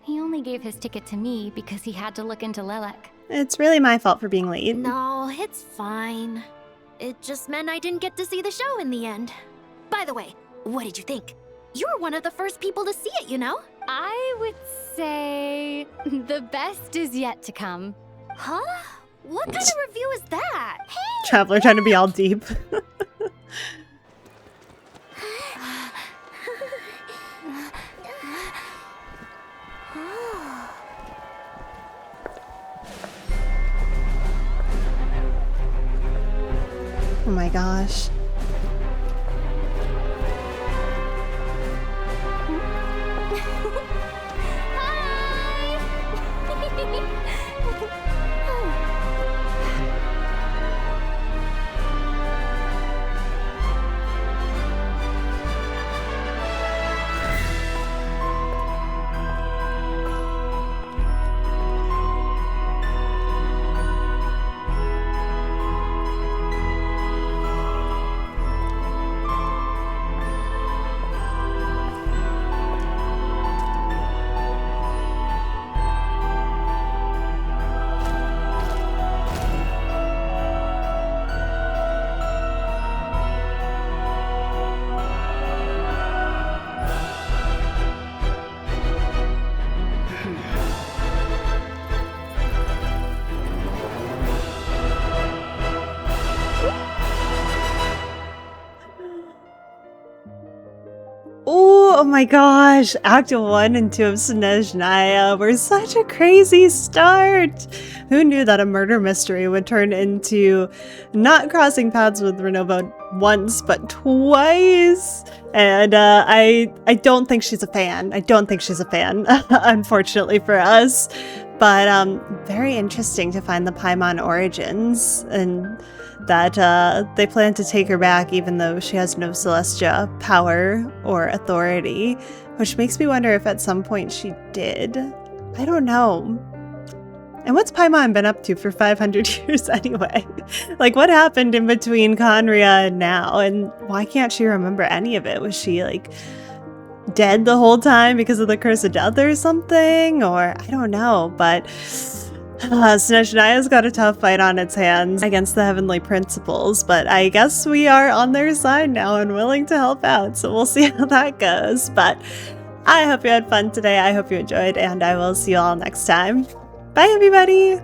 He only gave his ticket to me because he had to look into Lelek. It's really my fault for being late. No, it's fine. It just meant I didn't get to see the show in the end. By the way, what did you think? You were one of the first people to see it, you know? I would say the best is yet to come. Huh? What kind of review is that? Hey, Traveler trying to be all deep. Oh my gosh. Oh my gosh, Act 1 and 2 of Snezhnaya were such a crazy start! Who knew that a murder mystery would turn into not crossing paths with Renova once, but twice? And I don't think she's a fan. I don't think she's a fan, unfortunately for us. But very interesting to find the Paimon origins, and that they plan to take her back even though she has no Celestia power or authority, which makes me wonder if at some point she did. I don't know. And what's Paimon been up to for 500 years anyway? Like, what happened in between Conria and now? And why can't she remember any of it? Was she, like, dead the whole time because of the curse of death or something? Or, I don't know, but Snezhnaya's got a tough fight on its hands against the Heavenly Principles, but I guess we are on their side now and willing to help out, so we'll see how that goes. But I hope you had fun today, I hope you enjoyed, and I will see you all next time. Bye, everybody!